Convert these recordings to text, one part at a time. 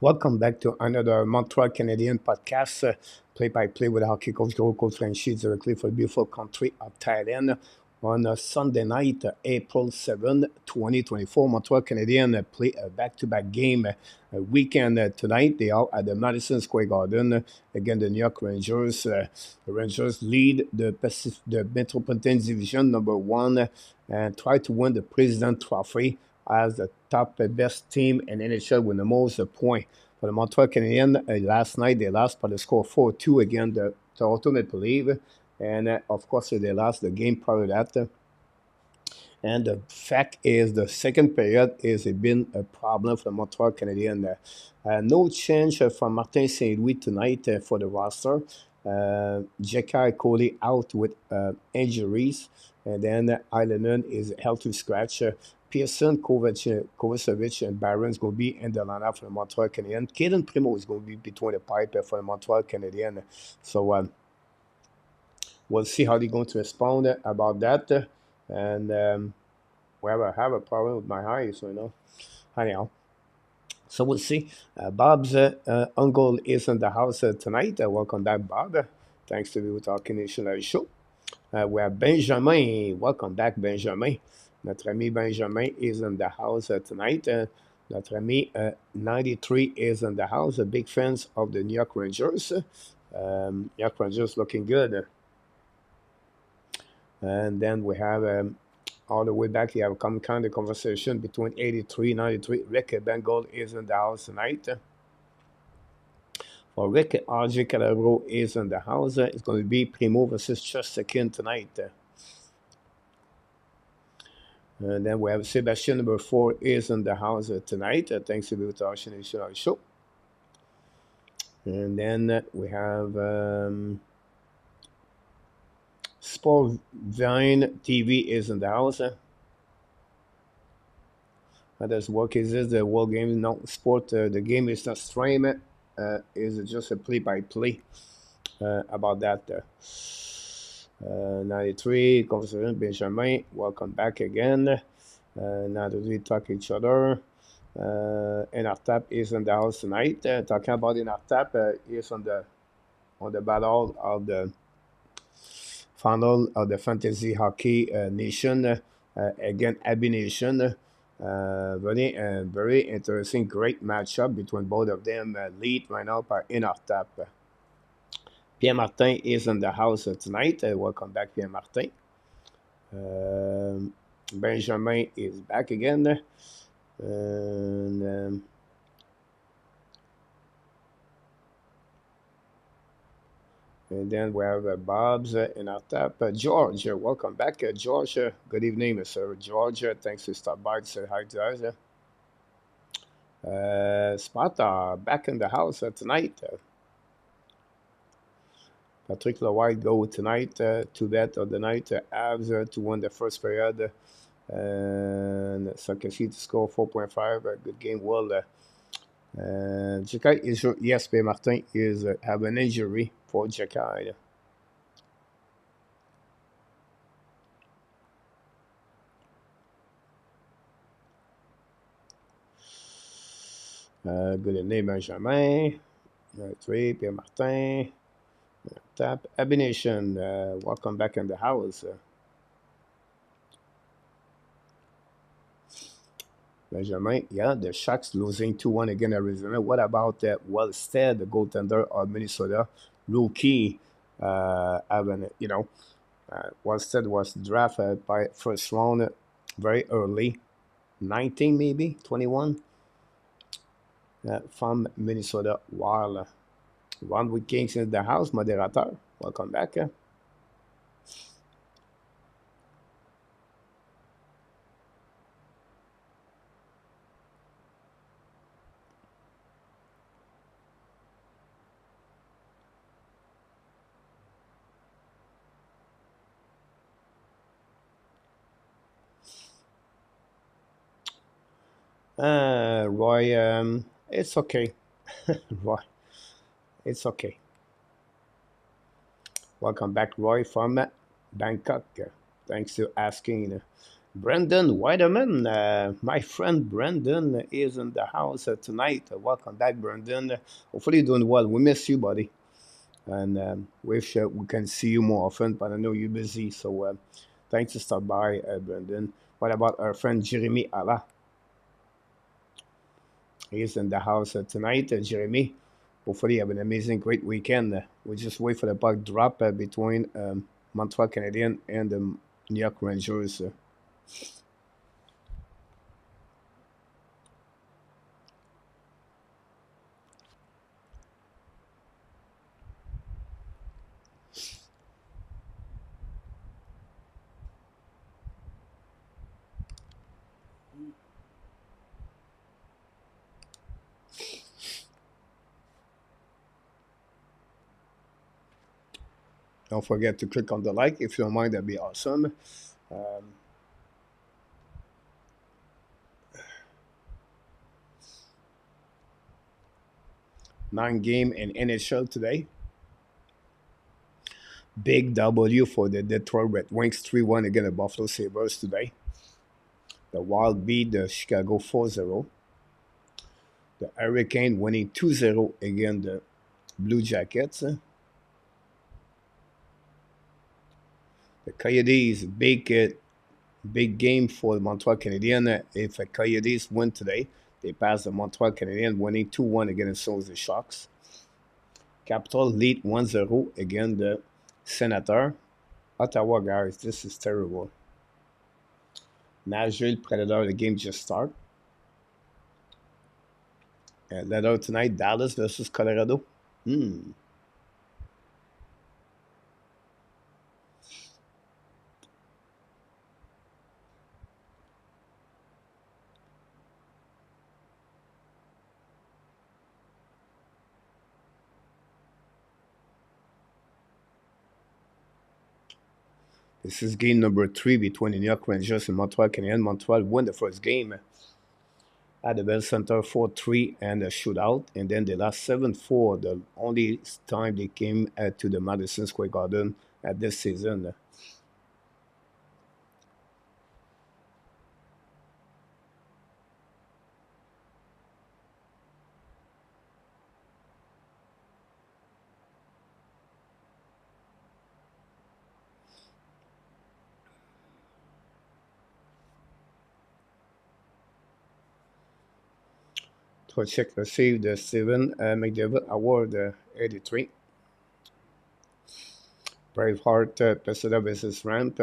Welcome back to another Montreal Canadiens podcast, play-by-play with hockey coach, Coach Frenchie, directly for the beautiful country of Thailand. On Sunday night, April 7, 2024, Montreal Canadiens play a back-to-back game weekend tonight. They are at the Madison Square Garden against the New York Rangers. The Rangers lead the Metropolitan Division #1 and try to win the President Trophy as the top best team in NHL with the most points. For the Montreal Canadiens, last night they lost by the score 4-2 against the Toronto Maple Leafs. And of course, they lost the game prior to that. And the fact is, the second period has been a problem for the Montreal Canadiens. No change from Martin St. Louis tonight for the roster. J.K. Coley out with injuries. And then Islander is healthy scratch. Pearson, Kovacevic, and Barron's going to be in the lineup for the Montreal Canadiens. Caden Primo is going to be between the pipe for the Montreal Canadiens. So we'll see how they're going to respond about that. And well, I have a problem with my eyes, Anyhow, so we'll see. Bob's uncle is in the house tonight. Welcome back, Bob. Thanks to the Talking Nation show. We have Benjamin. Welcome back, Benjamin. Notre ami Benjamin is in the house tonight. Notre ami 93 is in the house. Big fans of the New York Rangers. New York Rangers looking good. And then we have all the way back, you have some kind of conversation between 83 and 93. Rick Bengal is in the house tonight. For Rick, RJ Calabro is in the house. It's going to be Primo versus Chesterkin tonight. And then we have Sebastian, number 4, is in the house tonight. Thanks to the Talking Nation show. And then we have Sport Vine TV is in the house. How does work? Is this the World Game? No, sport. The game is not streamed. Is just a play-by-play about that. 93, conversation, Benjamin. Welcome back again. Now that we talk each other. Inartap is in the house tonight. Talking about Inartap is on the battle of the final of the Fantasy Hockey Nation again Abby Nation. Very interesting, great matchup between both of them. Lead right now by Inartap. Pierre Martin is in the house tonight. Welcome back, Pierre Martin. Benjamin is back again. And then we have Bob's in our tap. George, welcome back. George, good evening, Mr. George. Thanks for stopping by to say hi to us. Spot back in the house tonight. Patrick Lawhite go tonight to bet of the night. Habs to win the first period. And Sakasi to score 4.5. Good game. Well, Jekai is yes, Pierre Martin is have an injury for Jekai. Good name, Benjamin. 3, Pierre Martin. Tap Abination. Welcome back in the house. Benjamin, yeah, the Sharks losing 2-1 against Arizona. What about Wellstead, the goaltender of Minnesota, rookie? Wellstead was drafted by first round very early, 19 maybe, 21, from Minnesota. While Ron with Kings in the house, moderator, welcome back. Roy, it's okay. Roy, it's okay. Welcome back, Roy, from Bangkok. Thanks to asking. Brendan Weideman, my friend Brendan is in the house tonight. Welcome back, Brendan. Hopefully you're doing well. We miss you, buddy. And wish we can see you more often, but I know you're busy. So thanks to stop by, Brendan. What about our friend Jeremy Allah? He's in the house tonight, Jeremy. Hopefully you have an amazing, great weekend. We just wait for the puck drop between Montreal Canadiens and the New York Rangers. Don't forget to click on the like if you don't mind. That'd be awesome. Um, 9 game in NHL today. Big W for the Detroit Red Wings, 3-1 against the Buffalo Sabres today. The Wild beat the Chicago 4-0. The Hurricane winning 2-0 against the Blue Jackets. The Coyotes, big game for the Montreal Canadiens. If the Coyotes win today, they pass the Montreal Canadiens, winning 2-1 against the San Jose Sharks. Capital lead 1-0 against the Senator. Ottawa, guys, this is terrible. Nashville Predator, the game just started. And later tonight, Dallas versus Colorado. This is game number 3 between the New York Rangers and Montreal Canadiens. Montreal won the first game at the Bell Center 4-3 and a shootout. And then they lost 7-4, the only time they came to the Madison Square Garden at this season. Trocheck received the Steven McDavid Award 83. Braveheart Pesada versus Ramp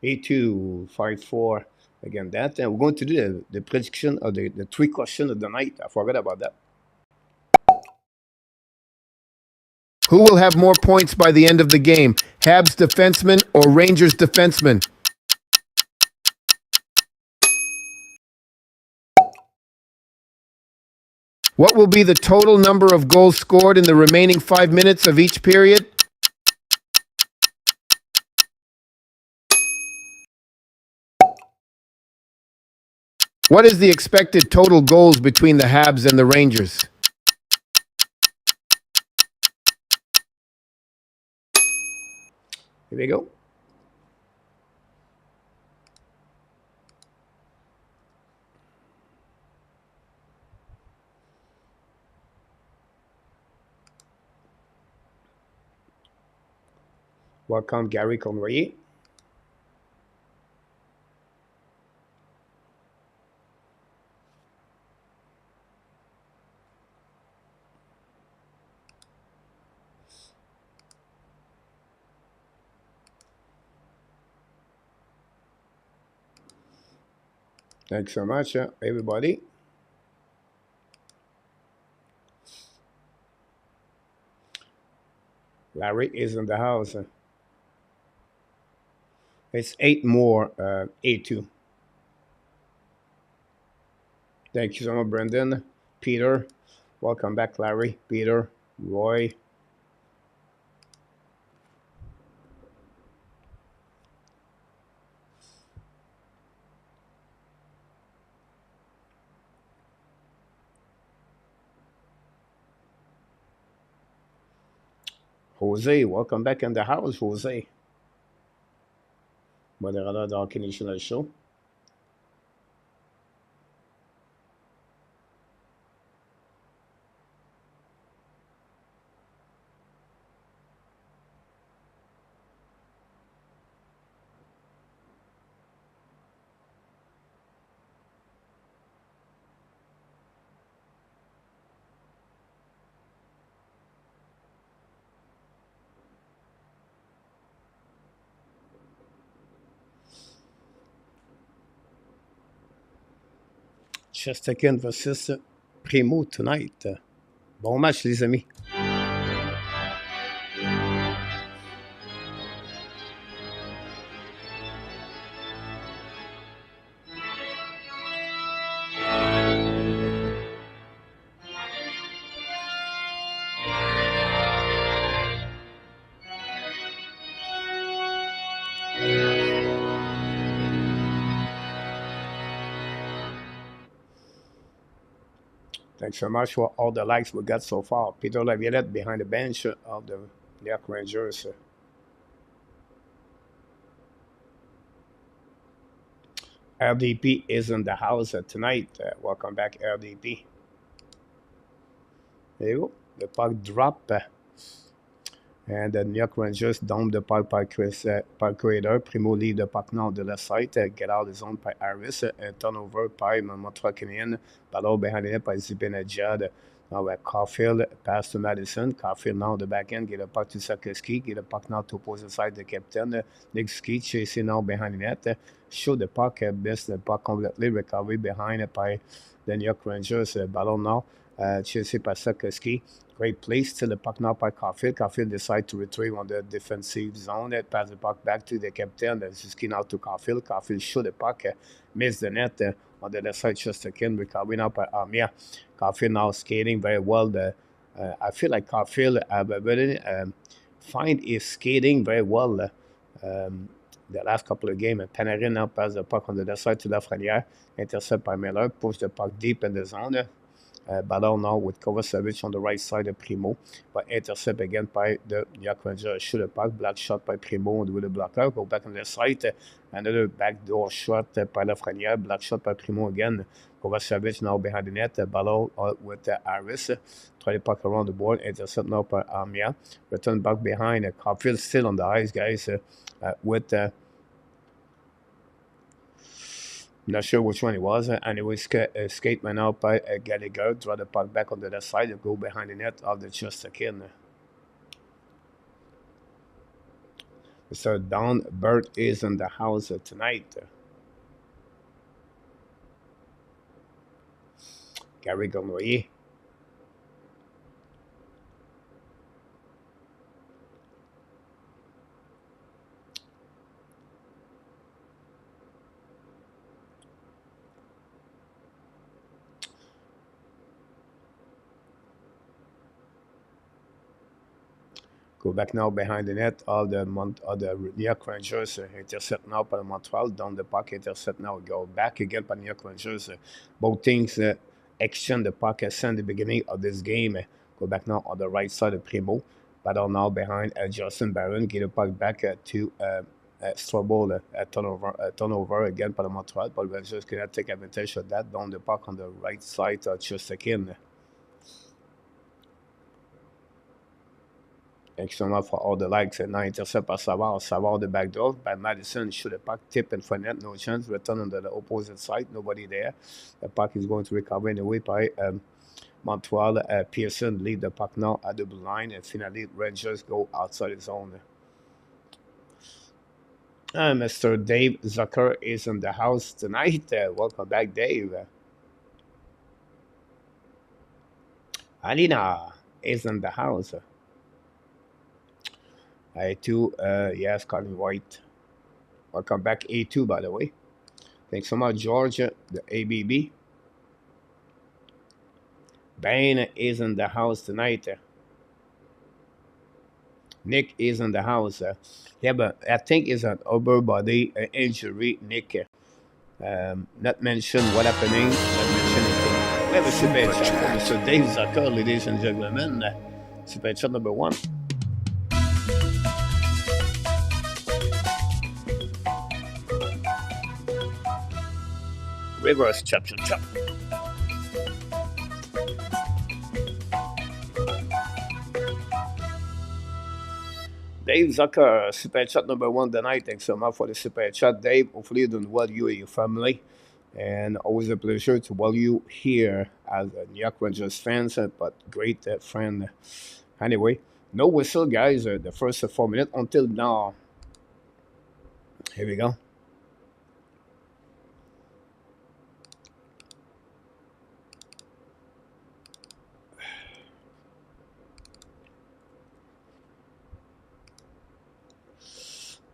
8-2, 5-4 again that. And we're going to do the prediction of the 3 questions of the night. I forgot about that. Who will have more points by the end of the game? Habs defenseman or Rangers defenseman? What will be the total number of goals scored in the remaining 5 minutes of each period? What is the expected total goals between the Habs and the Rangers? Here we go. Welcome, Gary Conroy. Thanks so much, everybody. Larry is in the house. It's 8 more, 8-2. Thank you so much, Brendan. Peter, welcome back, Larry. Peter, Roy. Jose, welcome back in the house, Jose. modérateur de Hockey National Show. Chesterkin versus Primo tonight. Bon match, les amis. Thanks so much for all the likes we got so far. Peter Laviolette behind the bench of the New York Rangers. RDP is in the house tonight. Welcome back, RDP. There you go. The puck drop. And the New York Rangers down the puck by par Creator. Primo lead the puck now on the left side. Get out of the zone by Harris. Turnover by Montreal Canadiens. Ballon behind the net by Zibanejad. Now Caulfield pass to Madison. Caulfield now the back end. Get a puck to Sakeski. Get a puck now to opposite side the captain. Nick Ski chasing now behind the net. Show the puck. Miss the puck completely. Recovery behind by the New York Rangers. Ballon now chasing by Sakeski. Great place. Still the puck now by Caulfield. Caulfield decides to retrieve on the defensive zone. Pass the puck back to the captain. Ziski now to Caulfield. Caulfield shoot the puck. Miss the net. On the left side, Chesterkin. Recovery now by Armia. Caulfield now skating very well. I feel like Caulfield find his skating very well. The last couple of games. Panarin now pass the puck on the left side to Lafreniere. Intercept by Miller. Push the puck deep in the zone. Ballon now with Kovacevic on the right side of Primo, but intercept again by the New York Rangers. Shoot a puck, black shot by Primo with the blocker. Go back on the side. Another backdoor shot by Lafreniere. Black shot by Primo again. Kovacevic now behind the net. Ballon with Harris. Try the puck around the board. Intercept now by Armia. Return back behind. Caulfield still on the ice, guys, with not sure which one it was. Anyway, skate went out by Gallagher. Draw the puck back on the left side. Go behind the net of the Chesterkin. So Don Burt is in the house tonight. Gary Gournoyer. Go back now behind the net of the New York Rangers. Intercept now by Montreal. Down the puck. Intercept now. Go back again by New York Rangers. Both things exchange the puck since the beginning of this game. Go back now on the right side of Primo. Battle now behind Justin Barron. Get the puck back to Strobel. Turnover again by the Montreal. But Rangers cannot take advantage of that. Down the puck on the right side of Chesterkin. Thanks so much for all the likes. Now intercept by Savard. Savard the back door by Madison. Shoot the puck. Tip in front net. No chance. Return on the opposite side. Nobody there. The puck is going to recover anyway by Montreal. Pearson lead the puck now at the blue line. And finally, Rangers go outside the zone. Mr. Dave Zucker is in the house tonight. Welcome back, Dave. Alina is in the house. A2, yes, Colin White. Welcome back, A2, by the way. Thanks so much, George, the ABB. Bain is in the house tonight. Nick is in the house. Yeah, but I think it's an upper body injury, Nick. Not mention what happening, not mention anything. We have a super chat from Mr. Dave Zucker, ladies and gentlemen. Super chat number 1. Reverse chop, chop, chop. Dave Zucker, super chat number one tonight. Thanks so much for the super chat, Dave. Hopefully, you're doing well, you and your family. And always a pleasure to well you here as a New York Rangers fans, but great friend. Anyway, no whistle, guys. The first 4 minutes until now. Here we go.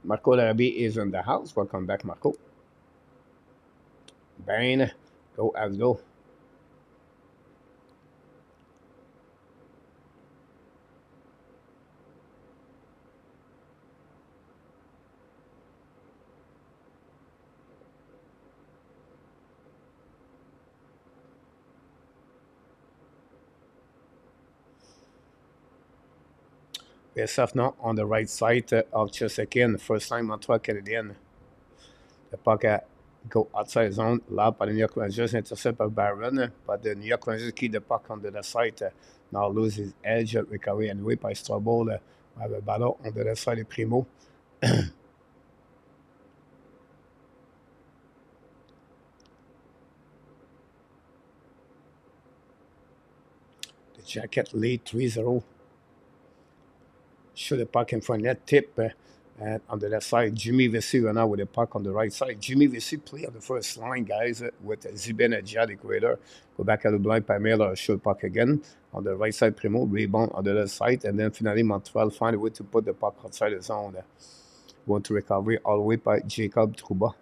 Marco Larabi is in the house. Welcome back, Marco. Bane, go as go. Yourself now on the right side of Chesapeake. First time Montreal Canadiens. The puck go outside zone. Là, par the New York Rangers, intercept by Barron. But the New York Rangers keep the puck on the side. Now lose his edge. Recovery anyway by Strobel. Have a ballon on the side of Primo. The Jacket lead 3-0. Shoot the puck in front net, tip, and on the left side, Jimmy Vesey right now with the puck on the right side. Jimmy Vesey play on the first line, guys, with Zibin Adja, the creator. Go back at the blind, Pamela, shoot puck again. On the right side, Primo, rebound on the left side, and then finally Montreal find a way to put the puck outside the zone. Going to recovery all the way by Jacob Trouba.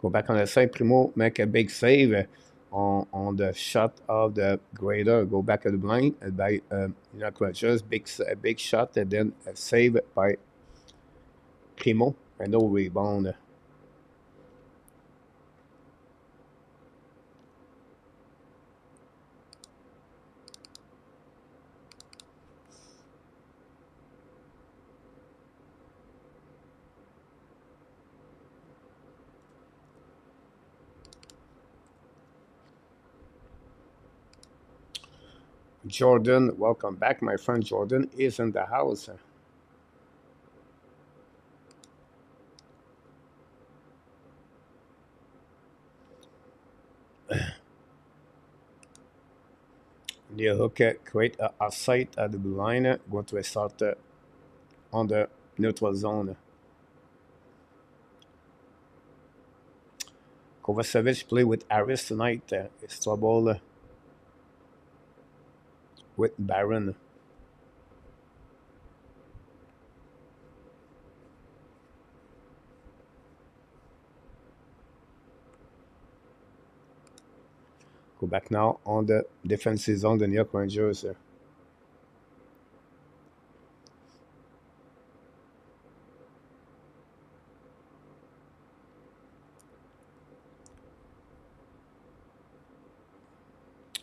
Go back on the side, Primo make a big save on the shot of the grader. Go back at the blind by Rangers, big shot, and then a save by Primo, and no rebound. Jordan, welcome back. My friend Jordan is in the house. Near hook, create a site at the blue line. Going to start on the neutral zone. Kovacevic play with Harris tonight. It's trouble with Barron. Go back now on the defensive zone, the New York Rangers.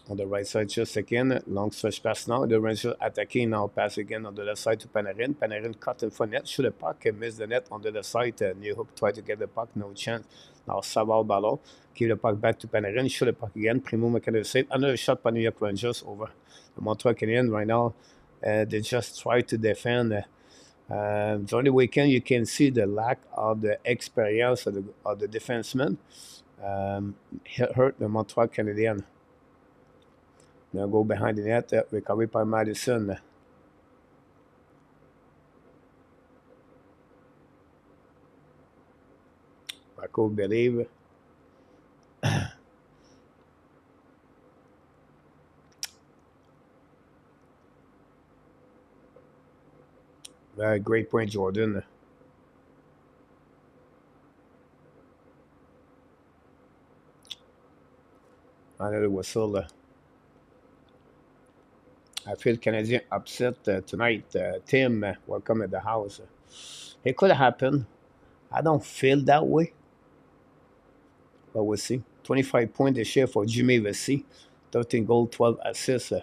On the right side, just again, long stretch pass now. The Rangers attacking now, pass again on the left side to Panarin. Panarin cut in front net, shoot the puck, and miss the net on the left side. New hook try to get the puck, no chance. Now Savard ballon, give the puck back to Panarin, shoot the puck again. Primo make a save. Another shot by New York Rangers over the Montreal Canadiens right now. They just try to defend. During the weekend, you can see the lack of the experience of the defensemen. Hurt the Montreal Canadiens. Now go behind the net, recovery by Madison. Marco believe. Great point, Jordan. Another whistle. I feel Canadian upset tonight. Tim, welcome at the house. It could happen. I don't feel that way. But we'll see. 25 points this year for Jimmy Vesey. 13 goals, 12 assists.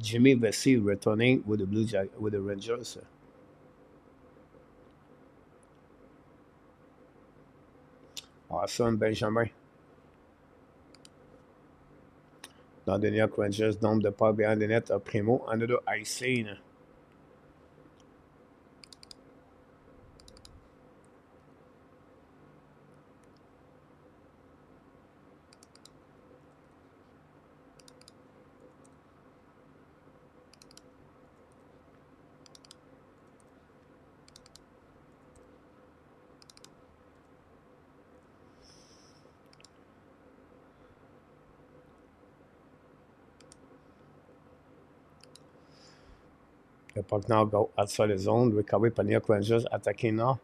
Jimmy Vesey returning with with the Rangers. Awesome, Benjamin. Dans the New York Rangers, nombre de pas behind the net of Primo, another icing. Le puck now go outside the zone, recovered by New York Rangers, attacking now.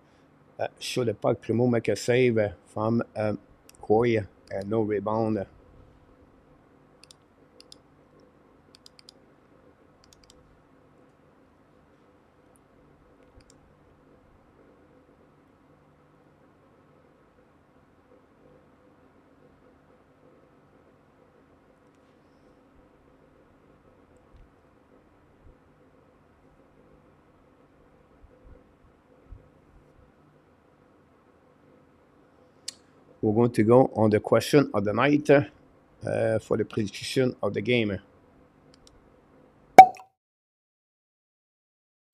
Show the puck, Primo make a save from Coy, no rebound. We're going to go on the question of the night for the prediction of the game.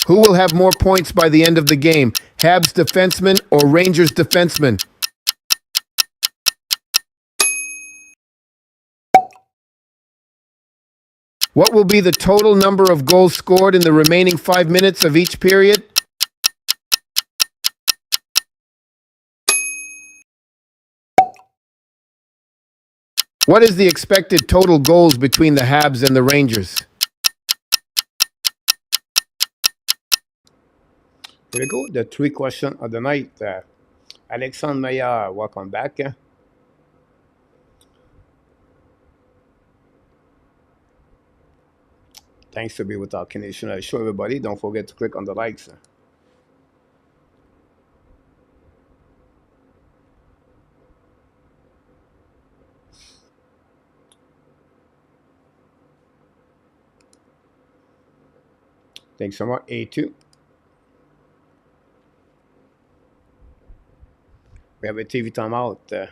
Who will have more points by the end of the game? Habs defenseman or Rangers defenseman? What will be the total number of goals scored in the remaining 5 minutes of each period? What is the expected total goals between the Habs and the Rangers? Here we go, the 3 questions of the night. Alexandre Meyer, welcome back. Thanks to be with our Canadian show, everybody. Don't forget to click on the likes. Thanks so much. A2. We have a TV timeout.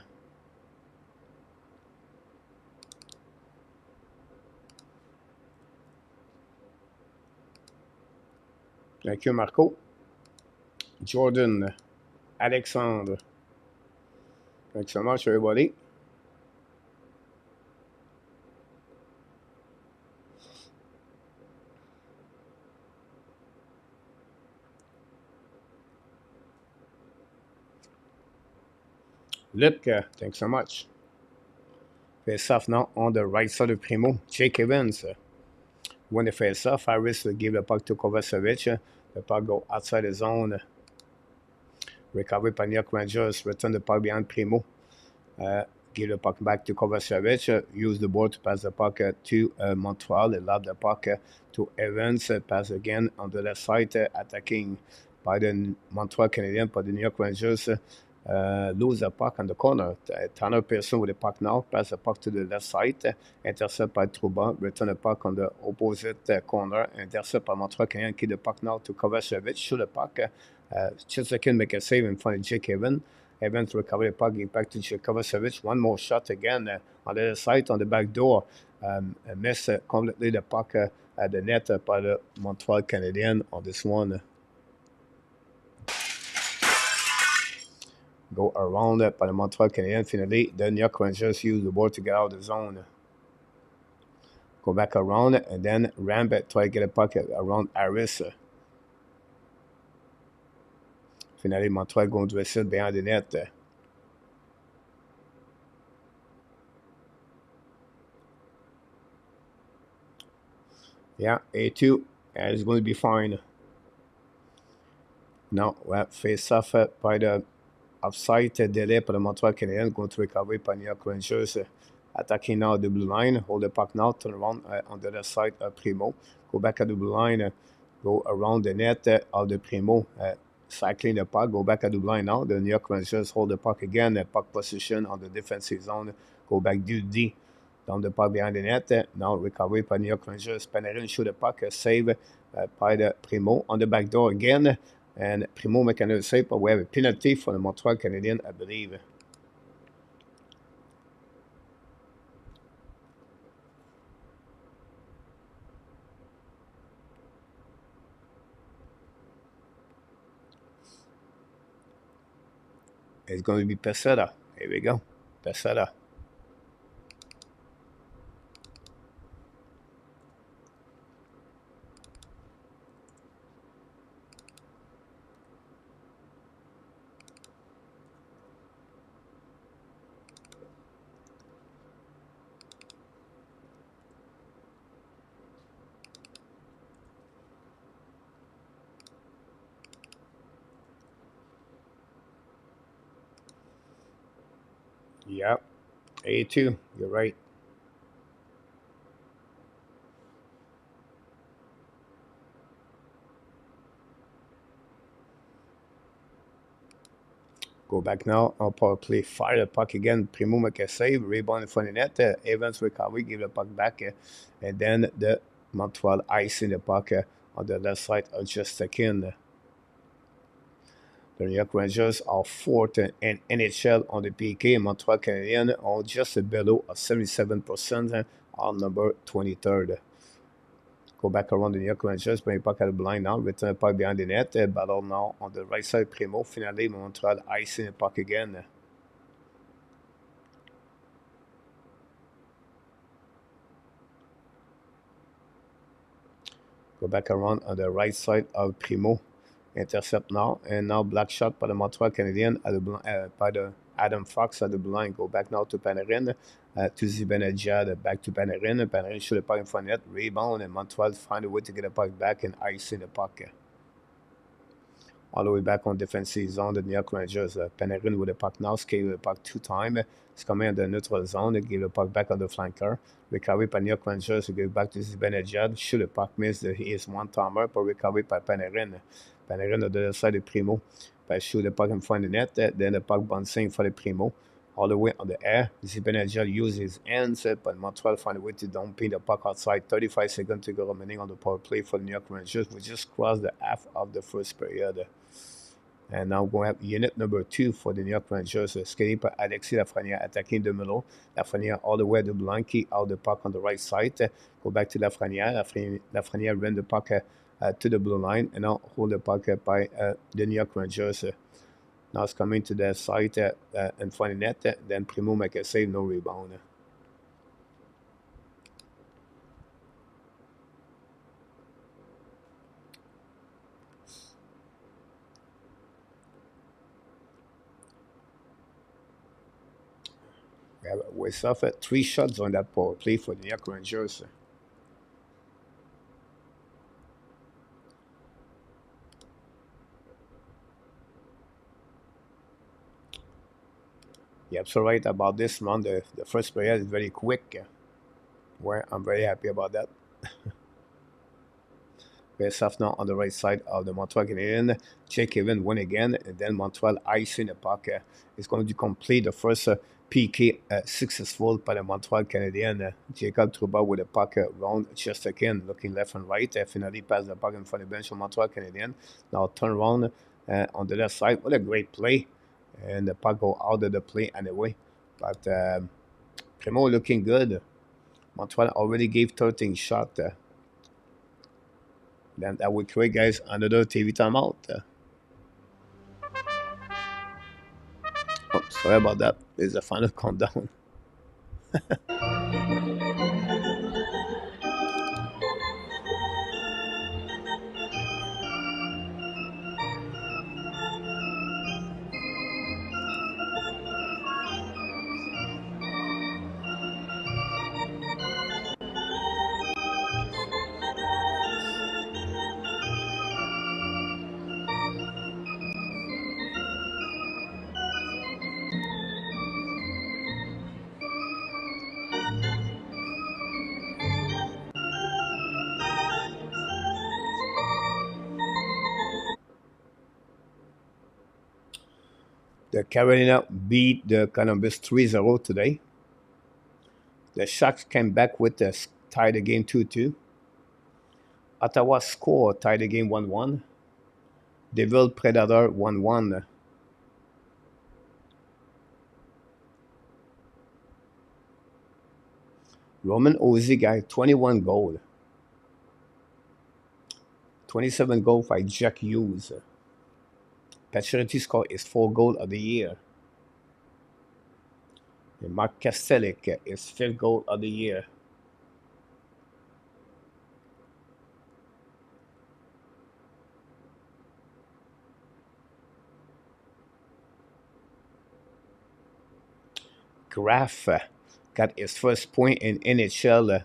Thank you, Marco. Jordan, Alexandre. Thanks so much, everybody. Luc, thanks so much. Face off now on the right side of Primo. Jake Evans. When the face off, Harris will give the puck to Kovacevic. The puck go outside the zone. Recovered by New York Rangers. Return the puck behind Primo. Give the puck back to Kovacevic. Use the board to pass the puck to Montreal. They lob the puck to Evans. Pass again on the left side. Attacking by the Montreal Canadiens, by the New York Rangers. Lose the puck on the corner. Tanner Pearson with the puck now. Pass the puck to the left side. Intercept by Trouba. Return the puck on the opposite corner. Intercept by Montreal Canadiens. Keep the puck now to Kovacevic. Shoot the puck. Chesterkin make a save in front of Jake Evans. Evans recover the puck. Give back to Kovacevic. One more shot again on the other side on the back door. Miss completely the puck at the net by the Montreal Canadiens on this one. Go around by the Montreal Canadiens. Finally, the New York Rangers use the ball to get out of the zone. Go back around and then Rambert try to get a puck around Harris. Finally, Montreal going to sit behind the net. Yeah, A2, and it's going to be fine. Now, face off by the offside delay by the Montreal Canadiens, going to recover by New York Rangers. Attacking now the blue line, hold the puck now, turn around on the left side of Primo. Go back at the blue line, go around the net of the Primo. Cycling the puck, go back at the blue line now. The New York Rangers hold the puck again, puck position on the defensive zone. Go back to D. down the puck behind the net. Now recovery by New York Rangers. Panarin shoot the puck, save by the Primo on the back door again. And Primo make another save, but we have a penalty for the Montreal Canadiens, I believe. It's going to be Peseta. Here we go. Peseta. Yep. A2. You're right. Go back now on power play. Fire the puck again. Primo make a save. Rebound in front of the net. Evans recovery. Give the puck back. And then the Montreal ice in the puck on the left side of just a second. The New York Rangers are fourth in NHL on the PK. Montreal Canadiens are just below 77%, are number 23rd. Go back around the New York Rangers, bring puck at the blind now, return the puck behind the net, battle now on the right side, Primo. Finally, Montreal icing the puck again. Go back around on the right side of Primo. Intercept now, and now black shot by the Montreal Canadiens by the Adam Fox at the blind. Go back now to Panarin, to Zibanejad, back to Panarin. Panarin shoot the puck in front of net, rebound, and Montreal find a way to get the puck back and icing the puck. All the way back on defensive zone, the New York Rangers. Panarin with the puck now, scale the puck 2 times. It's coming in the neutral zone. They give the puck back on the flanker. Recovery by New York Rangers. They give back to Zibanejad. Shoot the puck, miss. He is one-timer, but recovery by Panarin. Panarin on the other side of Primo. By shoot the puck in front of the net. Then the puck bouncing for the Primo. All the way on the air. Zibanejad uses his hands, but Montreal find a way to dumping the puck outside. 35 seconds to go remaining on the power play for the New York Rangers. We just crossed the half of the first period. And now we're going to have unit number 2 for the New York Rangers. Skating by Alexis Lafreniere attacking the middle. Lafreniere all the way to Blanky, out the puck on the right side. Go back to Lafreniere. Lafreniere run the puck to the blue line and now hold the puck by the New York Rangers. Now it's coming to the side in front of the net. Then Primo make a save, no rebound. We suffered 3 shots on that power play for the New York Rangers. You're absolutely right about this one. The first period is very quick. Well, I'm very happy about that. Face off now on the right side of the Montreal Canadiens. Jake Evans win again, and then Montreal icing the puck. Is going to complete the first PK successful by the Montreal Canadiens. Jacob Trouba with the puck round just again, looking left and right. Finally pass the puck in front of the bench of Montreal Canadiens. Now turn around on the left side. What a great play. And the puck go out of the play anyway. But Primo looking good. Montreal already gave 13 shots. Then that would create, guys, another TV timeout. Oh, sorry about that. This is the final countdown. The Carolina beat the Columbus 3-0 today. The Sharks came back with the tie the game 2-2. Ottawa score tied the game 1-1. Devil Predator 1-1. Roman Ozzy got 21 goals. 27 goals by Jack Hughes. Pacioretty score is 4 goals of the year. And Mark Kastelik is 5th goal of the year. Graf got his first point in NHL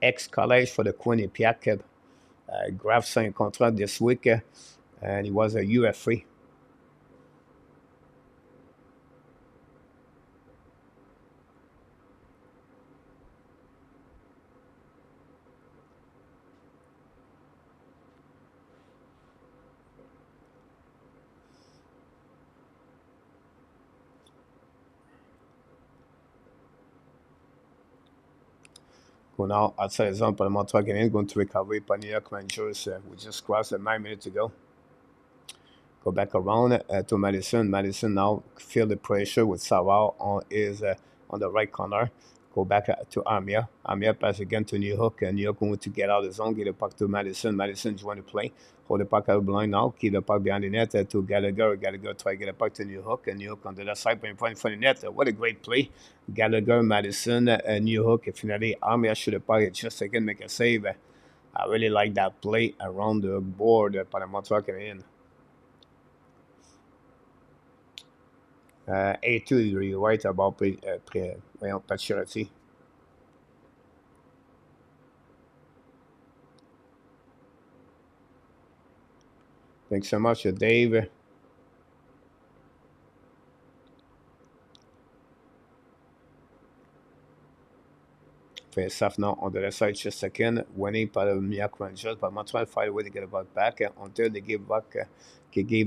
ex-college for the Quinnipiac. Graf signed a contract this week, and he was a UFA. Now, outside the zone, the Montreal Canadiens going to recover by New York Rangers. We just crossed it 9 minutes ago. Go back around to Madison. Madison now feel the pressure with Savard on the right corner. Go back to Armia. Armia pass again to New York. New York going to get out of the zone, get the puck to Madison. Madison join the play. Hold the puck out of the line now. Keep the puck behind the net to Gallagher. Gallagher try to get the puck to New York. And New York on the left side, in front of the net. What a great play. Gallagher, Madison, New York. Finally, Armia shoot the puck. Just again make a save. I really like that play around the board by the Montreal Canadiens. A2, you're right about Pacioretty. Thanks so much, Dave. Face off now on the left side, just second, winning by the New York Rangers, but Montreal find a way to get the puck back until they gave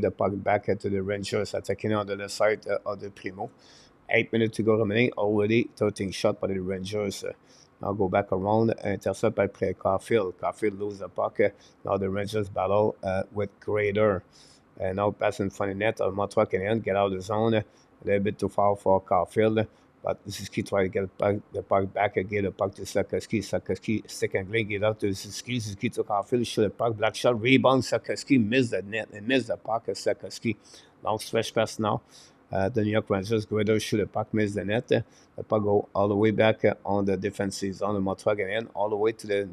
the puck back to the Rangers, attacking on the left side of the Primo. 8 minutes to go remaining, already 13 shot by the Rangers. Now go back around, intercept by Caulfield. Caulfield lose the puck. Now the Rangers battle with Grader. And now passing front of the net of Montreal Canadiens, get out of the zone. A little bit too far for Caulfield. But Suzuki try to get the puck back and get the puck to Sakoski. Sakoski second lane, get out to Suzuki. Suzuki took Caulfield, shoot the puck, black shot, rebound. Sakoski missed the net and missed the puck of Sakoski. Long stretch pass now. The New York Rangers Grader shoot the puck, miss the net. The puck go all the way back on the defensive zone of Montreal Canadiens, all the way to the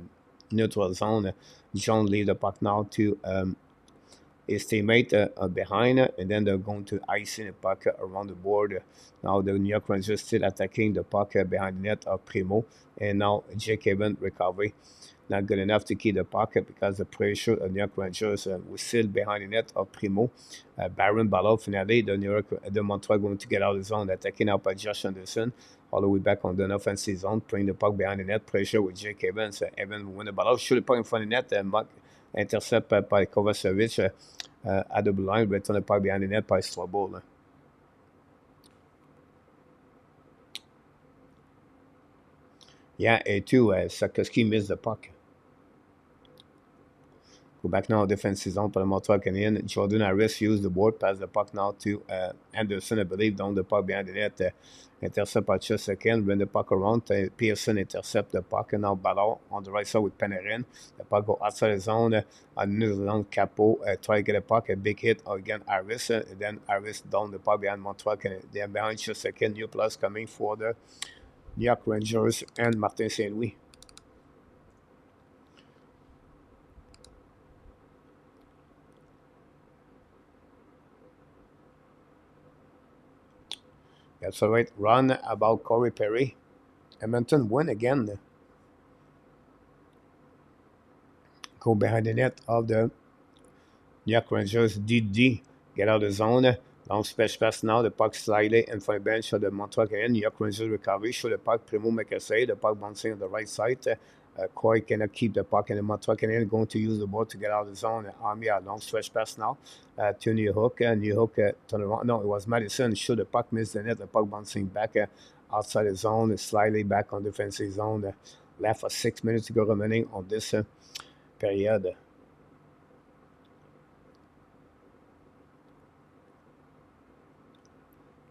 neutral zone. John leave the puck now to his teammate behind, and then they're going to icing the puck around the board. Now the New York Rangers still attacking the puck behind the net of Primo, and now Jake Evans recovery. Not good enough to keep the puck because the pressure of New York Rangers was still behind the net of Primo. Baron Ballot, finally, the Montreal going to get out of the zone, attacking out by Josh Anderson, all the way back on the offensive zone, putting the puck behind the net, pressure with Jake Evans. Evans win the ball, shoot the puck in front of the net, and intercept by Kovacevic at the blue line, return the puck behind the net by Strobel. Yeah, A2, Sakoski missed the puck. Go back now, defensive zone for the Montreal Canadiens. Jordan Harris used the board, pass the puck now to Anderson, I believe, down the puck behind the net. Intercept by just second, bring the puck around. Pearson intercept the puck, and now Ballard on the right side with Panarin. The puck go outside the zone. New Zealand Capo try to get a puck, a big hit again Harris. Then Harris down the puck behind Montreal Canadiens. Then behind just second, new plus coming for the New York Rangers and Martin St. Louis. That's all right. Run about Corey Perry. Edmonton win again. Go behind the net of the New York Rangers. DD get out of the zone. Long stretch pass now. The puck slightly in front of the bench of the Montreal Canadiens. New York Rangers recovery. Show the puck. Primo make a save. The puck bouncing on the right side. Corey cannot keep the puck, and the Montreal Canadiens going to use the ball to get out of the zone. Armia, long stretch pass now to New York. New York turn around. No, it was Madison. Shoot the puck, missed the net. The puck bouncing back outside the zone, slightly back on defensive zone. Left for 6 minutes to go remaining on this period.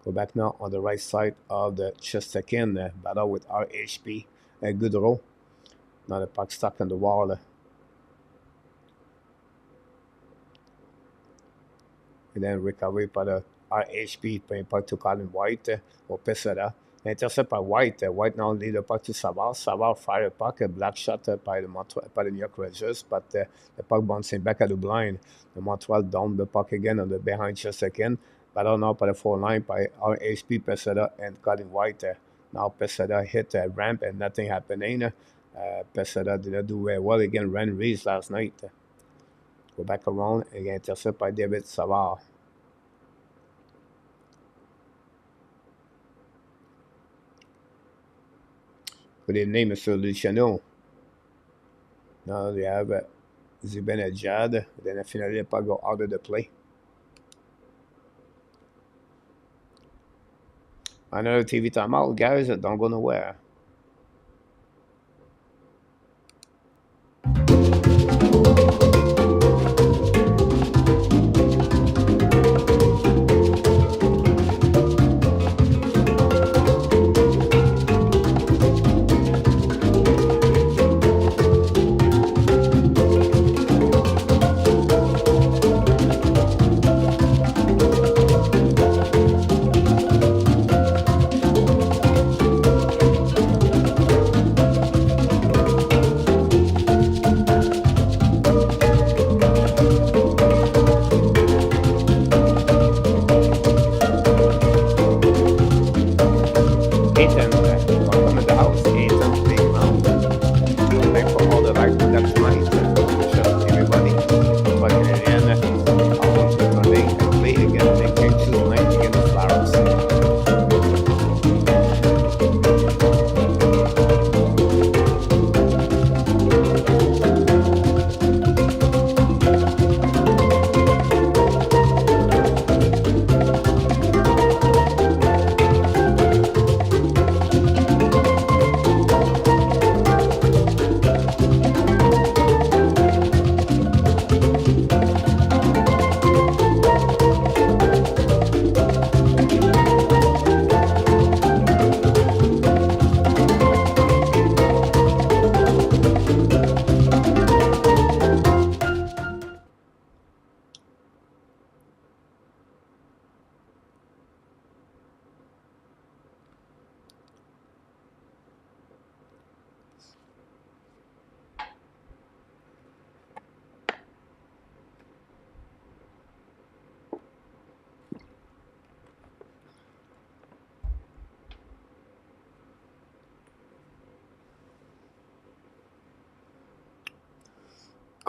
Go back now on the right side of the Chesterkin. Battle with RHP. Good roll. Now the puck stuck on the wall. And then recovery par le RHP, peu importe to Colin White au Pesera. Intercept par White. White now lead the puck to Savard. Savard fire a puck, a black shot par the New York Rangers, but the puck bouncing back at the blind. The Montreal down the puck again on the behind Chesterkin. Battle now par the 4-line by RHP, Pesera, and Colin White. Now Pesera hit a ramp and nothing happening. Pesera did not do very well again. Ran Reese last night. Go back around and get intercepted by David Savard. Good evening, Mr. Luciano. Now they have Zibanejad. Then finally the puck go out of the play. Another TV timeout, guys. Don't go nowhere.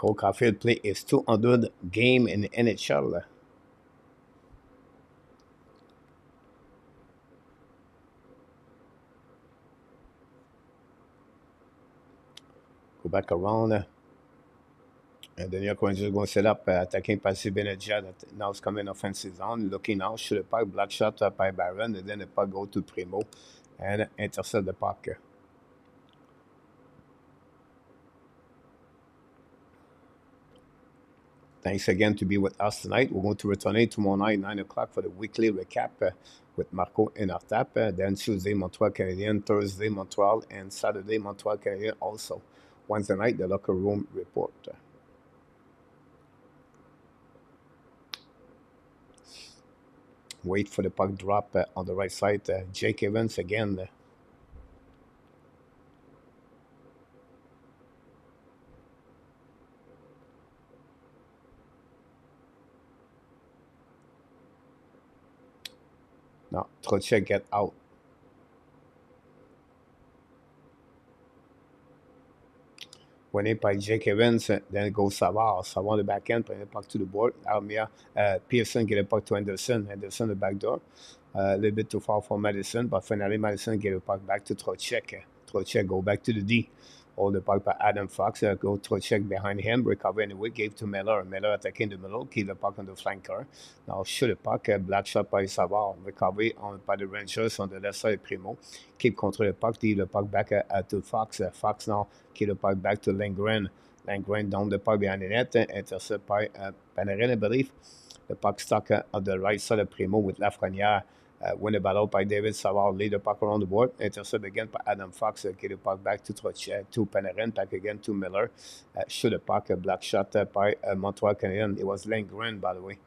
Cole Caulfield play his 200 game in the NHL. Go back around. And the New York Rangers going to set up attacking by Zibanejad. Now it's coming offensive zone. Looking out, shoot the puck, black shot by Barron. And then the puck go to Primo and intercept the puck. Thanks again to be with us tonight. We're going to return tomorrow night, 9 o'clock, for the weekly recap with Marco and Artap. Then Tuesday, Montreal Canadiens, Thursday, Montreal, and Saturday, Montreal Canadiens also. Wednesday night, the locker room report. Wait for the puck drop on the right side. Jake Evans again. Now, Trocheck get out. Winning by Jake Evans, then it goes Savard. Savard on the back end, putting the puck to the board. Armia, Pearson get the puck to Anderson. Anderson the back door. A little bit too far for Madison, but finally Madison get the puck back to Trocheck. Trocheck go back to the D. Hold the puck by Adam Fox. Go to a check behind him. Recover anyway. Gave to Miller. Miller attacking the middle. Keep the puck on the flanker. Now shoot the puck. Black shot by Savard. Recovery by the Rangers on the left side. Primo. Keep control the puck. Leave the puck back to Fox. Fox now keep the puck back to Lindgren. Lindgren down the puck behind the net. Intercept by Panarin, I believe. The puck stuck on the right side of Primo with Lafreniere. Win the battle by David Savard. Lead the puck around the board. Intercept again by Adam Fox. Get the puck back to Panarin. Back again to Miller. Shoot the puck. A black shot by Montreal Canadiens. It was Lindgren, by the way.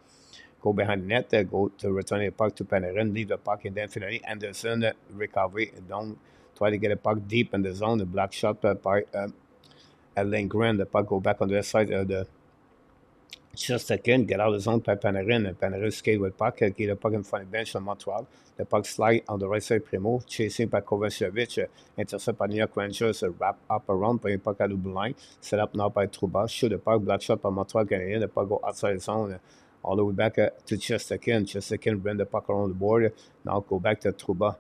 Go behind the net. Go to return the puck to Panarin. Leave the puck. And then finally Anderson. Recovery. Don't try to get a puck deep in the zone. The black shot by Lindgren. The puck go back on the left side of the just again, get out of the zone by Panarin. And Panarin skate with puck, get the puck in front of the bench on Montreal. The puck slide on the right side, Primo, chasing by Kovacevic. Intercept by New York Rangers, wrap up around, bring the puck out of the line. Set up now by Trouba. Shoot the puck, black shot by Montreal Canadiens. The puck go outside the zone. All the way back to Chesterkin. Chesterkin bring the puck around the board. Now go back to Trouba.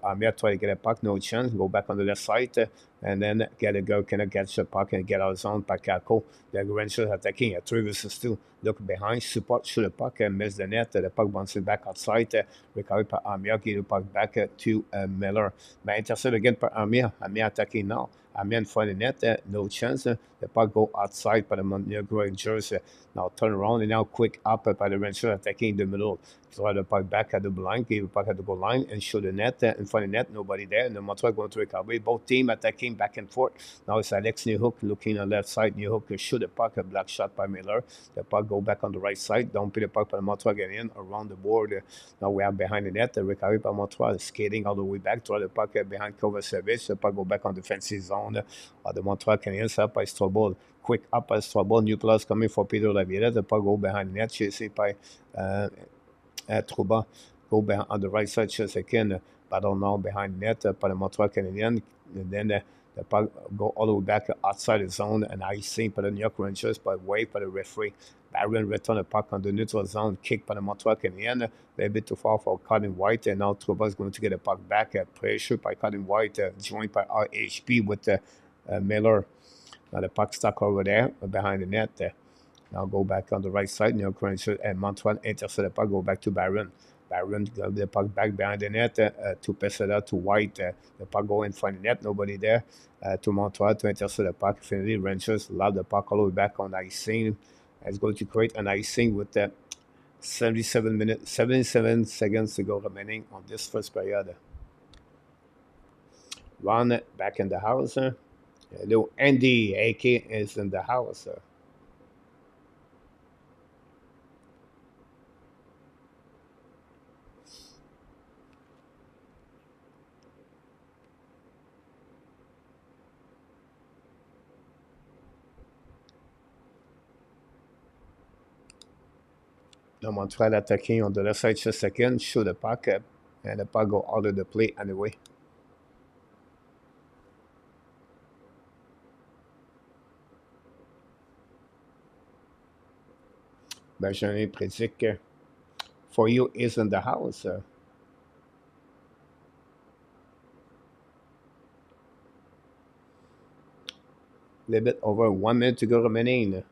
Amir try to get a puck, no chance. Go back on the left side, and then get a go, cannot catch the puck and get out of zone. Pakako, the Rangers attacking at 3 versus 2. Look behind, support, shoot the puck, and miss the net. The puck bouncing back outside. Recovered by Amir, give the puck back to Miller. But intercept again by Amir. Amir attacking now. Amir in front of the net, no chance. The puck go outside by the Montreal Rangers. Now turn around and now quick up by the Rangers attacking the middle. Throw the puck back at the line, give the puck at the goal line, and shoot the net in front of the net. Nobody there. And the Montreal going to recover. Both teams attacking back and forth. Now it's Alex Newhook looking on the left side. Newhook shoot the puck, a black shot by Miller. The puck go back on the right side. Don't put the puck by the Montreal getting in around the board. Now we are behind the net. The recovery by Montreal skating all the way back. Throw the puck behind Kovacevic. The puck go back on the defensive zone. The Montreal Canadiens up by Strobel. Quick up by Strobel. Nicolas coming for Peter Laviolette. The puck go behind the net. Chasing by Trouba. Go behind on the right side. Chesterkin. Battle now behind the net by the Montreal Canadiens. And then the puck go all the way back outside the zone. And I see by the New York Rangers, but wait for the referee. Barron return the puck on the neutral zone. Kick by the Montreal Canadiens. A bit too far for Colin White. And now Trouba is going to get the puck back. Pressure by Colin White. Joined by RHP with Miller. Now the puck stuck over there behind the net. Now go back on the right side. New York Rangers and Montreal intercept the puck. Go back to Barron. Barron got the puck back behind the net to Pesada to White. The puck go in front of the net. Nobody there. To Montreal to intercept the puck. Finally, Rangers lob the puck all the way back on icing. It's going to create an icing with 77 seconds to go remaining on this first period. Ron back in the house. Hello, Andy, AK is in the house. Now Montreal attacking on the left side just a second, shoot the puck, and the puck go out of the play anyway. Benjamin Predic for you is in the house. A little bit over 1 minute to go remaining.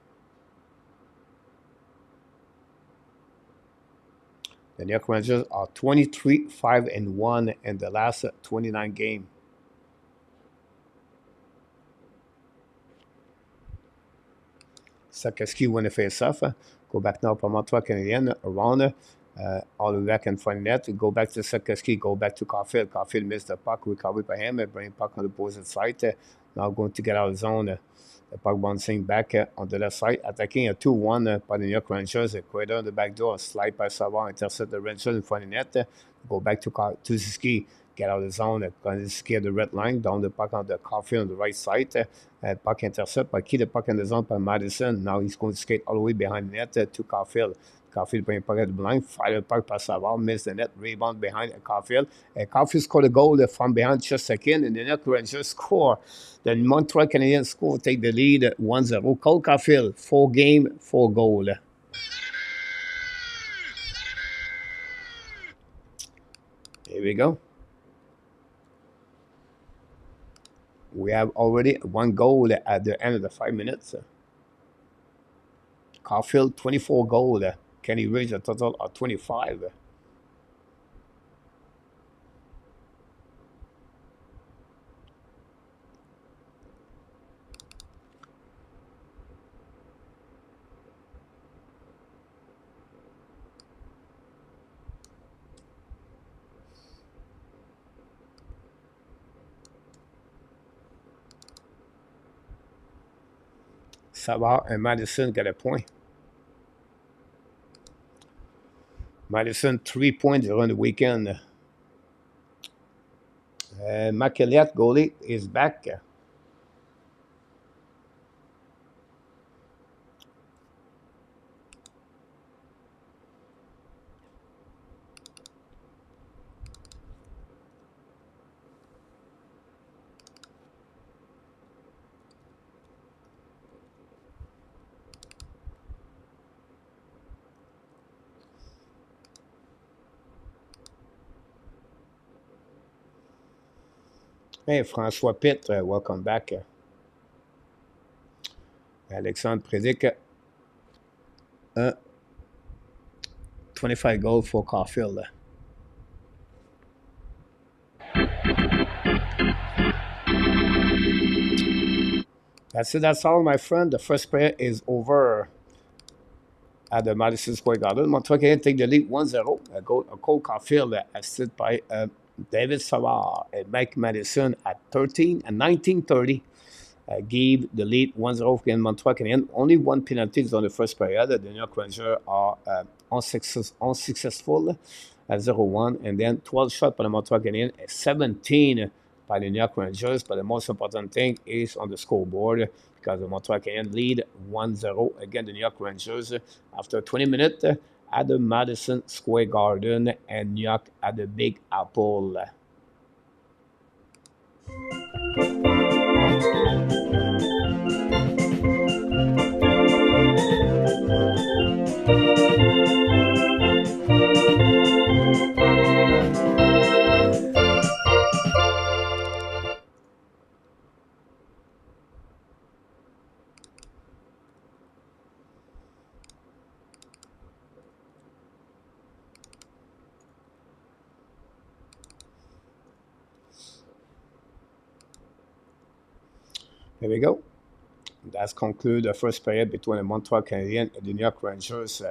The New York Rangers are 23-5-1 in the last 29 games. Sakaski win the face-off. Go back now for Montreal Canadiens around all the way back in front of net. Go back to Sakaski. Go back to Caulfield. Caulfield missed the puck. Recovered by him. Bring the puck on the opposite side. Now going to get out of zone. The puck bouncing back on the left side. Attacking a 2-1 by the New York Rangers. Equator on the back door. Slide by Savard. Intercept the Rangers in front of net. Go back to Ski. Get out of the zone. Ski at the red line. Down the puck on the Caulfield on the right side. Puck intercept. But keep the puck in the zone by Madison. Now he's going to skate all the way behind the net to Caulfield. Caulfield bring the puck at the blind. Fire the puck by Savard. Miss the net. Rebound behind Caulfield. Caulfield scored a goal from behind just a second. And the New York Rangers score. The Montreal Canadiens score, take the lead 1-0. Cole Caulfield, 4 game, 4 goal. Here we go. We have already one goal at the end of the 5 minutes. Caulfield, 24 goals. Can he reach a total of 25? Savard and Madison got a point. Madison, 3 points during the weekend. McElliott, goalie, is back. Hey, François Pitt, welcome back. Alexandre Prédic, 25 goals for Caulfield. That's it. That's all, my friend. The first period is over at the Madison Square Garden. Montreal Canadiens take the lead 1-0. A goal, Cole Caulfield, assisted by David Savard and Mike Madison at 13 and 19:30. Gave the lead 1-0 against Montreal Canadiens. Only one penalty is on the first period. The New York Rangers are unsuccessful at 0-1. And then 12 shots by the Montreal Canadiens, 17 by the New York Rangers. But the most important thing is on the scoreboard because the Montreal Canadiens lead 1-0 against the New York Rangers after 20 minutes at the Madison Square Garden and New York at the Big Apple. Here we go. That's conclude the first period between the Montreal Canadiens and the New York Rangers.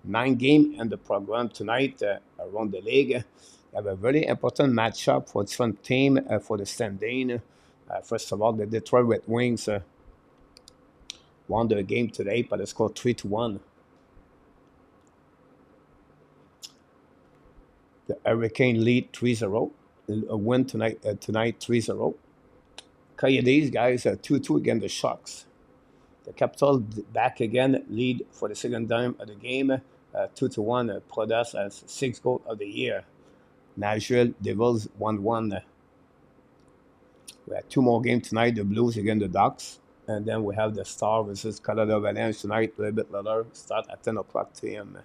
9 games in the program tonight around the league. We have a very important matchup for different team for the standing. First of all, the Detroit Red Wings won the game today by the score 3-1. The Hurricane lead 3-0. A win tonight 3-0. Coyotes, guys, 2-2 against the Sharks. The Capital back again, lead for the second time of the game, 2-1. Prodas as 6 goals of the year. Nashville Devils 1-1. We have 2 more games tonight. The Blues against the Ducks, and then we have the Star versus Colorado Avalanche tonight. A little bit later, start at 10 o'clock p.m.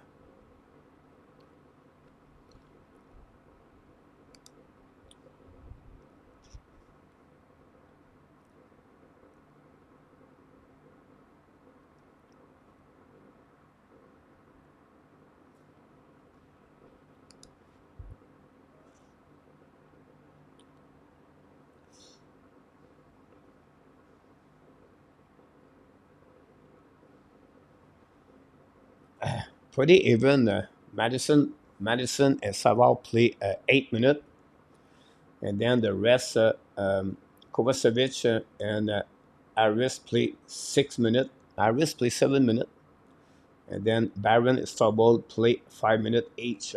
Pretty even. Madison and Savard play 8 minutes, and then the rest, Kovacevic and Harris play 6 minutes. Harris play 7 minutes, and then Barron and Stubble play 5 minutes each.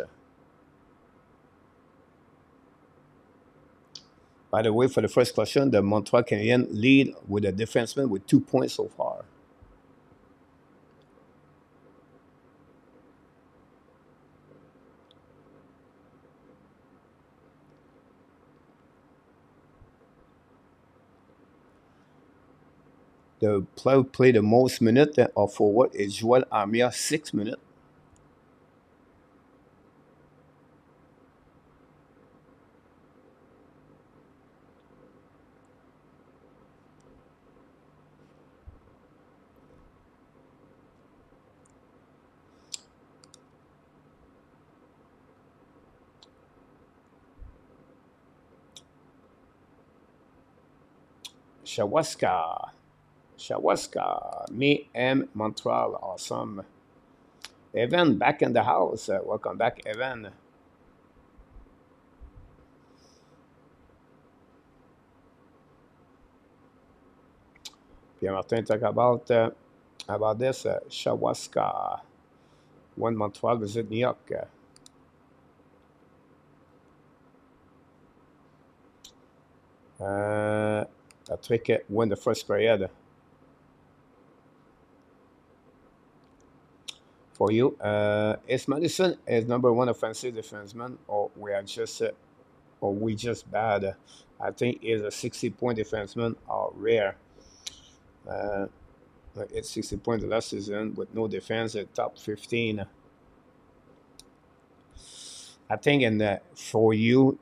By the way, for the first question, the Montreal Canadiens lead with a defenseman with 2 points so far. The player played the most minutes of forward is Joel Armia, 6 minutes. Shawaska. Shawaska. Me and Montreal. Awesome. Evan back in the house. Welcome back, Evan. Pierre Martin talk about this. Shawaska. When Montreal visit New York. Patrick win the first period. For you, is Madison is number one offensive defenseman, or we just bad? I think is a 60-point defenseman or rare. Uh, it's 60 points the last season with no defense at top 15. I think for you,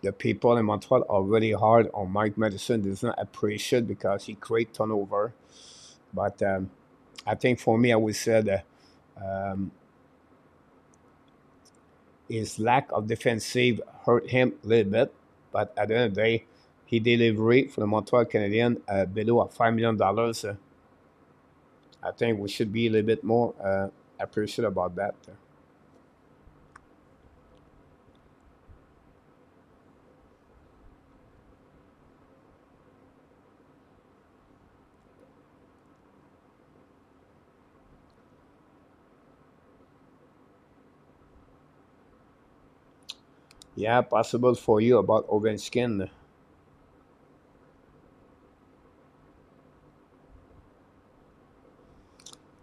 the people in Montreal are really hard on Mike Madison. Does not appreciate because he create turnover. But I think for me, I would say that um, his lack of defensive hurt him a little bit. But at the end of the day, he delivered for the Montreal Canadiens below $5 million. I think we should be a little bit more appreciative about that. Yeah, possible for you about Ovechkin.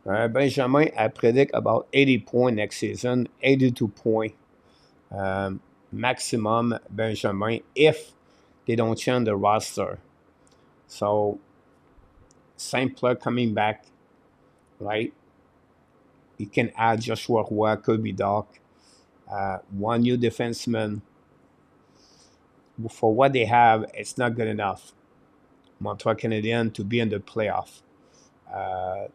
Benjamin, I predict about 80 points next season, 82 points um, maximum, Benjamin, if they don't change the roster. So, same player coming back, right? You can add Joshua Roy, could be Doc, one new defenseman. For what they have, it's not good enough. Montreal Canadiens to be in the playoff. Uh,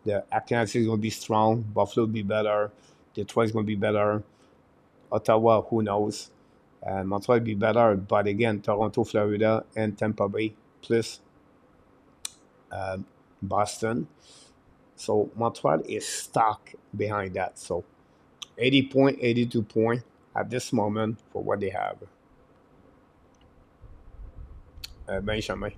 the Canadiens is going to be strong. Buffalo will be better. Detroit is going to be better. Ottawa, who knows? Montreal will be better. But again, Toronto, Florida, and Tampa Bay, plus uh, Boston. So Montreal is stuck behind that. So 80 point, 82 point at this moment for what they have. Benjamin.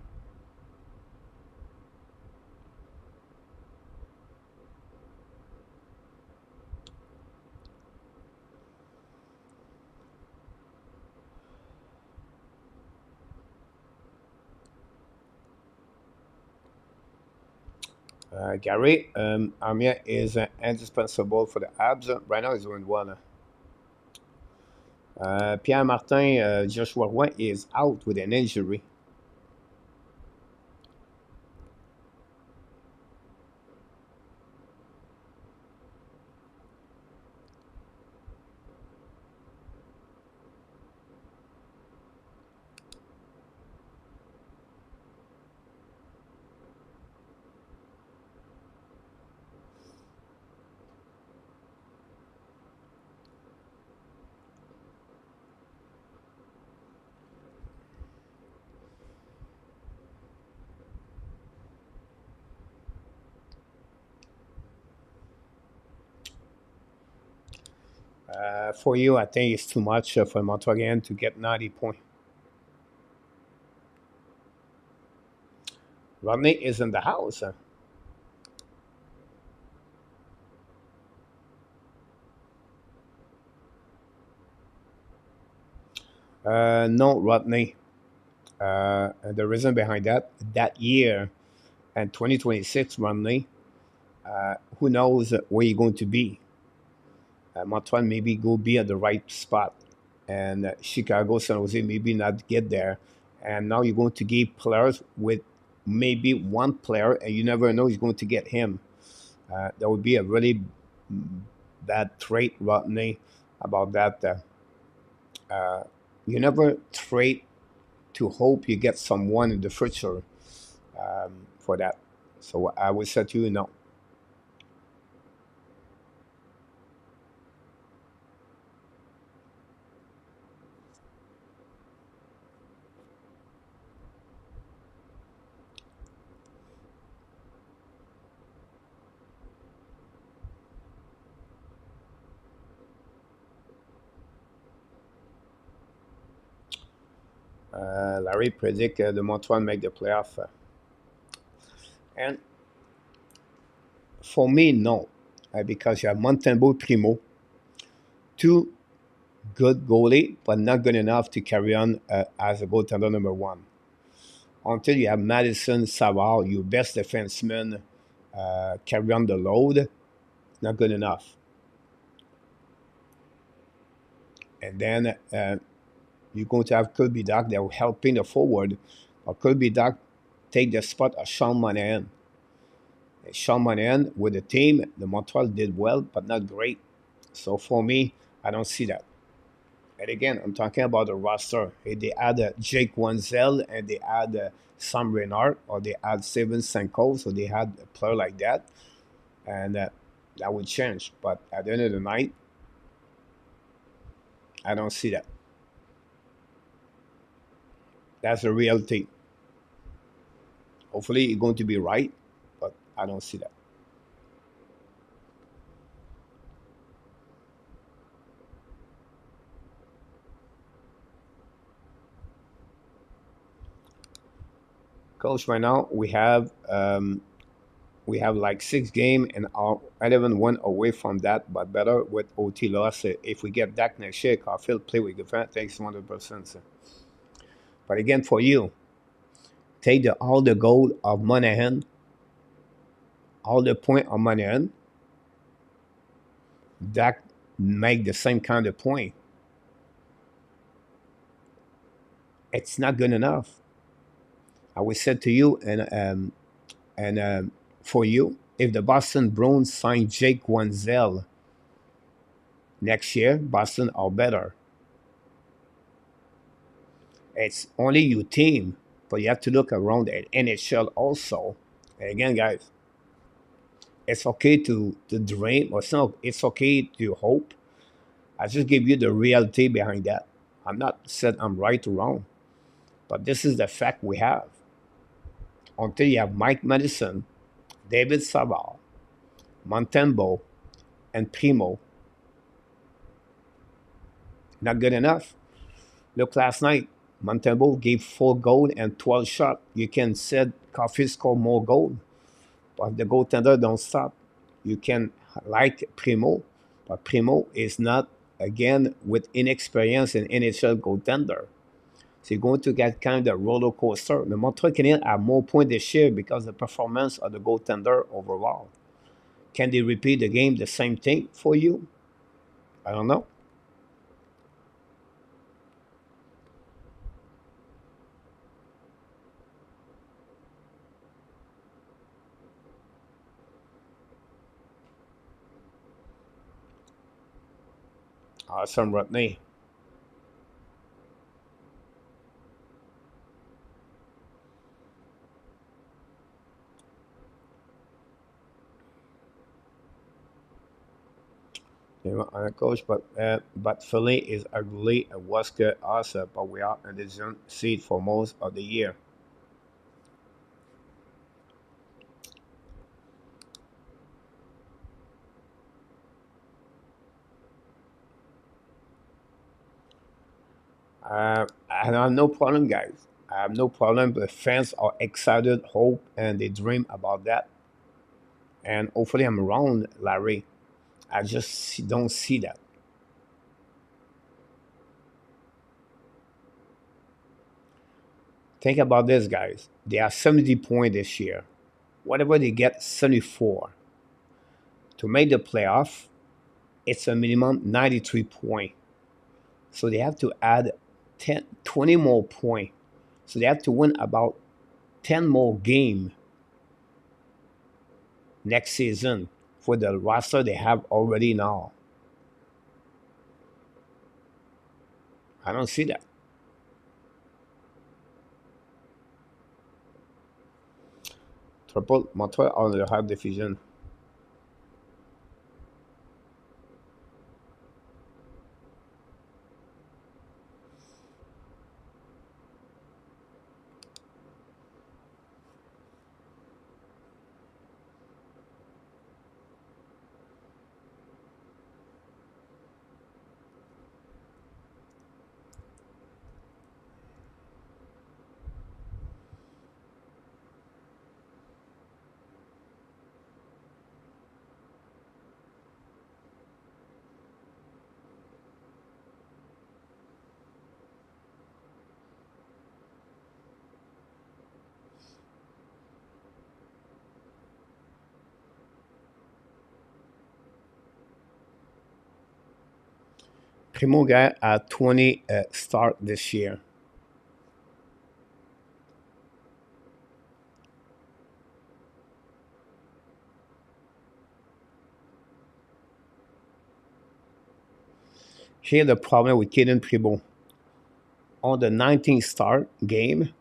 Gary, Amir is indispensable for the Habs. Right now, he's doing well. Pierre Martin, Joshua Roy is out with an injury. For you, I think it's too much for Montreal again to get 90 points. Rodney is in the house. No, Rodney. The reason behind that year and 2026, Rodney, who knows where you're going to be. Montreal maybe go be at the right spot, and Chicago, San Jose maybe not get there. And now you're going to give players with maybe one player, and you never know he's going to get him. That would be a really bad trait, Rodney, about that. You never trade to hope you get someone in the future for that. So I would say to you, no. Larry predict the Montreal make the playoff. And for me, no. Because you have Montembeault Primo, two good goalie, but not good enough to carry on as a goaltender number one. Until you have Madison Savard, your best defenseman, carry on the load, not good enough. And then you're going to have Kirby Doc that will helping the forward, or Kirby Doc take the spot of Sean Monahan. Sean Monahan with the team, the Montreal did well, but not great. So for me, I don't see that. And again, I'm talking about the roster. If they add Jake Wenzel and they add Sam Renard or they add Steven Sanko, so they had a player like that, and that would change. But at the end of the night, I don't see that. That's the reality. Hopefully, it's going to be right, but I don't see that. Coach, right now we have like 6 games and our 11 went away from that, but better with OT loss. If we get that next year, Carfield play with defense, thanks 100%. But again, for you, take all the goal of Monahan, all the point of Monahan, that make the same kind of point. It's not good enough. I will say to you, and for you, if the Boston Bruins sign Jake Wenzel next year, Boston are better. It's only your team, but you have to look around the NHL also. And again, guys, it's okay to dream, or it's okay to hope. I just give you the reality behind that. I'm not said I'm right or wrong, but this is the fact we have. Until you have Mike Madison, David Savard, Montembeault, and Primo, not good enough. Look last night, Montembeault gave 4 goals and 12 shots. You can said Coffee score more goals, but the goaltender don't stop. You can like Primo, but Primo is not, again, with inexperience in NHL goaltender. So you're going to get kind of roller coaster. The Montreal Canadiens have more points this year because of the performance of the goaltender overall. Can they repeat the game the same thing for you? I don't know. Awesome, Rodney. You know, coach, but Philly is ugly and was good also, but we are in the zone seed for most of the year. I have no problem, guys. I have no problem. The fans are excited, hope, and they dream about that. And hopefully, I'm wrong, Larry. I just don't see that. Think about this, guys. They are 70 points this year. Whatever they get, 74. To make the playoff, it's a minimum 93 point. So they have to add 10, 20 more points. So they have to win about 10 more games next season for the roster they have already now. I don't see that. Triple Montreal on the hard division. Primo guy had 20 start this year. Here the problem with Caden Primo. On the 19th start game,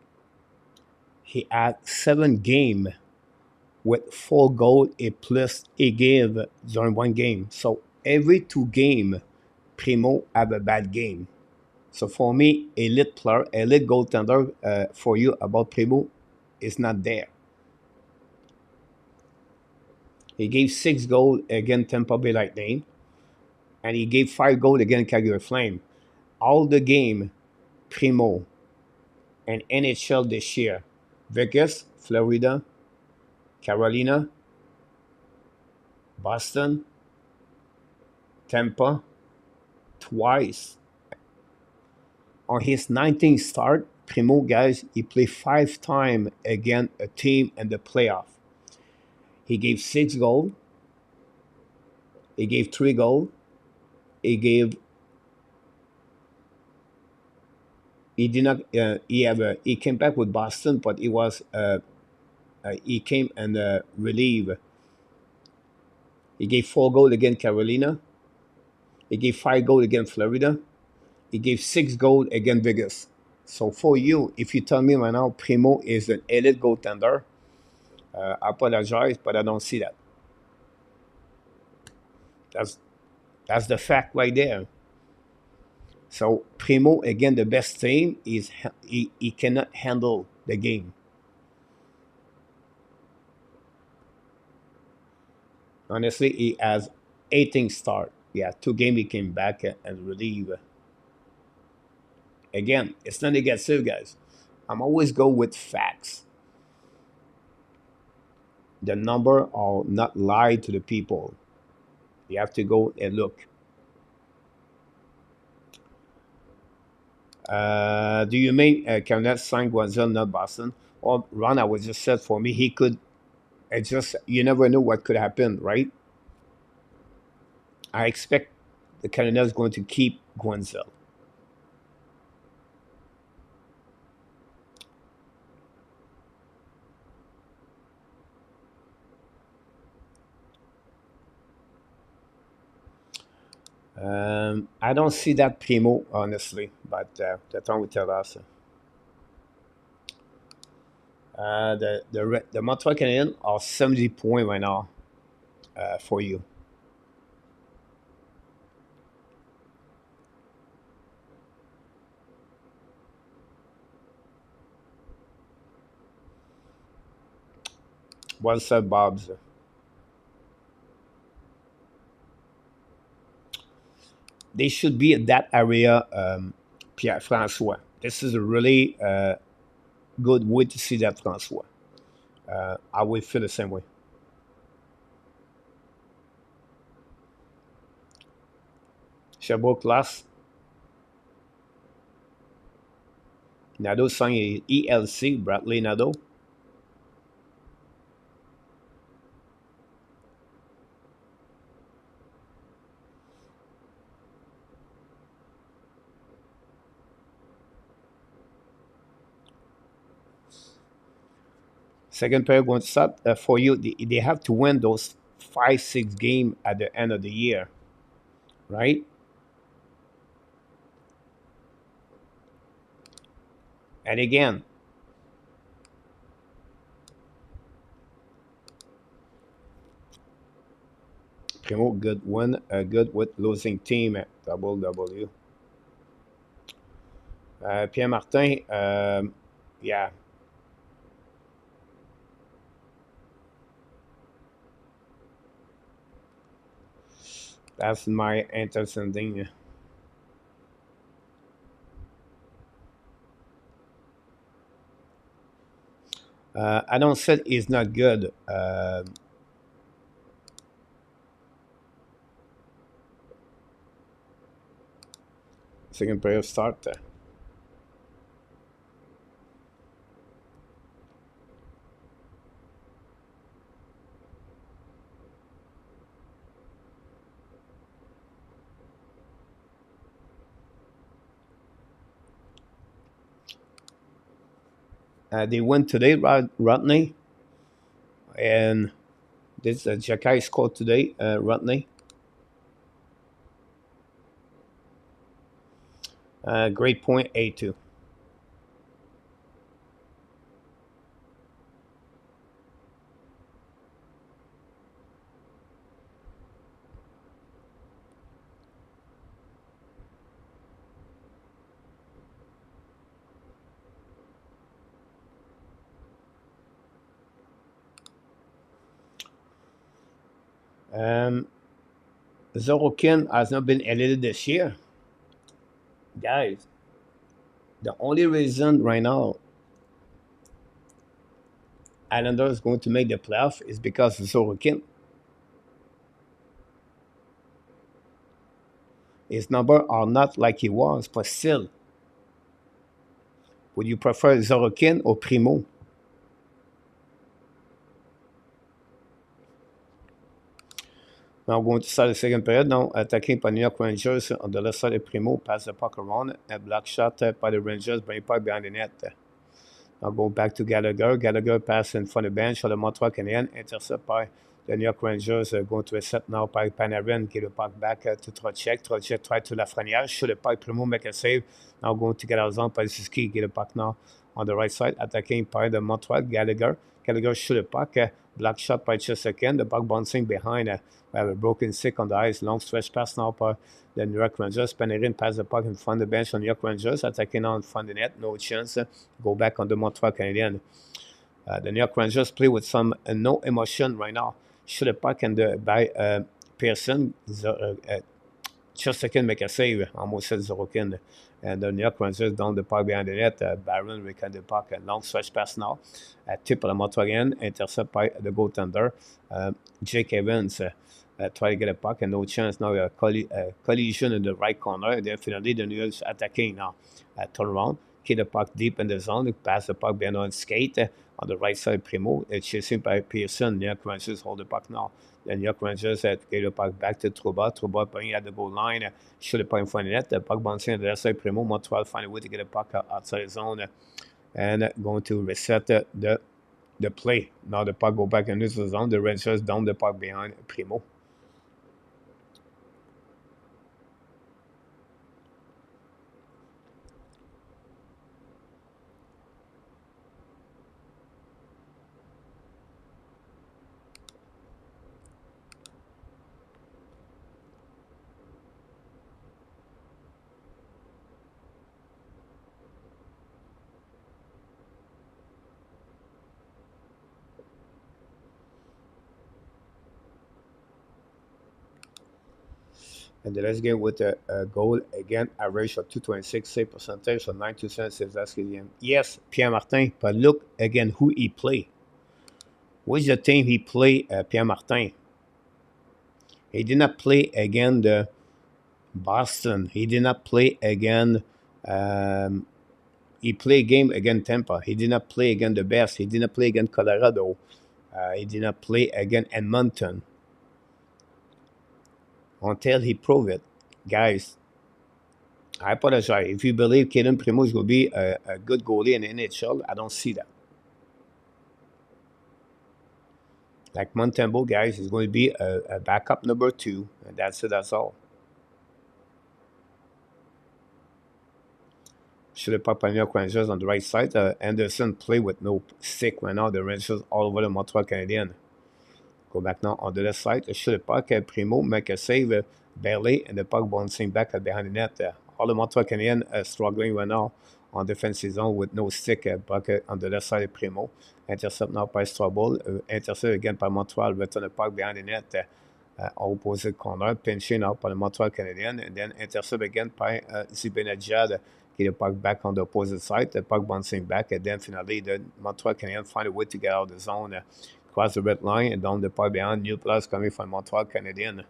he had 7 game with 4 goals a plus a give during one game. So every 2 game, Primo have a bad game. So for me, elite player, elite goaltender for you about Primo is not there. He gave 6 goals against Tampa Bay Lightning, and he gave 5 goals against Calgary Flame. All the game, Primo and NHL this year, Vegas, Florida, Carolina, Boston, Tampa, twice. On his 19th start, Primo, guys, he played 5 times against a team in the playoff. He gave 6 goals. He gave 3 goals. He gave. He did not. He came back with Boston, but he was. He came and relieve. He gave 4 goals against Carolina. He gave 5 goals against Florida. He gave 6 goals against Vegas. So for you, if you tell me right now Primo is an elite goaltender, I apologize, but I don't see that. That's that's the fact right there. So Primo, again, the best thing is he cannot handle the game. Honestly, he has 18 start. Yeah, 2 games he came back and relieve. Again, it's not negative, guys. I'm always go with facts. The number are not lie to the people. You have to go and look. Do you mean Canada signed Guangzhou, not Boston? Or Ron, I was just said for me, he could. It's just you never know what could happen, right? I expect the Canada is going to keep Guangzhou. I don't see that Primo, honestly, but the time will tell us. The Montreal Canadiens are 70 points right now for you. What's up, Bob's? They should be at that area, Pierre Francois. This is a really good way to see that Francois. I will feel the same way. Sherbrooke class. Nadeau signed ELC, Bradley Nadeau. Second pair going to start for you. They have to win those 5, 6 games at the end of the year, right? And again, Primo good win, good with losing team at double W. Pierre Martin, yeah, that's my understanding. I don't say he's not good. Second period start. They win today, Rodney. And this Jacky scored today, Rodney. Great point, A2. Um, Zorokin has not been edited this year. Guys, the only reason right now Islanders is going to make the playoff is because of Zorokin. His number are not like he was, but still, would you prefer Zorokin or Primo? Now going to start the second period. Now attacking by New York Rangers on the left side of Primo, pass the puck around, a block shot by the Rangers, bring puck behind the net. Now go back to Gallagher. Gallagher pass in front of the bench for the Montreal Canadiens, intercept by the New York Rangers. Going to a set now by Panarin, get the puck back to Trocheck. Trocheck try to Lafreniere, shoot the puck, Primo make a save. Now going to get out by Suzuki, get the puck now on the right side, attacking by the Montreal Gallagher. Gallagher shoot the puck, block shot by Chesapeake. The puck bouncing behind. We have a broken stick on the ice. Long stretch pass now by the New York Rangers. Panarin pass the puck in front of the bench on New York Rangers, attacking now in front of the net. No chance. Go back on the Montreal Canadiens. The New York Rangers play with some no emotion right now. Shoot the puck and by Pearson. Chesapeake make a save. Almost said Zorokin. And the New York Rangers down the puck behind the net. Barron reconnect the puck. Long stretch pass now. Tip of the Montreal again. Intercept by the goaltender. Jake Evans. Try to get a puck and no chance. Now a collision in the right corner. And then finally the New York's attacking now. Turn around. Keep the puck deep in the zone. Pass the puck behind on skate. On the right side, Primo. It's chasing by Pearson. New York Rangers hold the puck now. The New York Rangers get the puck back to Trouba. Trouba playing at the goal line. Shoot the puck in front of the net. The puck bouncing on the left side. Primo. Montreal find a way to get the puck outside the zone. And going to reset the play. Now the puck go back into the zone. The Rangers down the puck behind Primo. And the last game with a goal again, average of 226, save percentage of 9.2 saves last game. Yes, Pierre Martin, but look again who he play. What's the team he play, Pierre Martin? He did not play again the Boston. He did not play again. He played a game against Tampa. He did not play against the Bears. He did not play against Colorado. He did not play against Edmonton. Until he proved it. Guys, I apologize. If you believe Kaden Primo is going to be a good goalie in the NHL, I don't see that. Like Montembeault, guys, is going to be a backup number 2, and that's it, that's all. Should have pop on New York Rangers on the right side. Anderson play with no stick right now. The Rangers all over the Montreal Canadiens. Go back now on the left side. Should have puck. Primo make a save barely, and the puck bouncing back behind the net. All the Montreal Canadiens struggling right now on defensive zone with no stick. Puck on the left side of Primo. Intercept now by Strobel. Intercept again by Montreal. Return the puck behind the net. Opposite corner. Pinching out by the Montreal Canadiens. And then intercept again by Zibanejad. Get the puck back on the opposite side. The puck bouncing back. And then finally the Montreal Canadiens find a way to get out of the zone. Cross the red line and down the puck behind. New plus coming from Montreal Canadiens.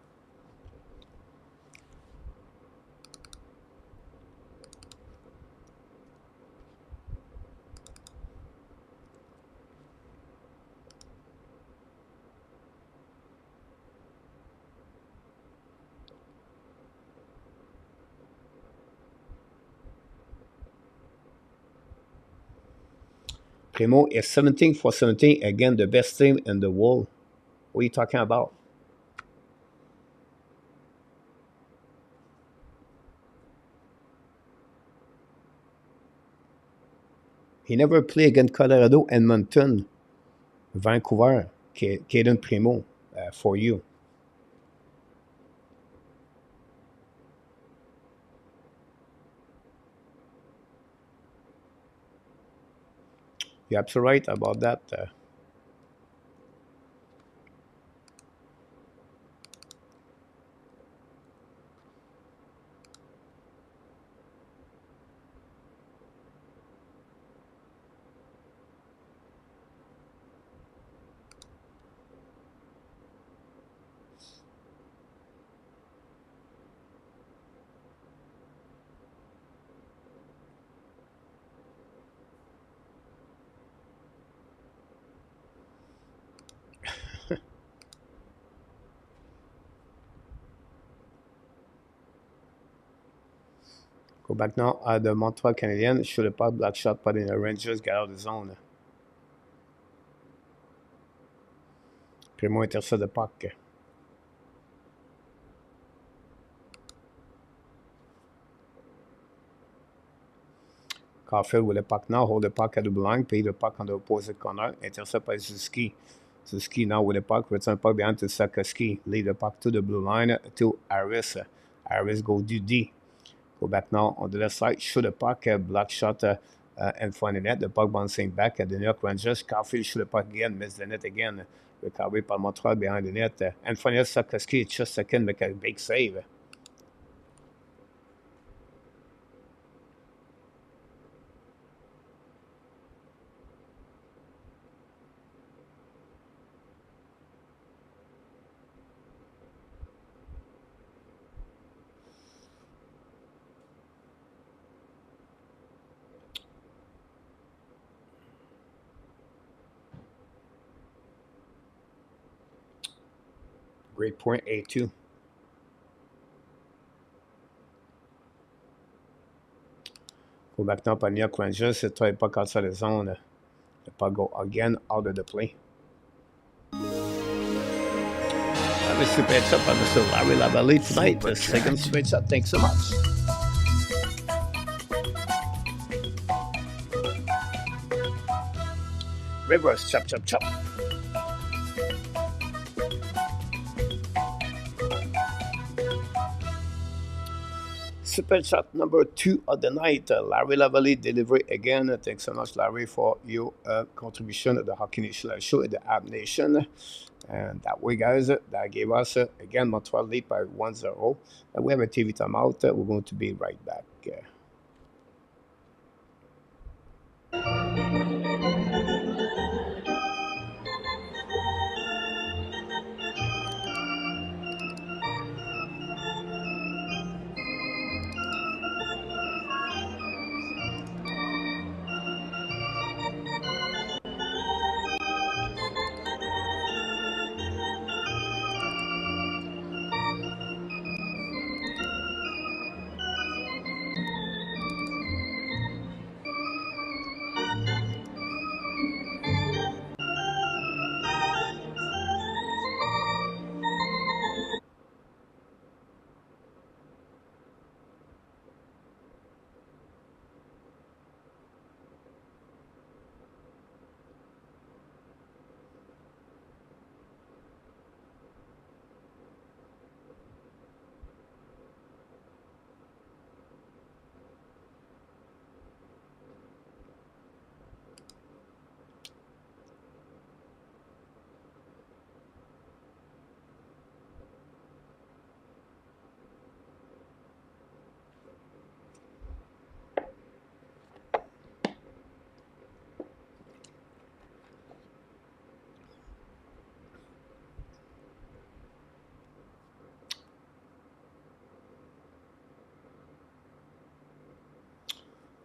Primo is 17 for 17. Again, the best team in the world. What are you talking about? He never played against Colorado, Edmonton, Vancouver. Caden Primo for you. You're absolutely right about that. Go back now at the Montreal Canadiens. Shoot a puck, black shot, put in the Rangers, get out of the zone. Primo intercepte le puck. Caulfield with the puck now, hold the puck at the blue line, pay the puck on the opposite corner, intercept by Suzuki. Suzuki now with the puck, return puck behind to Sakaski, lead the puck to the blue line to Harris. Harris go do D. Go back now on the left side, shoot the puck, black shot in front of the net, the puck bouncing back at the New York Rangers. Caulfield shoot the puck again, miss the net again. Recovery par Montreal behind the net. In front of Sakaski, just second, make a big save. Great point, A2. Go back now par New York Rangers, c'est toi pas outside the zone. The puck go again out of the play. That was super shot by Mr. Larry Lavalley tonight. The second super shot. Thanks so much. Rivers, chop, chop, chop. Super shot number 2 of the night. Larry Lavalley delivery again. Thanks so much, Larry, for your contribution to the Hockey Nation show at the App Nation. And that way, guys, that gave us, again, Montreal lead by 1-0. We have a TV timeout. We're going to be right back.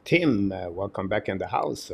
Tim, welcome back in the house.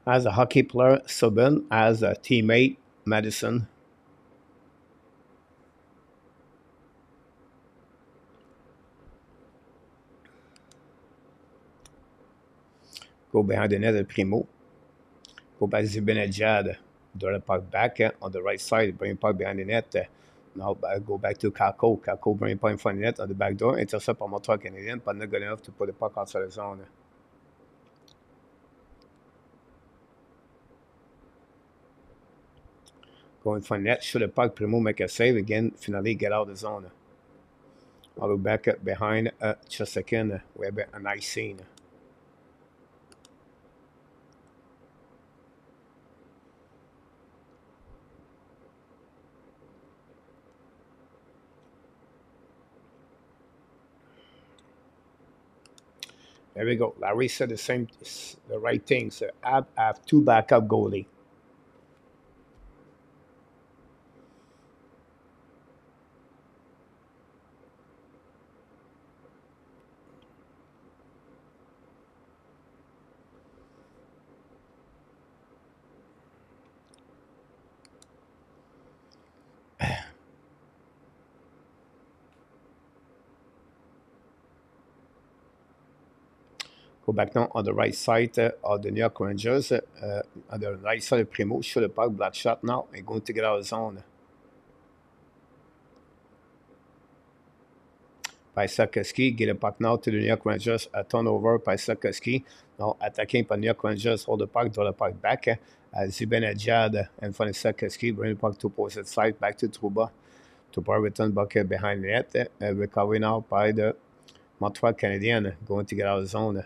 As a hockey player, Subban. As a teammate, Madison. Go behind the net, Primo. Go back Zibanejad. Draw the puck back on the right side. Bring the puck behind the net. Now go back to Kako. Kako bring the puck in front of the net on the back door. Intercept par Montreal Canadiens, but not good enough to put the puck outside the zone. Go in front of the net. Shoot the puck. Primo make a save again. Finally get out of the zone. I'll look back behind Chesekin. We have a nice scene. There we go. Larry said the right things. Have two backup goalie. Go back now on the right side of the New York Rangers. On the right side of Primo. Shoot the puck. Black shot now. And going to get out of the zone. Paisakaski get the puck now to the New York Rangers. A turnover. Paisakaski now attacking by New York Rangers. Hold the puck. Draw the puck back. Zibanejad and front of Sakaski. Bring the puck to opposite side. Back to Trouba. Trouba return bucket behind the net. Recovery now by the Montreal Canadiens. Going to get out of the zone.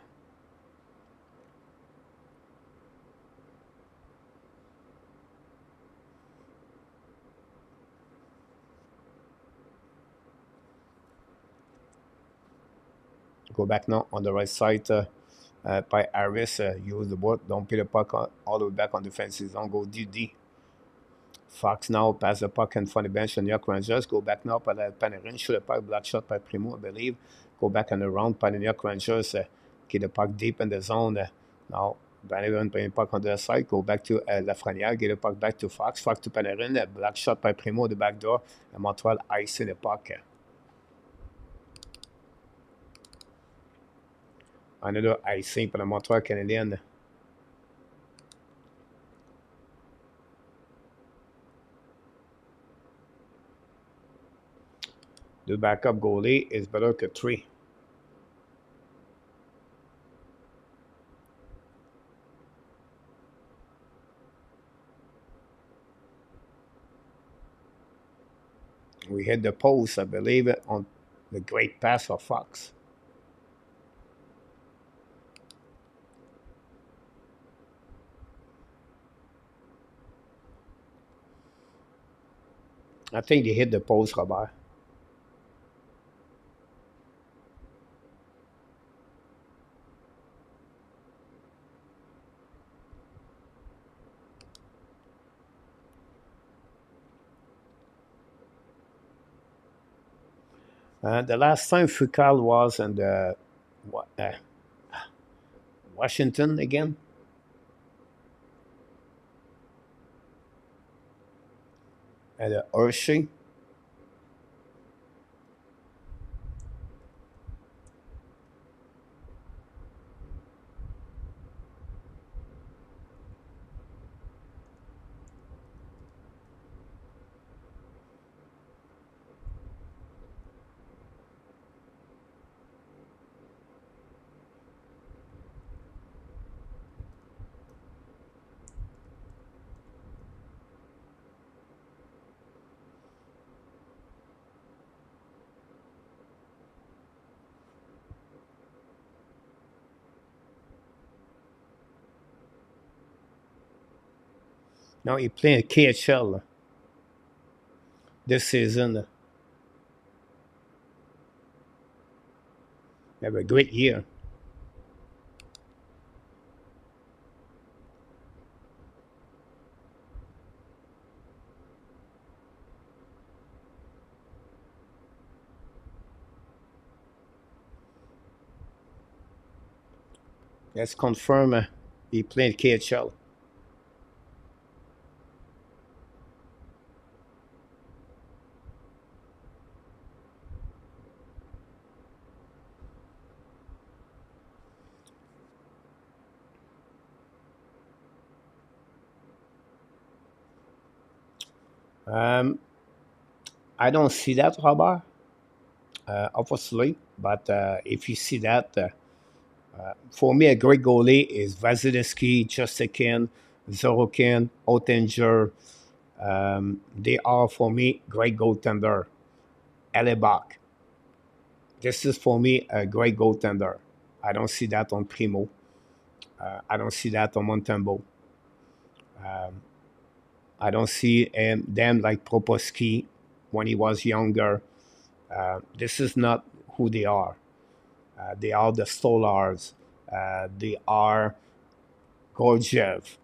Go back now on the right side by Harris. Use the board. Don't put the puck all the way back on defensive zone. Go DD. Fox now pass the puck in front of the bench. And New York Rangers go back now by the Panarin. Shoot the puck. Black shot by Primo, I believe. Go back on the round by the New York Rangers. Get the puck deep in the zone. Now Panarin bring the puck on the other side. Go back to Lafreniere. Get the puck back to Fox. Fox to Panarin. Black shot by Primo, the back door. And Montreal icing the puck. Another icing pour le Montreal Canadiens. The backup goalie is better que 3. We hit the post, I believe, on the great pass of Fox. I think they hit the post, Robert. The last time Foucault was in the Washington again. And Hershey. Now he playing KHL this season. They have a great year. Let's confirm he played KHL. Um, I don't see that, Robert, obviously. But if you see that, for me, a great goalie is Vasilevsky, Justican, Zorokin, Ottinger. They are, for me, great goaltender. Elebach. This is, for me, a great goaltender. I don't see that on Primo. I don't see that on Montembeau. I don't see them like Proposki when he was younger. This is not who they are. They are the Stolars. They are Gorgiev.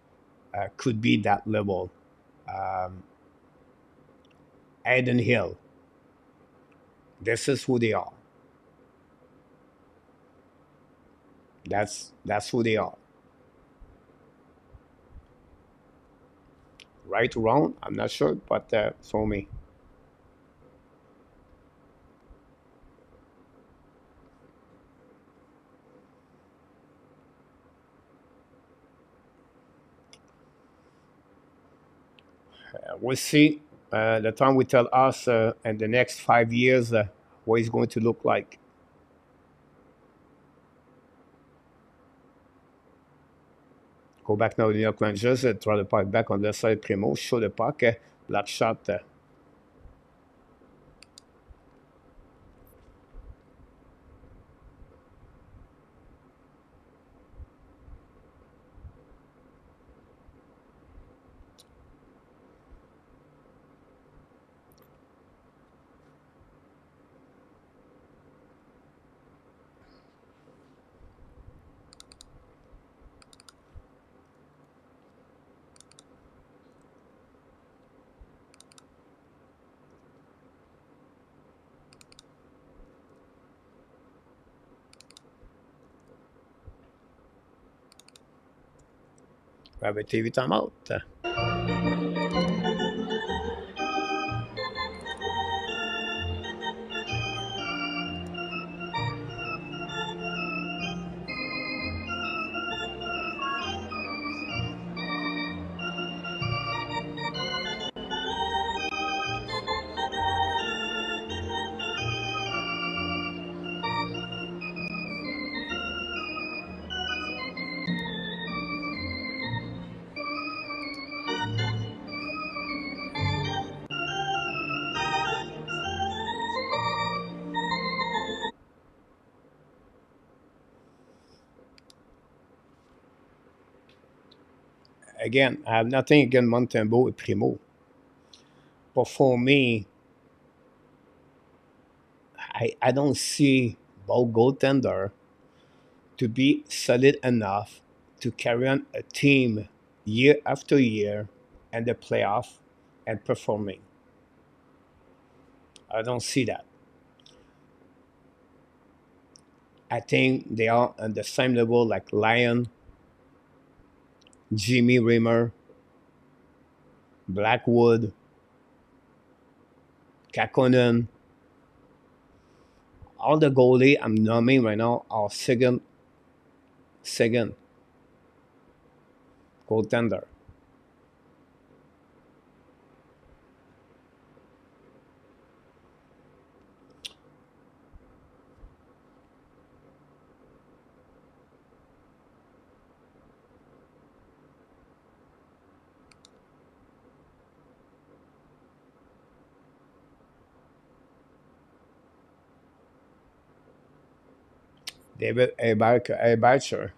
Could be that level. Eden Hill. This is who they are. That's who they are. Right or wrong, I'm not sure, but for me. We'll see. The time will tell us in the next 5 years what it's going to look like. Go back now to New York Rangers, throw the puck back on the side, Primo, show the puck, block shot. We have a TV timeout. Again, I have nothing against Montembeau and Primo. But for me, I don't see both goaltender to be solid enough to carry on a team year after year and the playoff and performing. I don't see that. I think they are on the same level like Lyon, Jimmy Rimmer, Blackwood, Kakonen. All the goalie I'm naming right now are second goaltender. David Abacher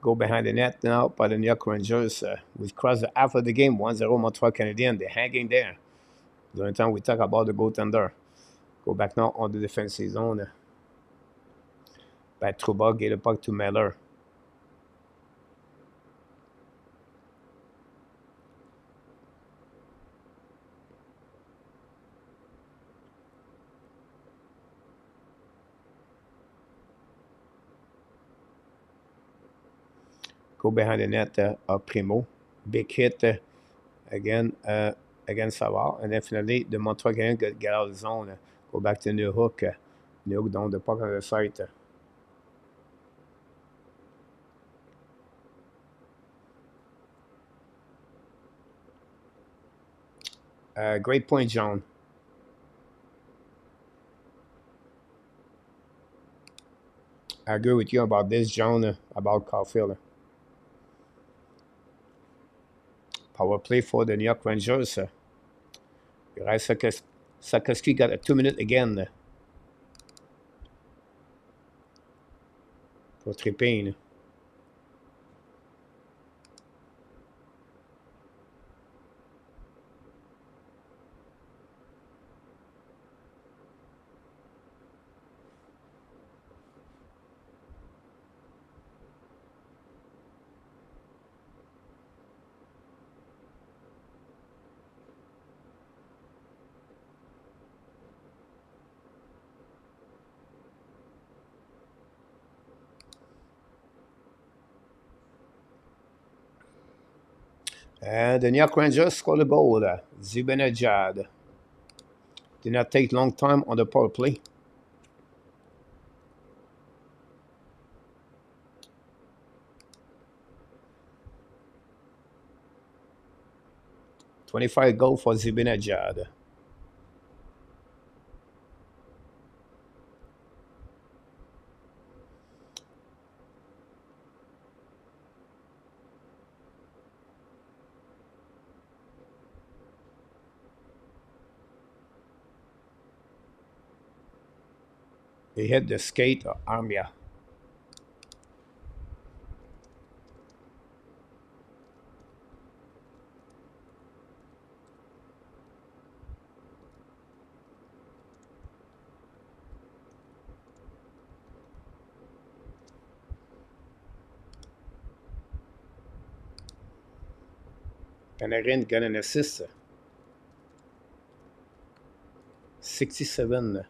go behind the net now, but the New York Rangers, we crossed the half of the game, 1-0 Montreal Canadiens. They're hanging there. The only time we talk about the goaltender. Go back now on the defensive zone. By Trouba, get the puck to Miller. Go behind the net, Primo. Big hit again against Savard. And then finally, the Montreal Canadiens get out of the zone. Go back to New Hook. New Hook down the puck on the side. Great point, John. I agree with you about this, John, about Caulfield. Power play for the New York Rangers. Sakoski got a 2 minute again for Trépin. And the New York Rangers scored a goal. Zibanejad. Did not take long time on the power play. $25 goal for Zibanejad. He hit the skate of Armia. Panarin got an assist. 67.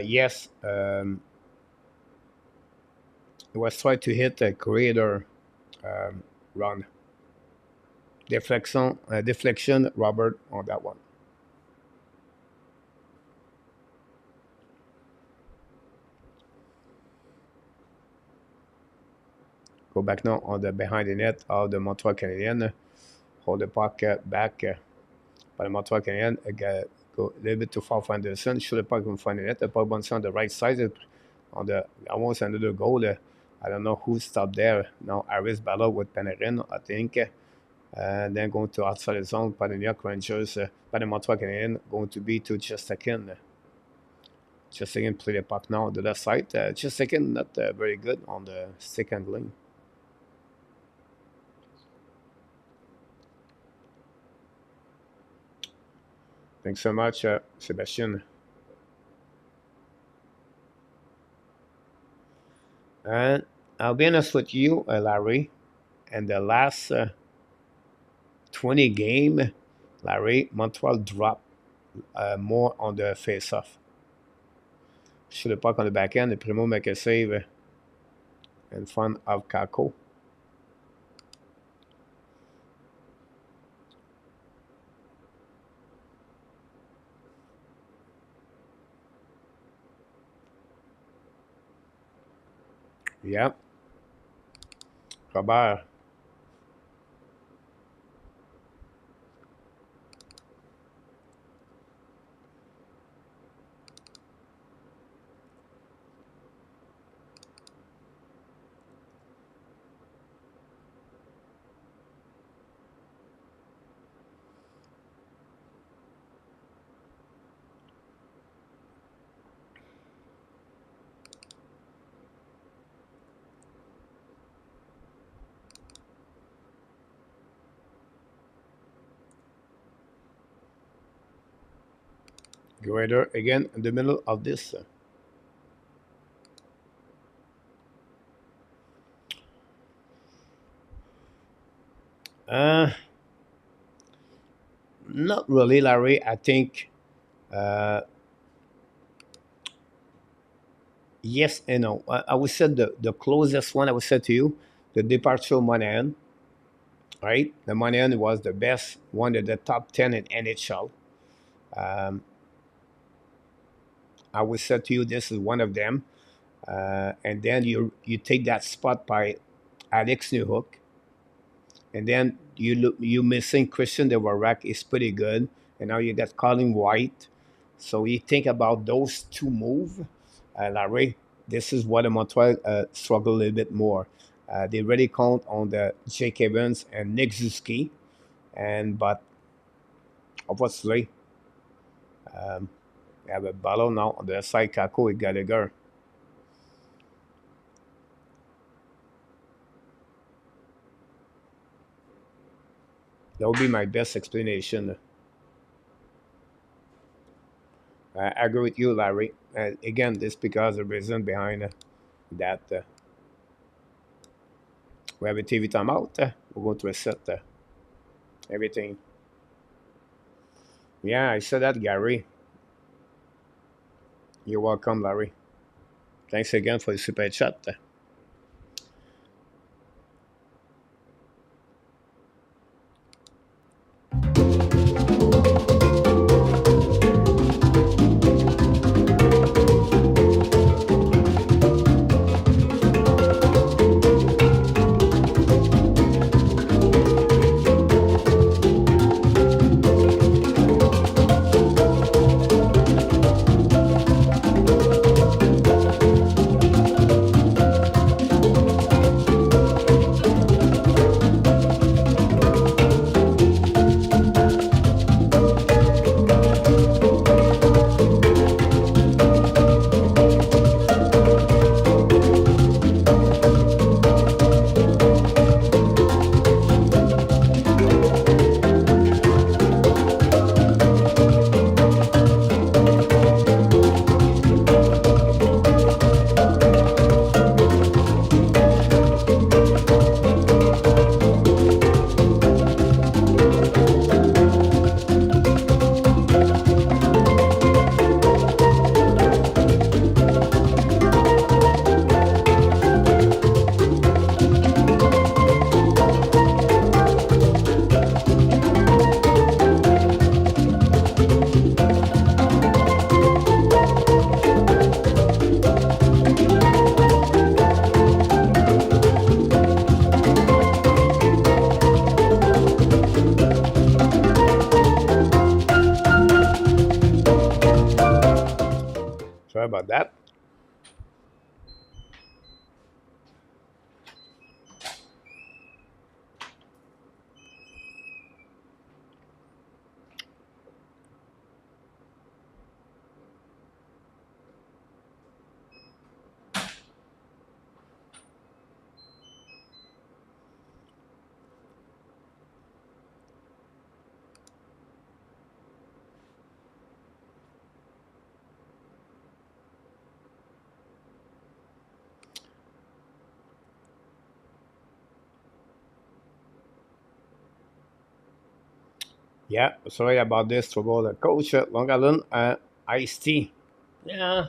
Yes, he was trying to hit a creator run. Deflection, Robert, on that one. Go back now on the behind the net of the Montreal Canadiens. Hold the puck back by the Montreal Canadiens. Go a little bit too far for Anderson. Shoot the puck in front of the net. The puck bounces on the right side. On the almost another goal. I don't know who stopped there. Now Harris battle with Panarin, I think. And then going to outside the zone by the New York Rangers, by the Montreal Canadiens, going to be to Chesterkin. Chesterkin play the puck now on the left side. Chesterkin not very good on the stick handling. Thanks so much, Sebastian. And I'll be honest with you, Larry. And the last 20 game, Larry, Montreal dropped more on the face-off. Shoot the puck on the back end. Primo make a save in front of Kako. Yep. Robert. Greater again in the middle of this. Uh, Not really, Larry. I think uh, yes and no. I would say the closest one I would say to you, the departure of Monahan, right? The Monahan was the best, one of the top 10 in NHL. Um, I would say to you, this is one of them. And then you take that spot by Alex Newhook, and then you missing Christian Devorak is pretty good, and now you got Colin White. So you think about those two move, Larry. This is what the Montreal struggle a little bit more. They really count on the Jake Evans and Nick Zuski, and but obviously they have a battle now on the side. Kako and Gallagher. That would be my best explanation. I agree with you, Larry. Again, this because the reason behind that we have a TV timeout. We're going to reset everything. Yeah, I said that, Gary. You're welcome, Larry. Thanks again for the super chat. Sorry about that. Yeah, sorry about this trouble. Coach Long Island, Ice T. Yeah,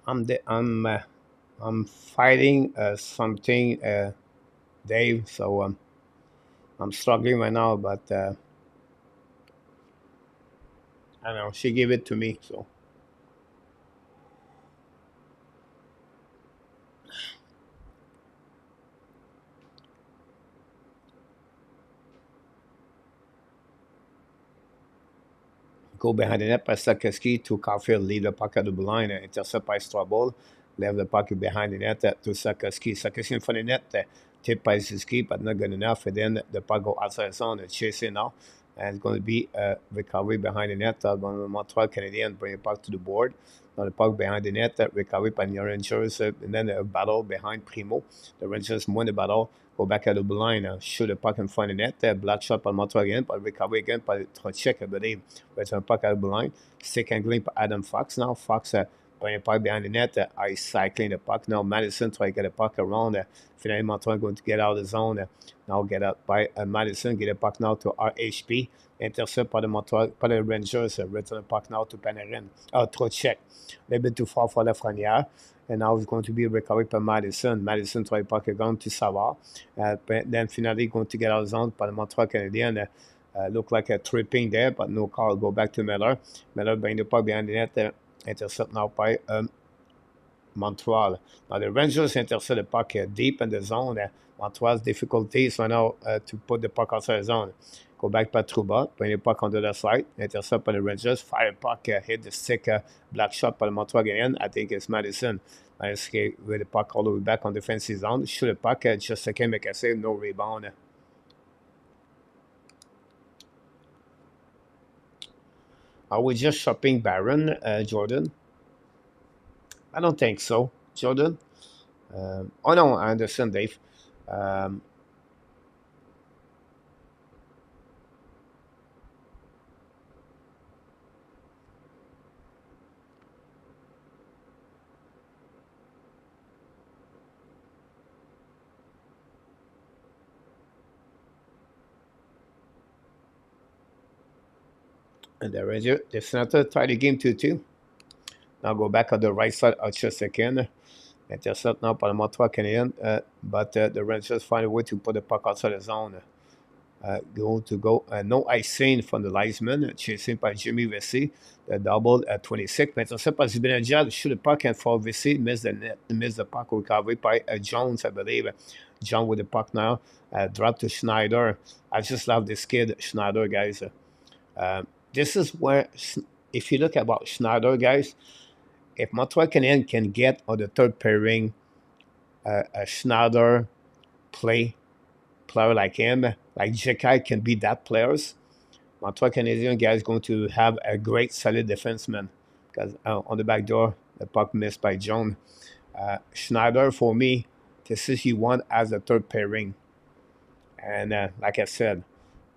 I'm fighting something, Dave. So I'm struggling right now, but I don't know. She gave it to me, so go behind the net by Sakaski to Caulfield, leave the puck at the blue line, intercept by Strouble, leave the puck behind the net to Sakaski. Sakaski in front of the net, tip by Siski, but not good enough. And then the puck go outside the zone and chasing now. And it's going to be a recovery behind the net. Going to Montreal Canadiens bring the puck to the board. Now the puck behind the net, recovery by the Rangers, and then a battle behind Primo. The Rangers win the battle, go back at the blue line, shoot the puck in front of the net, block shot by Montreal again, but recovery again by Trocheck, I believe. Return puck at the blue line. Stick angling by Adam Fox now. Fox Putting the puck behind the net. Ice cycling the puck. Now Madison trying to get the puck around. Finally, Montreal going to get out of the zone. Now get up by Madison. Get the puck now to RHP. Intercept by the Montreal, by the Rangers. Return the puck now to Panarin. Throw check. A little bit too far for Lafreniere. And now it's going to be recovered by Madison. Madison try to puck again to Savard. Then finally going to get out of the zone by the Montreal Canadiens. Look like a tripping there, but no call. Go back to Miller. Miller bring the puck behind the net. Intercept now by Montreal. Now the Rangers intercept the puck deep in the zone. Montreal's difficulties right now to put the puck outside the zone. Go back by Trouba, bring the puck on the other side, intercept by the Rangers, fire puck, hit the stick, black shot by the Montreal Canadiens. I think it's Madison. Madison with the puck all the way back on the defensive zone, shoot the puck, just a make a save, no rebound. Are we just shopping Baron, Jordan? I don't think so, Jordan. Oh no, I understand, Dave. And the Ranger, the Senator tied the game 2-2. Now go back on the right side of just a second. Intercept now by the Montreal Canadiens, but the Rangers find a way to put the puck outside the zone. No icing from the linesman, chasing by Jimmy Vesey. The double at 26. Intercept by Zibanejad, shoot the puck and for Vesey, miss the net, miss the puck recovery by Jones, I believe. John with the puck now, drop to Schneider. I just love this kid, Schneider, guys. This is where, if you look about Schneider, guys, if Montreal Canadiens can get on the third pairing a Schneider player like him, like Jekai can be that players, Montreal Canadiens guys going to have a great solid defenseman. Because on the back door, the puck missed by Jones. Schneider, for me, this is you want as a third pairing. And like I said,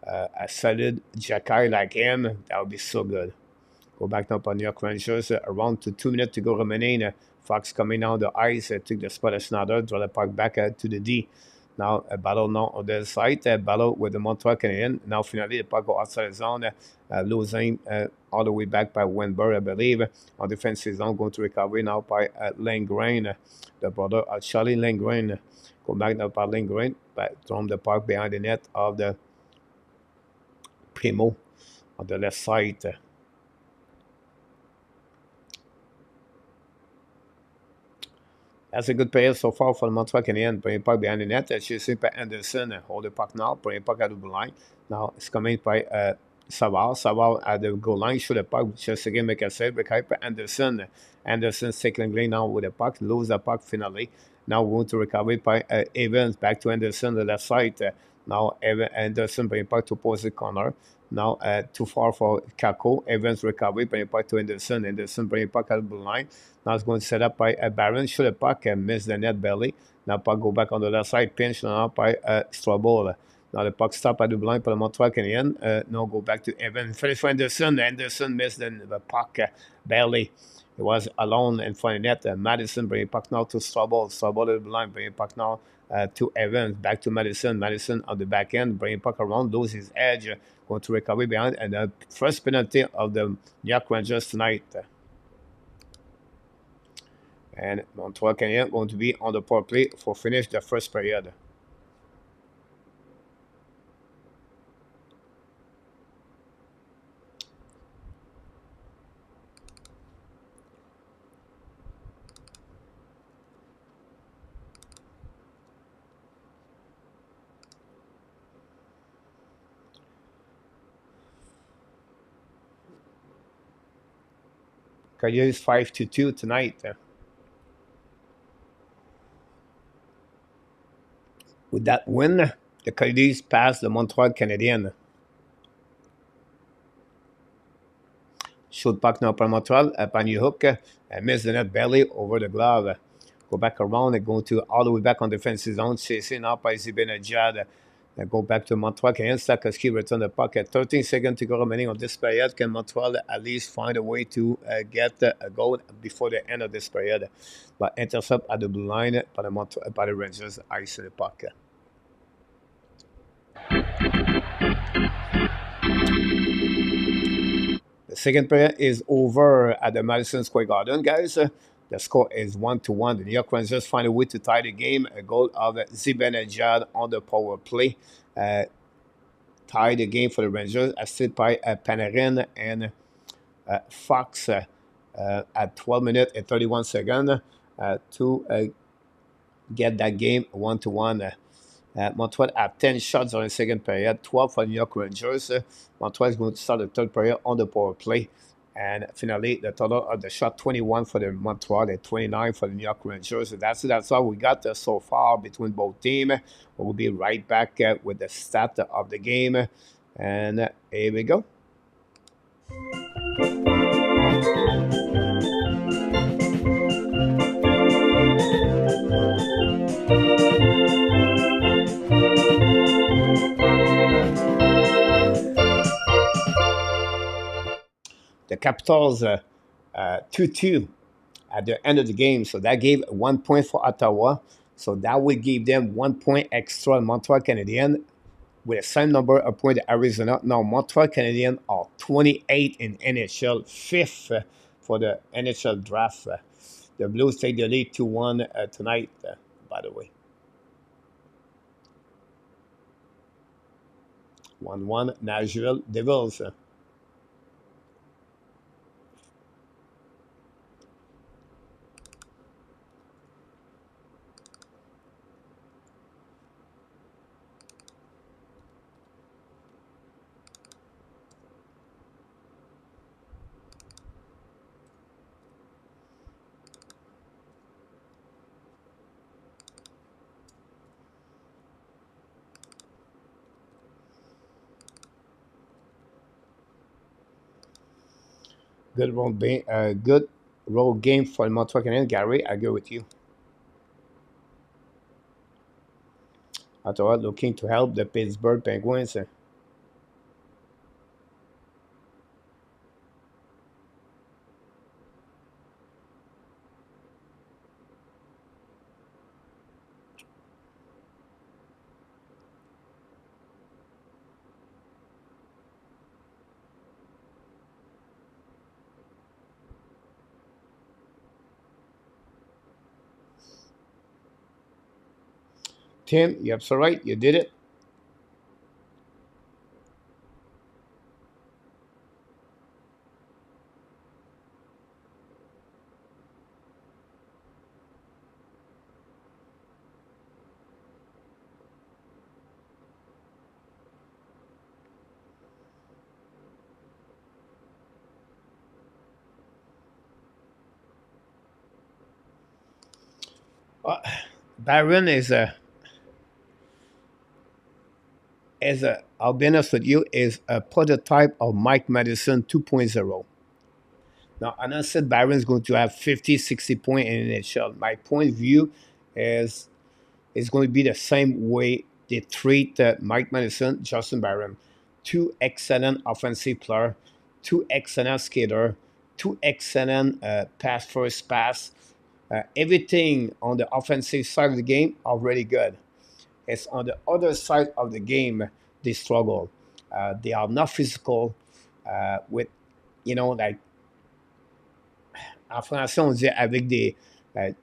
a solid Jekai like him, that would be so good. Go back now on New York Rangers. Around to 2 minutes to go remaining. Fox coming down the ice. Took the spot of Schneider. Draw the puck back to the D. Now a battle now on the side. Battle with the Montreal Canadiens. Now finally the puck go outside the zone. Losing all the way back by Wenberg, I believe. On defensive zone going to recovery now by Langrain. The brother of Charlie Langrain. Go back now by Langrain. Throw the puck behind the net of the Primo on the left side. That's a good player so far for the Montreal Canadiens. Bring puck behind the net. Chasing by Anderson. Hold the puck now. Bring puck at the goal line. Now it's coming by Savard. Savard at the goal line. Shoot the puck. Just again make a save. Recover by Anderson. Anderson cycling now with the puck. Lose the puck finally. Now we want to recover by Evans. Back to Anderson the left side. Now Anderson bring puck to opposite corner. Now too far for Kako. Evans recovery. Bring puck to Anderson. Anderson bring puck at the goal line. Now it's going to set up by Barron. Shoot the puck and miss the net belly. Now puck go back on the left side. Pinch now by Strobel. Now the puck stop at the blind for the Montreal Canadiens. Now go back to Evans. Finish for Anderson. Anderson missed the puck barely. He was alone in front of the net. Madison bring puck now to Strobel. Strobel at the blind. Bring puck now to Evans. Back to Madison. Madison on the back end. Bring puck around. Lose his edge. Going to recover behind. And the first penalty of the New York Rangers tonight. And Montreal Canadiens going to be on the power play for finish the first period. Canadiens 5-2 tonight. With that win, the Canadiens pass the Montreal Canadiens. Shoot puck now by Montreal, Pany hook, miss the net belly over the glove. Go back around and go to all the way back on defensive zone, chasing up by Zibanejad. Go back to Montreal Canadiens. Stakoski return the puck at 13 seconds to go remaining on this period. Can Montreal at least find a way to get a goal before the end of this period? But intercept at the blue line by the Rangers ice the puck. The second period is over at the Madison Square Garden, guys. The score is 1-1. The New York Rangers find a way to tie the game. A goal of Zibanejad on the power play. Tie the game for the Rangers, assisted by Panarin and Fox at 12 minutes and 31 seconds to get that game 1-1. Montreal have 10 shots on the second period, 12 for New York Rangers. Montreal is going to start the third period on the power play. And finally, the total of the shot 21 for the Montreal and 29 for the New York Rangers. So that's all we got so far between both teams. We'll be right back with the stat of the game. And here we go. The Capitals 2-2 at the end of the game. So that gave 1 point for Ottawa. So that would give them 1 point extra. Montreal Canadiens with the same number of points to Arizona. Now Montreal Canadiens are 28 in NHL, 5th for the NHL draft. The Blues take the lead 2-1 tonight, by the way. 1-1 Nashville Devils. Good road game for Montreal Canadiens. Gary, I agree with you. Ottawa looking to help the Pittsburgh Penguins. Tim, you're so right. You did it. Byron is I'll be honest with you, is a prototype of Mike Madison 2.0. Now, I know said Byron's going to have 50, 60 points in NHL. My point of view is it's going to be the same way they treat Mike Madison, Justin Byron. Two excellent offensive players, two excellent skater, two excellent pass first pass. Everything on the offensive side of the game are really good. It's on the other side of the game they struggle. They are not physical with, like en français on dit avec des,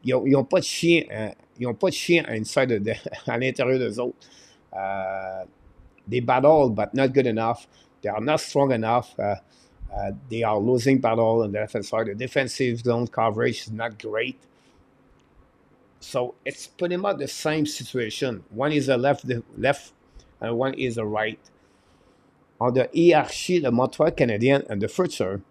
ils n'ont pas de chien, ils ont pas de chien inside à l'intérieur d'eux autres. They battle, but not good enough. They are not strong enough. They are losing battle on the left side. The defensive zone coverage is not great. So it's pretty much the same situation. One is a left, and one is a right. On the hierarchy, the Montreal Canadiens and the future,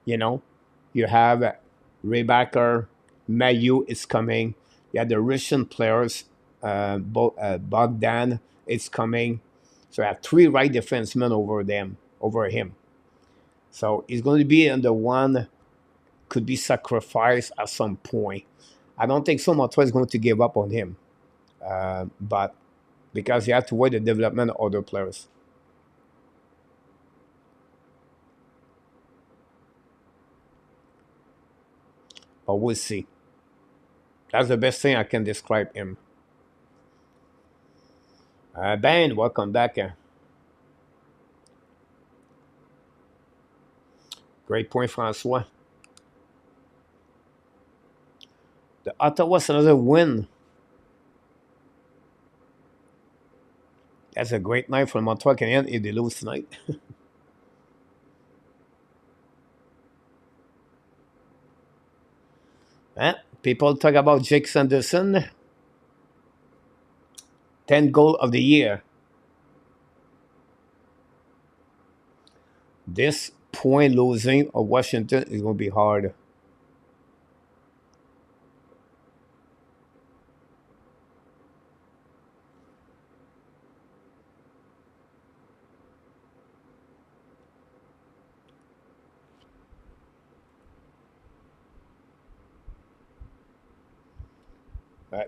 you have Rebacker, Mayu is coming. You have the Russian players, Bogdan is coming. So I have 3 right defensemen over him. So he's going to be in the one could be sacrificed at some point. I don't think so Montreal is going to give up on him. But because you have to wait the development of other players. But we'll see. That's the best thing I can describe him. Ben, welcome back. Great point, Francois. The Ottawa's another win. That's a great night for the Montreal Canadiens if they lose tonight. People talk about Jake Sanderson. 10th goal of the year. This point losing of Washington is going to be hard.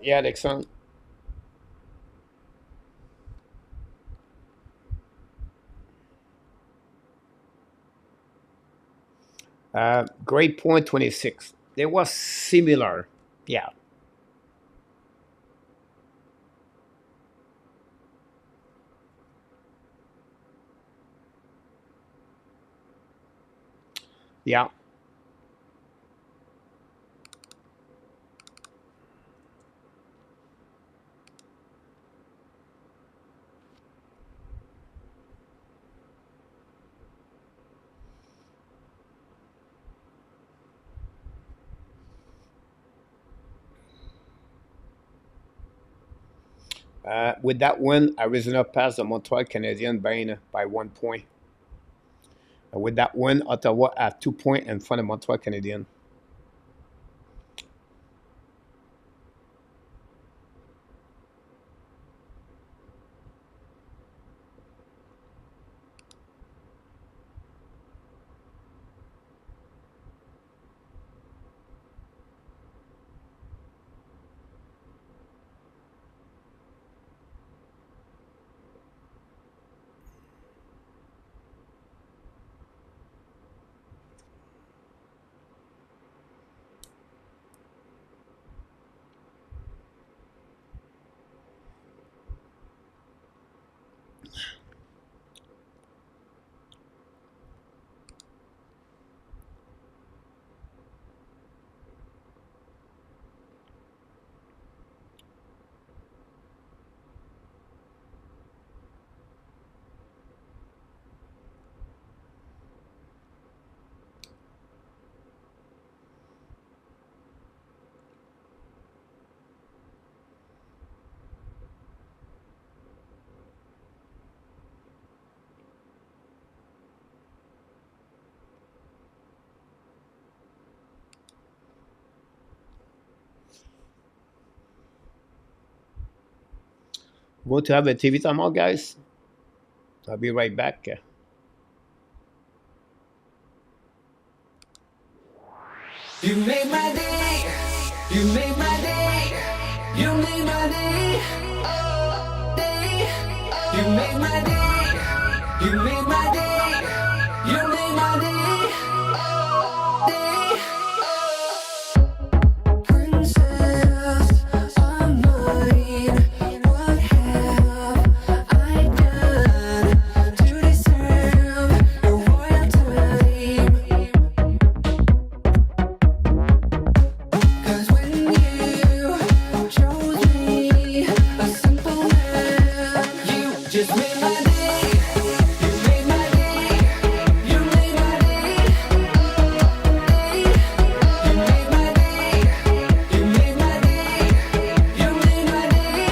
Yeah, Alexandre. Grade point 26. They was similar. Yeah. Yeah. With that win, Arizona passed the Montreal Canadiens by 1 point. With that win, Ottawa have 2 points in front of Montreal Canadiens. Going to have a TV time out, guys. I'll be right back. You made my day. You made my day. You made my day. Oh, day. You made my day. You made my day. You made my day. Oh, day. Princess of mine, what have I done to deserve your royalty? 'Cause when you chose me, a simple man, you just made my day. You made my day. You made my day. You made my day. You made my day. You made my day.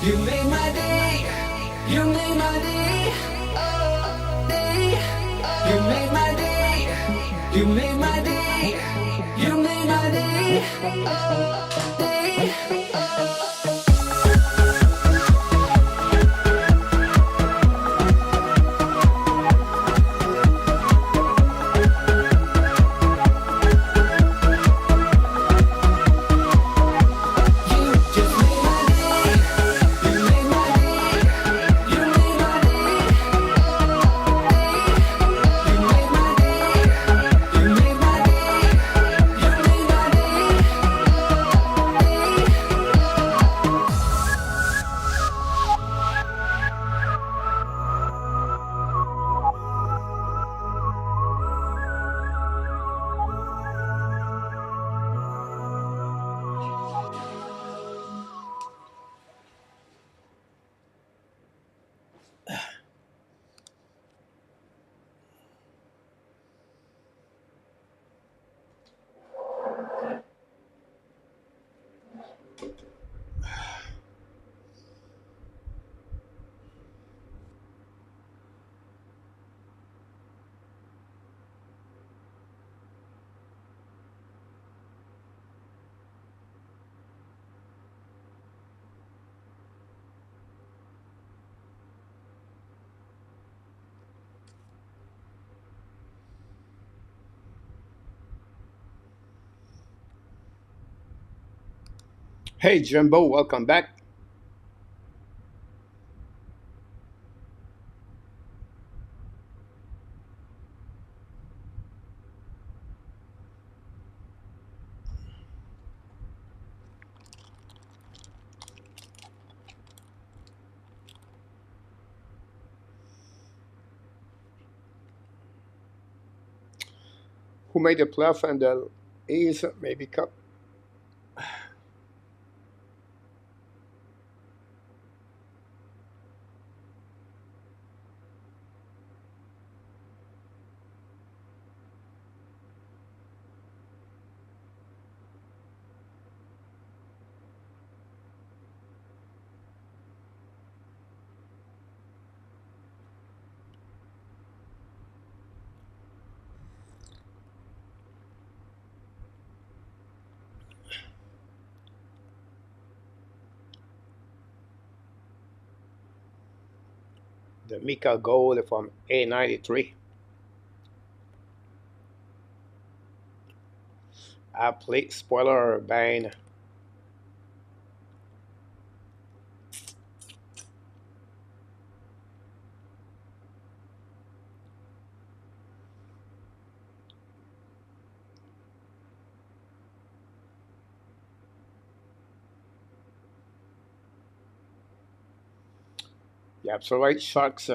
You made my day. You made my day. Oh, day. You made my day. You made my day. You made my day. Oh, day. Hey, Jimbo, welcome back. Who made the playoff and the A's maybe cup? The Mika goal from A93. I played spoiler bang. Yeah, so right, Sharks.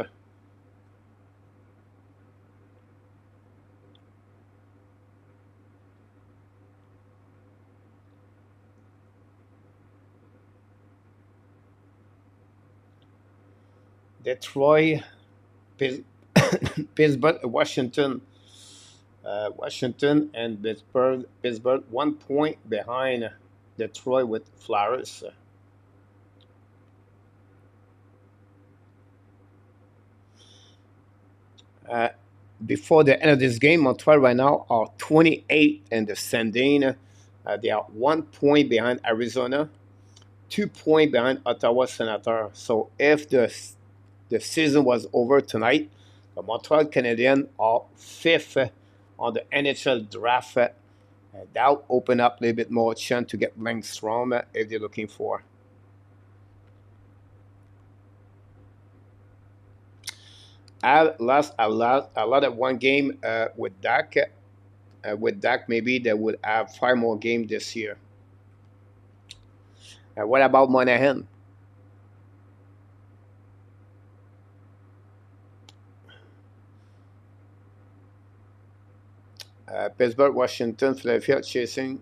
Detroit, Pis- Pittsburgh, Washington. Washington and Pittsburgh 1 point behind Detroit with Flowers. Uh, Before the end of this game, Montreal right now are 28 in the standing. They are 1 point behind Arizona, 2 point behind Ottawa Senator. So if the season was over tonight, the Montreal Canadiens are fifth on the NHL draft. That'll open up a little bit more chance to get Langstrom if they're looking for. I lost a lot of one game with Dak. With Dak, maybe they would have 5 more games this year. What about Monahan? Pittsburgh, Washington, Philadelphia chasing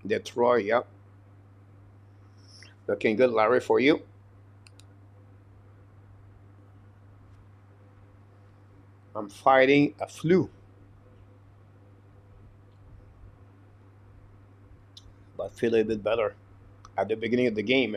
Detroit. Yep. Looking good, Larry, for you. I'm fighting a flu. But feel a bit better at the beginning of the game.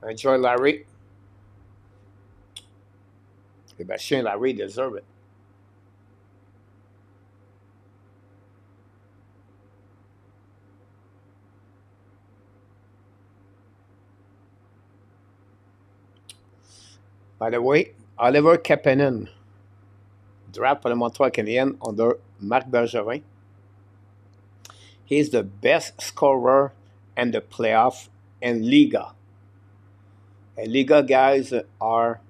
Enjoy, Larry. Sébastien Larry deserve it. By the way, Oliver Kapanen, draft for the Montreal Canadiens under Marc Bergevin. He's the best scorer in the playoff in Liga. And Liga guys are,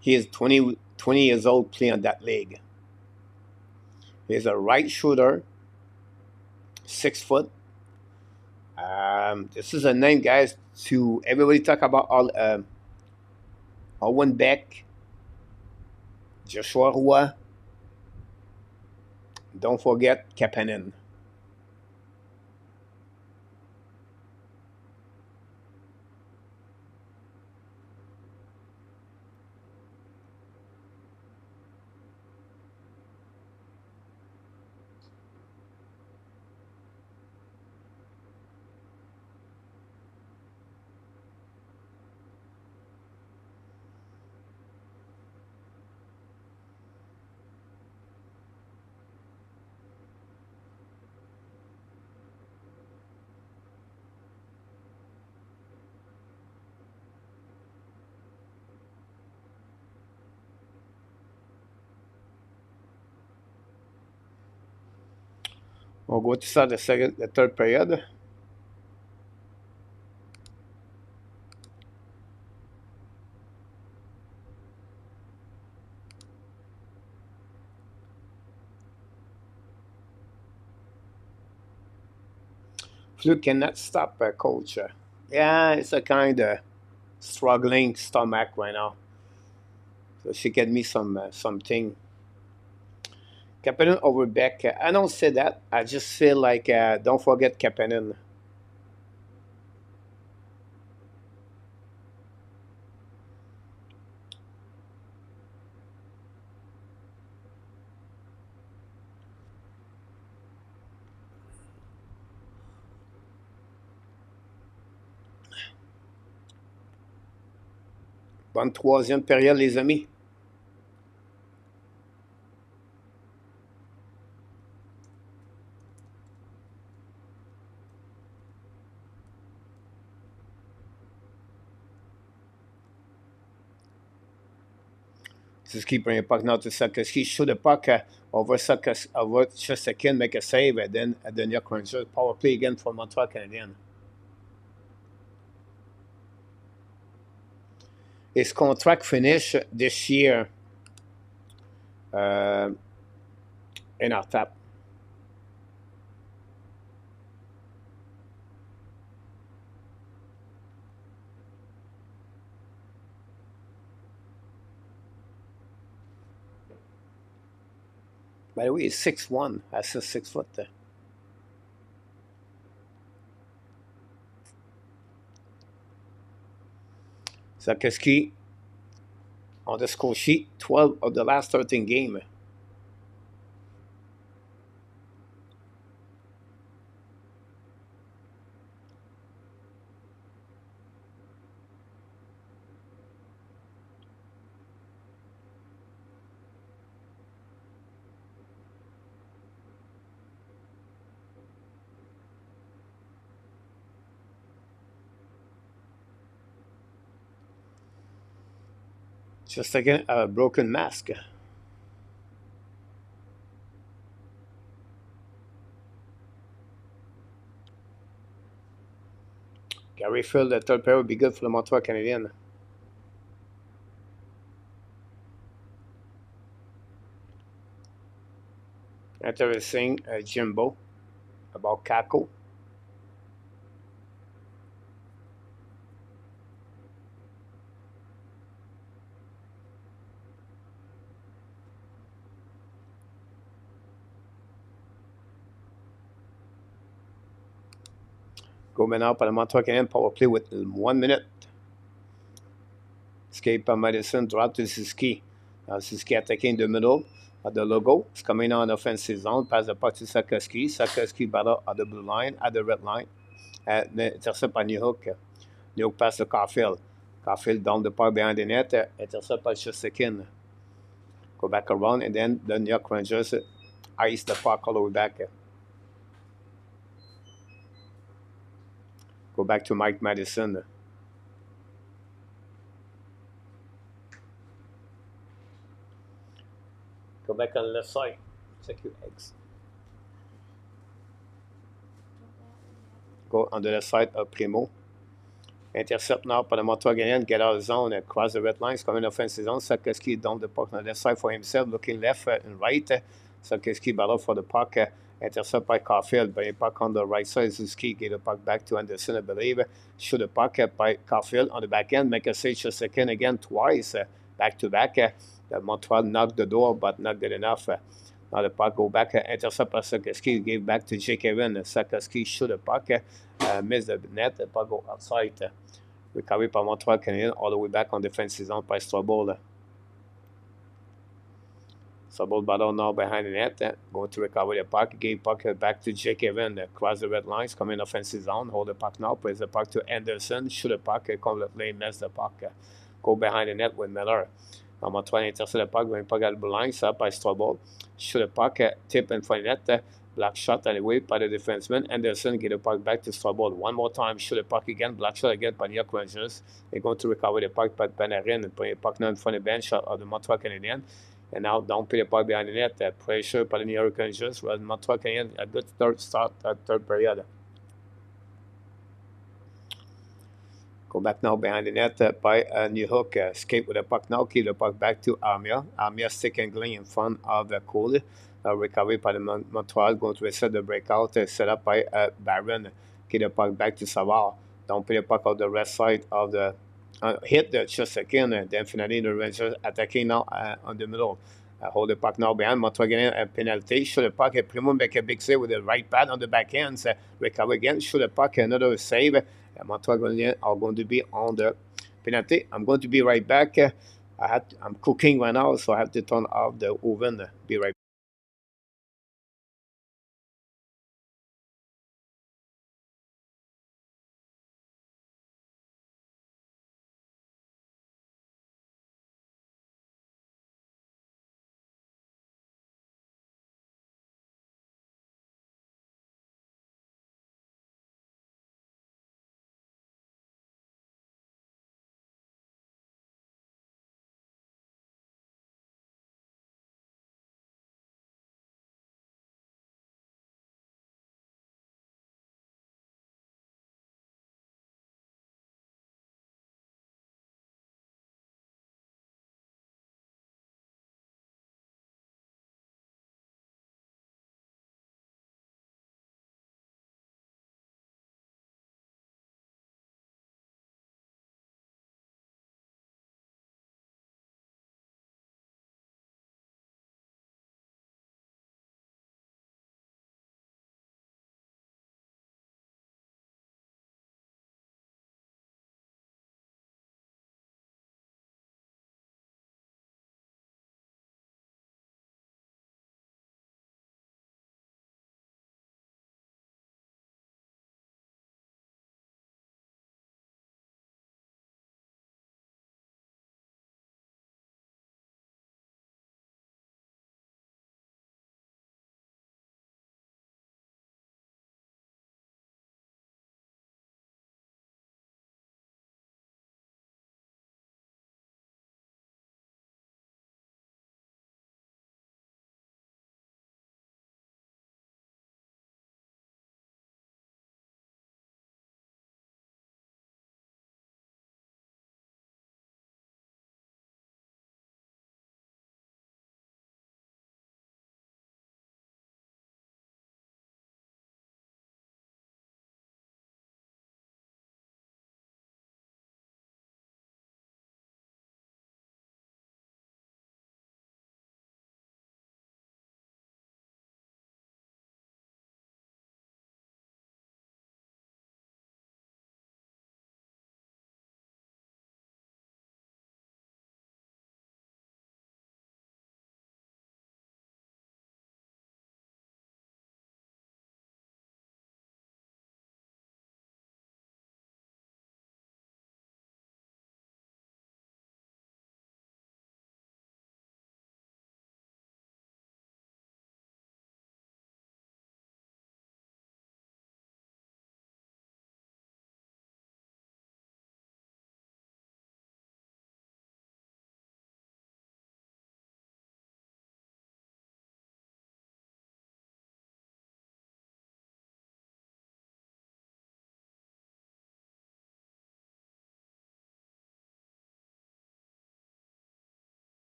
he is 20 years old playing in that league. He's a right shooter, 6 foot. This is a name, guys, to everybody talk about Owen Beck, Joshua Roy. Don't forget Kapanen. On go to start the third period. Fluke cannot stop, coach. Yeah, it's a kind of struggling stomach right now. So she get me something. Kapanen over Beck. I don't say that. I just feel like don't forget Kapanen. Bonne troisième période, les amis. Suzuki bring a puck now to Sakaski. Shoot the puck over Chesterkin, make a save, and then at the New York Rangers. Power play again for Montreal Canadiens. His contract finish this year in our tap. By the way, he's 6'1". That's just 6 foot there. Sakaski on the score sheet, 12 of the last 13 games. Just again, a broken mask. Gary Phil, the third pair would be good for the Montreal Canadiens. Interesting, Jimbo, about Kako. Go maintenant par le Montreal Canadiens power play with 1 minute. Escape by Madison, drop to Suzuki. Suzuki attacking the middle at the logo. It's coming on offensive zone. Pass the puck to Sakaski. Sakaski battle at the blue line, at the red line. Intercept by New Hook. New pass to Caulfield. Caulfield down the park behind the net. Intercept by Shesterkin. Go back around, and then the New York Rangers ice the puck all the way back. Go back to Mike Madison. Go back on the left side. Check your eggs. Go on the left side of Primo. Intercept now par le Montreal Canadiens. Get out of zone. Cross the red lines. Come in offensive zone. Sakoski down the puck on the left side for himself. Looking left and right. Sakoski battle for the puck. Intercept by Caulfield. Bring the puck on the right side. Zuski get the puck back to Anderson, I believe. Shoot the puck by Caulfield on the back end. Make a save just a second again twice. Back to back. Montreal knocked the door, but not good enough. Now the puck go back. Intercept by Sakoski. Gave back to Jake Evan. Sakoski shoot the puck. Miss the net. The puck go outside. Recovery par Montreal Canadiens all the way back on defensive zone by Strobel. Strobel battle now behind the net. Going to recover the puck. Gave puck back to Jake Evan. Cross the red lines. Come in offensive zone. Hold the puck now. Plays the puck to Anderson. Shoot the puck. Completely miss the puck. Go behind the net with Miller. Now Montreal intercept the puck. Bring puck at the line. Up by Strobel. Shoot the puck. Tip in front of the net. Black shot anyway by the defenseman. Anderson get the puck back to Strobel. One more time, shoot the puck again. Black shot again by New York Rangers. They're going to recover the puck by Panarin and put the puck now in front of the bench of the Montreal Canadiens. And now down play the puck behind the net. Pressure by the New York Rangers. Well, Montreal Canadiens a good third start at third period. Go back now behind the net by New Hook. Escape with the puck now. Keep the puck back to Armia. Armia stick and gling in front of Cole. Recovery by the Montreal. Going to reset the breakout. Set up by Barron. Keep the puck back to Savard. Don't play the puck out the left side of the hit the just second. Then finally the Rangers attacking now on the middle. Hold the puck now behind Montreal getting a penalty. Shoot the puck. Primo make a big save with the right pad on the backhand. Recover again. Shoot the puck. Another save. Montreal are going to be on the penalty. I'm going to be right back. I'm cooking right now, so I have to turn off the oven. Be right back.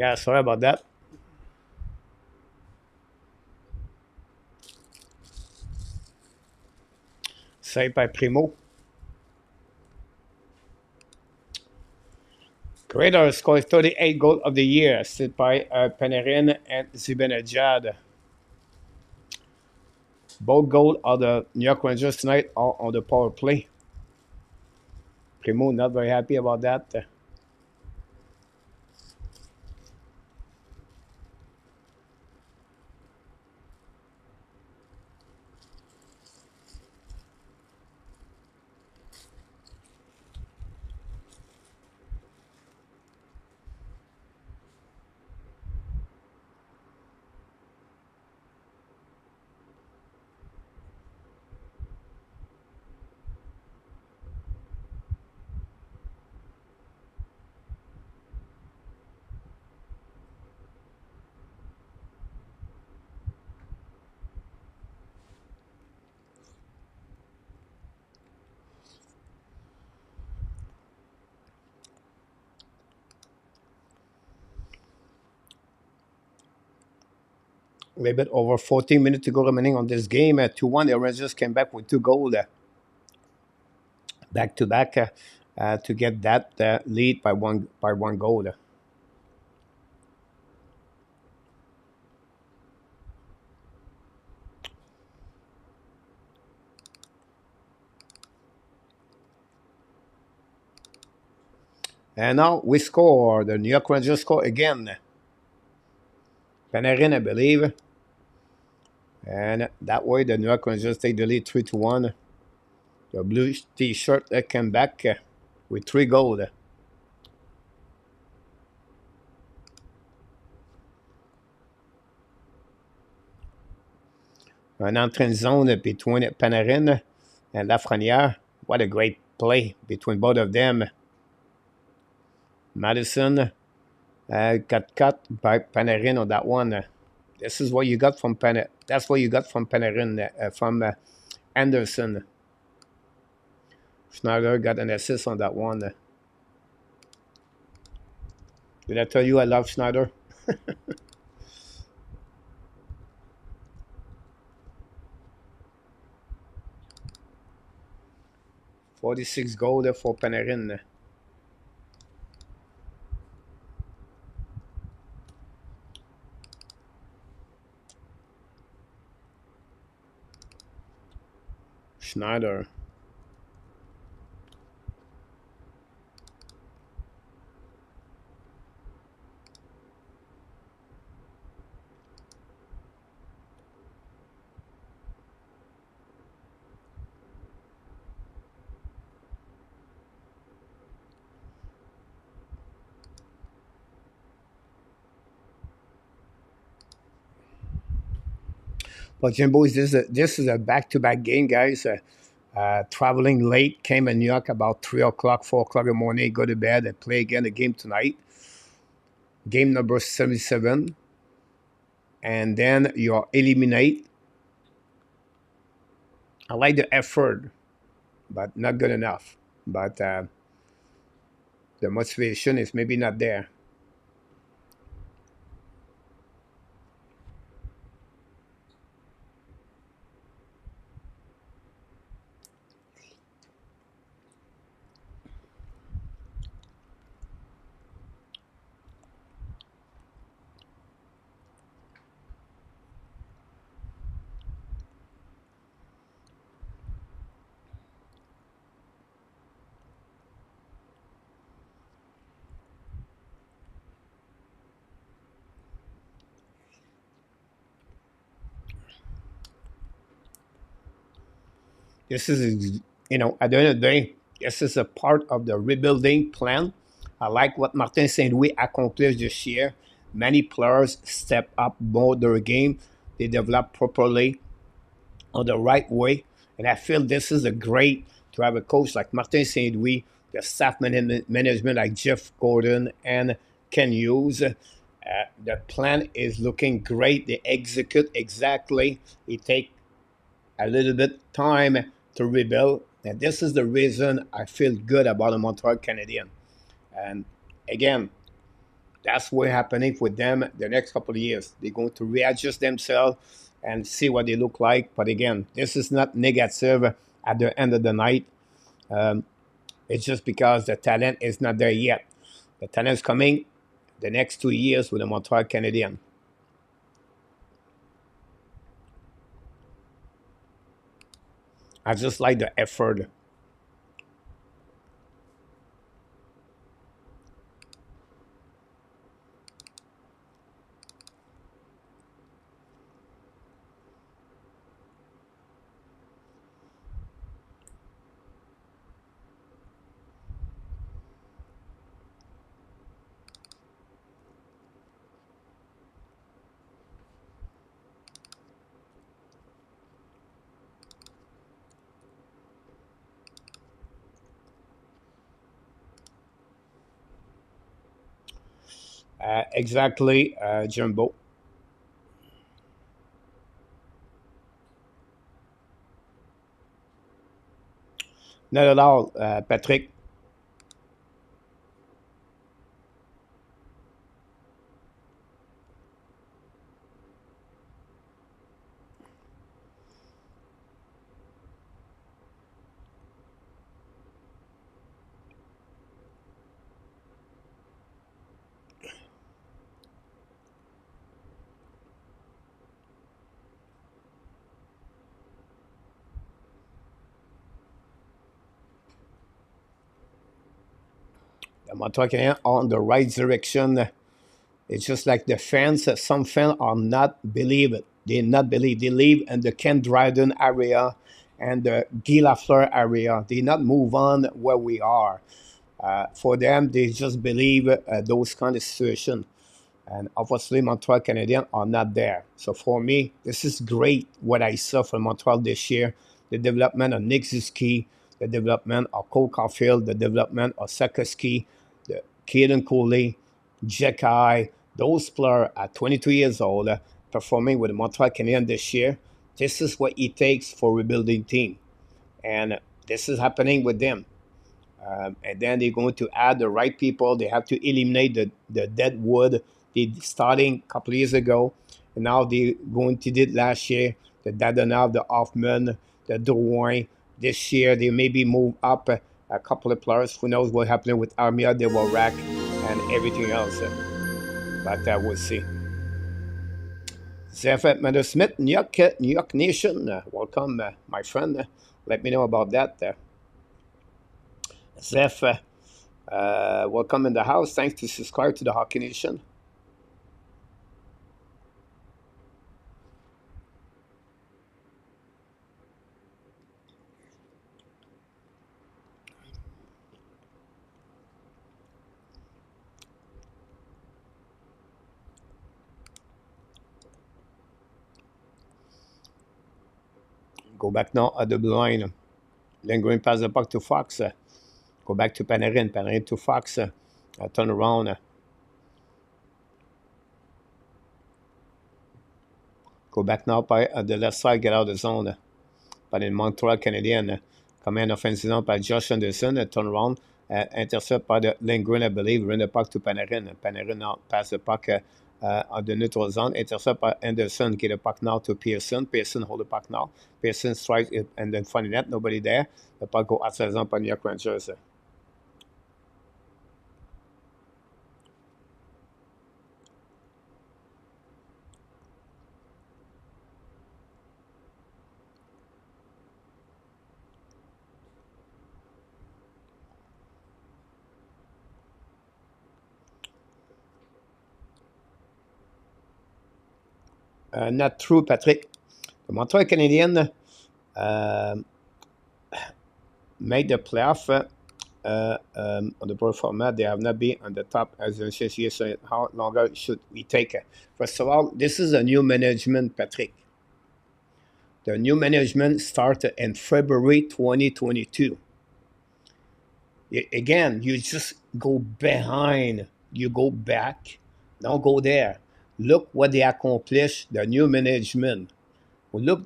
Yeah, sorry about that. Saved by Primo. Creator scored 38 goals of the year, assisted by Panarin and Zibanejad. Both goals of the New York Rangers tonight are on the power play. Primo not very happy about that. A little bit over 14 minutes to go remaining on this game. 2-1, the Rangers came back with 2 goals back to back to get that lead by one goal. And now we score. The New York Rangers score again. Panarin, I believe. And that way the New York Rangers take the lead 3-1. The blue t-shirt came back with 3 goals. An entrée zone between Panarin and Lafreniere. What a great play between both of them. Madison got cut by Panarin on that one. This is what you got from Panarin. That's what you got from Panarin, from Anderson. Schneider got an assist on that one. Did I tell you I love Schneider? 46 goals for Panarin. Schneider. But Jimbo, this is a back-to-back game, guys. Traveling late, came in New York about 3 o'clock, 4 o'clock in the morning, go to bed and play again the game tonight. Game number 77. And then you eliminate. I like the effort, but not good enough. But the motivation is maybe not there. This is, at the end of the day, this is a part of the rebuilding plan. I like what Martin St. Louis accomplished this year. Many players step up more their game. They develop properly on the right way. And I feel this is a great to have a coach like Martin St. Louis, the staff management like Jeff Gordon and Ken Hughes. The plan is looking great. They execute exactly. It takes a little bit time to rebuild. And this is the reason I feel good about the Montreal Canadiens. And again, That's what's happening with them the next couple of years. They're going to readjust themselves and see what they look like. But again, this is not negative at the end of the night. It's just because the talent is not there yet. The talent is coming the next 2 years with the Montreal Canadiens. I just like the effort. Exactly, Jumbo. Not at all, Patrick. The Montreal Canadiens are on the right direction. It's just like the fans. Some fans are not believe it. They not believe. They live in the Ken Dryden area and the Guy Lafleur area. They not move on where we are. For them, they just believe those kind of situations. And obviously, Montreal Canadiens are not there. So for me, this is great what I saw from Montreal this year. The development of Nick Suzuki, the development of Cole Caulfield, the development of Sakoski, the Caden Coley, Jekai, those players at 22 years old performing with the Montreal Canadiens this year. This is what it takes for a rebuilding team. And this is happening with them. And then they're going to add the right people. They have to eliminate the dead wood. They starting a couple of years ago, and now they're going to do it last year. The Dadonov, the Hoffman, the Drouin. This year they maybe move up a couple of players. Who knows what happened with Armia, the Warak, and everything else. But we'll see. Zeph Edmund Smith, New York Nation. Welcome, my friend. Let me know about that. Zeph, welcome in the house. Thanks to subscribe to the Hockey Nation. Go back now at the blue line. Lindgren pass the puck to Fox. Go back to Panarin. Panarin to Fox. Turn around. Go back now by the left side. Get out of the zone. Par le Montreal Canadien. Command offensive par Josh Anderson. Turn around. Intercept par de Lindgren, I believe. Run the puck to Panarin. Panarin now pass the puck on the neutral zone. Intercept by Anderson. Get the puck now to Pearson. Pearson hold the puck now. Pearson strikes it and then funny net. Nobody there. The puck go outside the zone by New York Rangers. Not true, Patrick. The Montreal Canadiens made the playoff on the pro format. They have not been on the top as an association. How longer should we take? First of all, this is a new management, Patrick. The new management started in February 2022. Again, you just go behind. You go back. Don't go there. Look what they accomplished, the new management. Look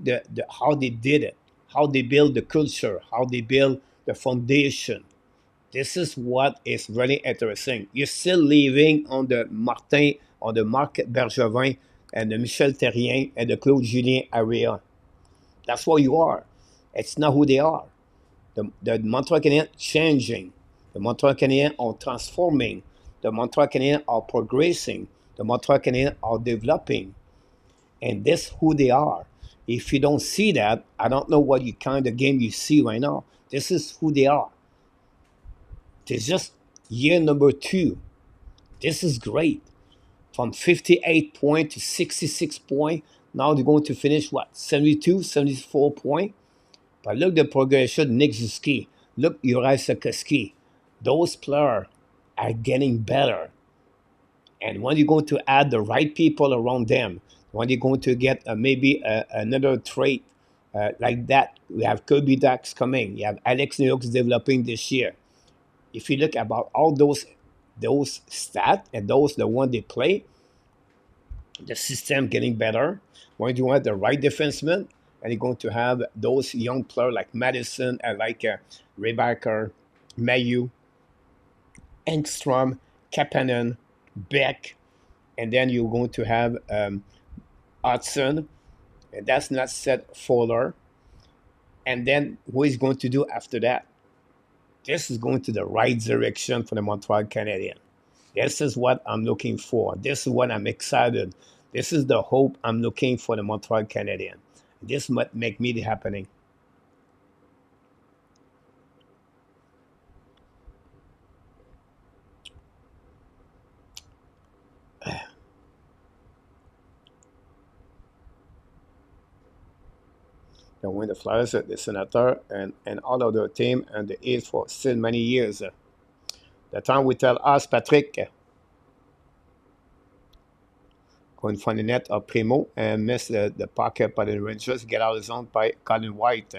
how they did it, how they build the culture, how they build the foundation. This is what is really interesting. You're still living on the Martin, on the Marc Bergevin, and the Michel Therrien, and the Claude Julien area. That's what you are. It's not who they are. The Montreal Canadiens changing. The Montreal Canadiens are transforming. The Montreal Canadiens are progressing. The Montreal Canadiens are developing. And this is who they are. If you don't see that, I don't know what you kind of game you see right now. This is who they are. It's just year number 2. This is great. From 58 points to 66 points. Now they're going to finish what? 72, 74 points. But look the progression, Nick Zuski. Look Uri Sakoski. Those players are getting better. And when you're going to add the right people around them, when you're going to get maybe another trait like that, we have Kirby Dax coming. You have Alex Newhook's developing this year. If you look about all those stats and those the one they play, the system getting better. When you want the right defenseman, and you're going to have those young players like Madison and like Rebacker, Mayu, Engstrom, Kapanen, Beck, and then you're going to have Hudson, and that's not set Fuller. And then what is going to do after that? This is going to the right direction for the Montreal Canadiens. This is what I'm looking for. This is what I'm excited. This is the hope I'm looking for the Montreal Canadiens. This might make me the happening. They win the Flyers, the Senator, and all of their team and the East for still many years. The time we tell us, Patrick, go in front of the net of Primo and miss the pocket by the Rangers, get out of the zone by Colin White.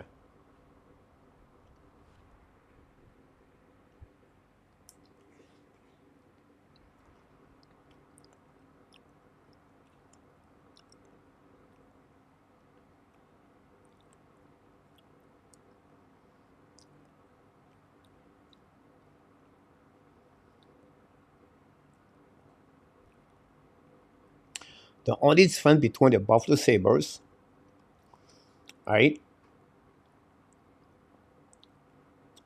The only difference between the Buffalo Sabres, right?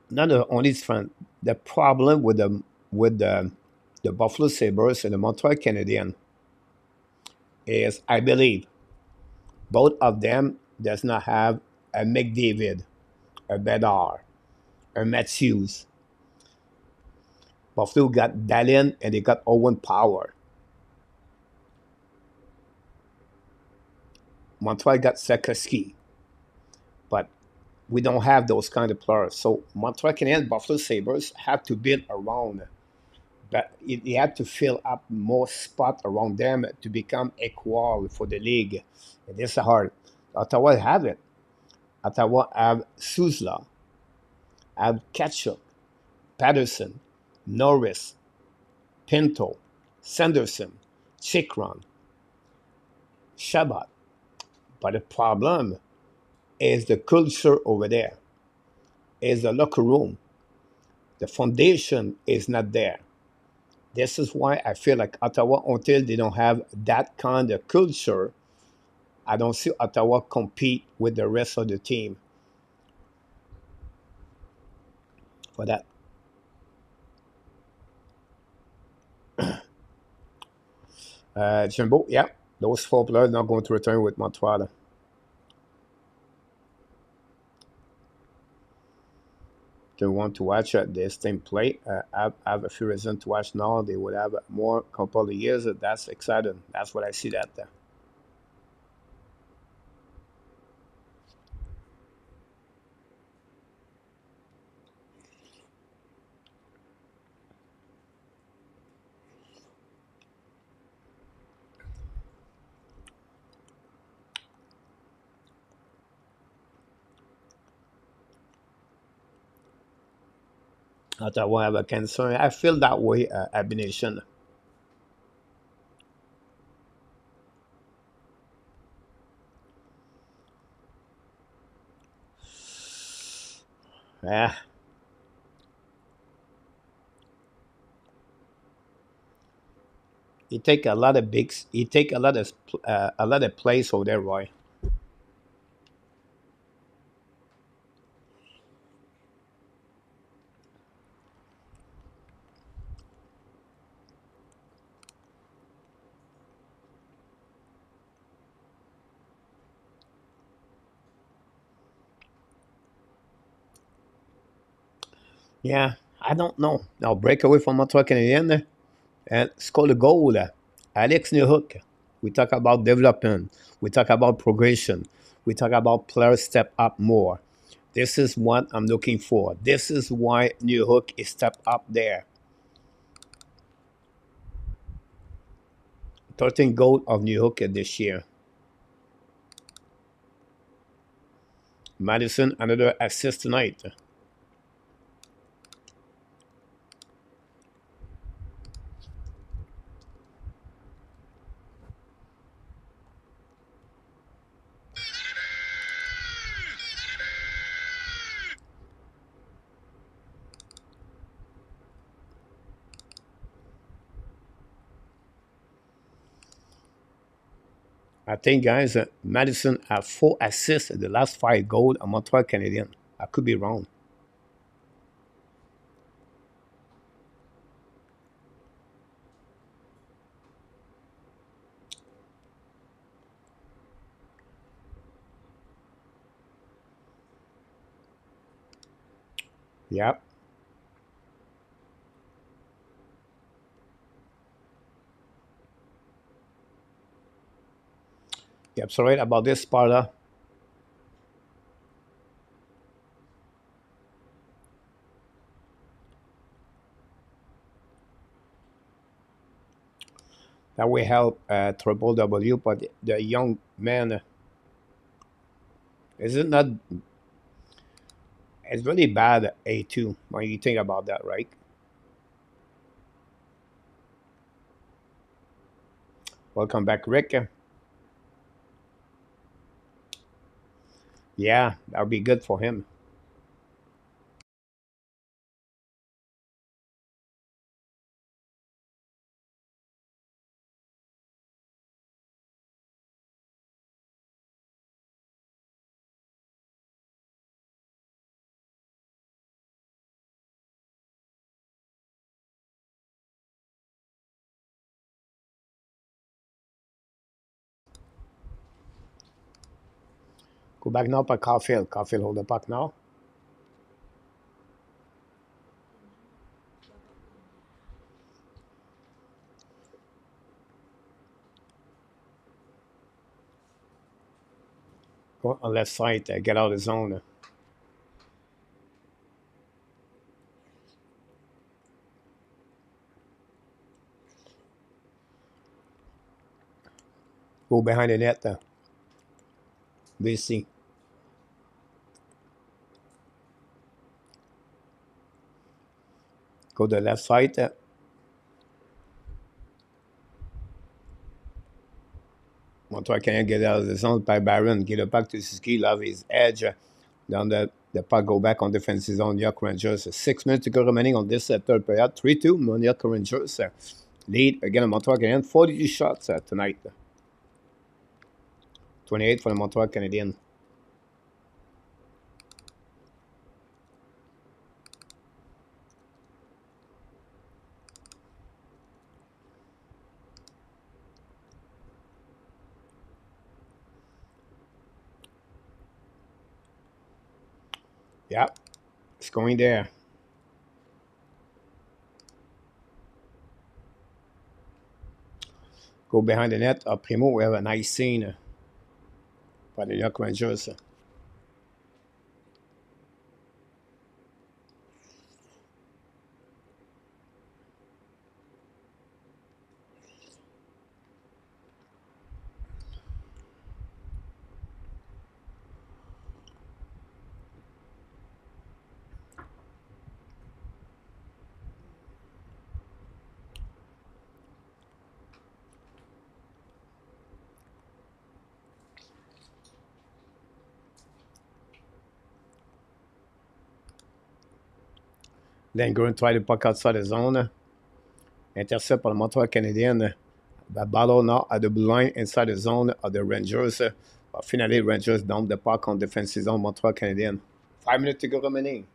Not the only difference. The problem with the Buffalo Sabres and the Montreal Canadiens is, I believe, both of them does not have a McDavid, a Bedard, a Matthews. Buffalo got Dallin and they got Owen Power. Montreal got Sikorsky. But we don't have those kind of players. So Montreal Canadiens, Buffalo Sabres have to build around. But they have to fill up more spot around them to become equal for the league. And this is hard. Ottawa have it. Ottawa have Suzla, have Ketchup, Patterson, Norris, Pinto, Sanderson, Chikron, Shabbat. But the problem is the culture over there, is the locker room. The foundation is not there. This is why I feel like Ottawa, until they don't have that kind of culture, I don't see Ottawa compete with the rest of the team for that. Jimbo, yeah, those 4 players not going to return with Montreal. They want to watch this team play. I have a few reasons to watch now. They would have more couple of years. That's exciting. That's what I see that there. Ottawa have a concern. I feel that way, Abination. Yeah. He take a lot of bigs. He take a lot of plays over there, Roy. Yeah, I don't know. Now break away from Montreal Canadiens and score the goal. Alex Newhook. We talk about development. We talk about progression. We talk about players step up more. This is what I'm looking for. This is why Newhook is step up there. 13 goal of Newhook this year. Madison, another assist tonight. I think, guys, Madison have 4 assists in the last 5 goals of Montreal Canadiens. I could be wrong. Yep. Yep. So right about this, Sparta. That will help Triple W, but the young man, is it not? It's really bad A2 when you think about that, right? Welcome back, Rick. Yeah, that would be good for him. Go back now by Caulfield. Caulfield hold the puck now. Go on left side. Get out of the zone. Go behind the net. BC. Go to the left side. Montreal can't get out of the zone by Barron. Get it back to Suzuki. Love his edge. Down the puck go back on defensive zone. New York Rangers. 6 minutes to go remaining on this third period. 3-2. New York Rangers lead again on Montreal Canadiens. 42 shots tonight. 28 for the Montreal Canadiens. Yeah, it's going there. Go behind the net. Primo, we have a nice scene for the New York Rangers. Then go and try the puck outside the zone. Intercept par le Montreal Canadien. The ball now at the blue line inside the zone of the Rangers. Finally, Rangers down the puck on defensive zone, Montreal Canadiens. 5 minutes to go remaining.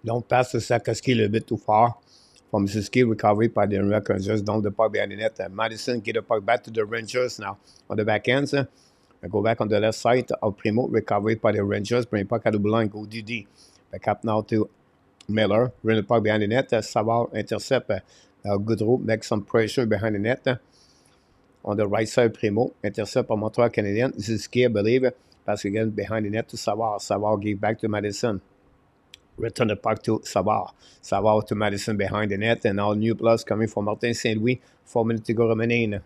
Long pass to Sakaski a little bit too far. From Siski, recovery by the Rangers down the puck behind the net. Madison get the puck back to the Rangers now on the back ends. Go back on the left side of Primo, recovery by the Rangers, bring puck at the blue line, go DD. Back up now to Miller, bring the puck behind the net. Savard intercept. Goudreau makes some pressure behind the net. On the right side, Primo, intercept by Montreal Canadiens. Siski, I believe, pass again behind the net to Savard. Savard give back to Madison. Return the puck to Savard. Savard to Madison behind the net. And now new plus coming from Martin Saint-Louis. 4 minutes to go remaining.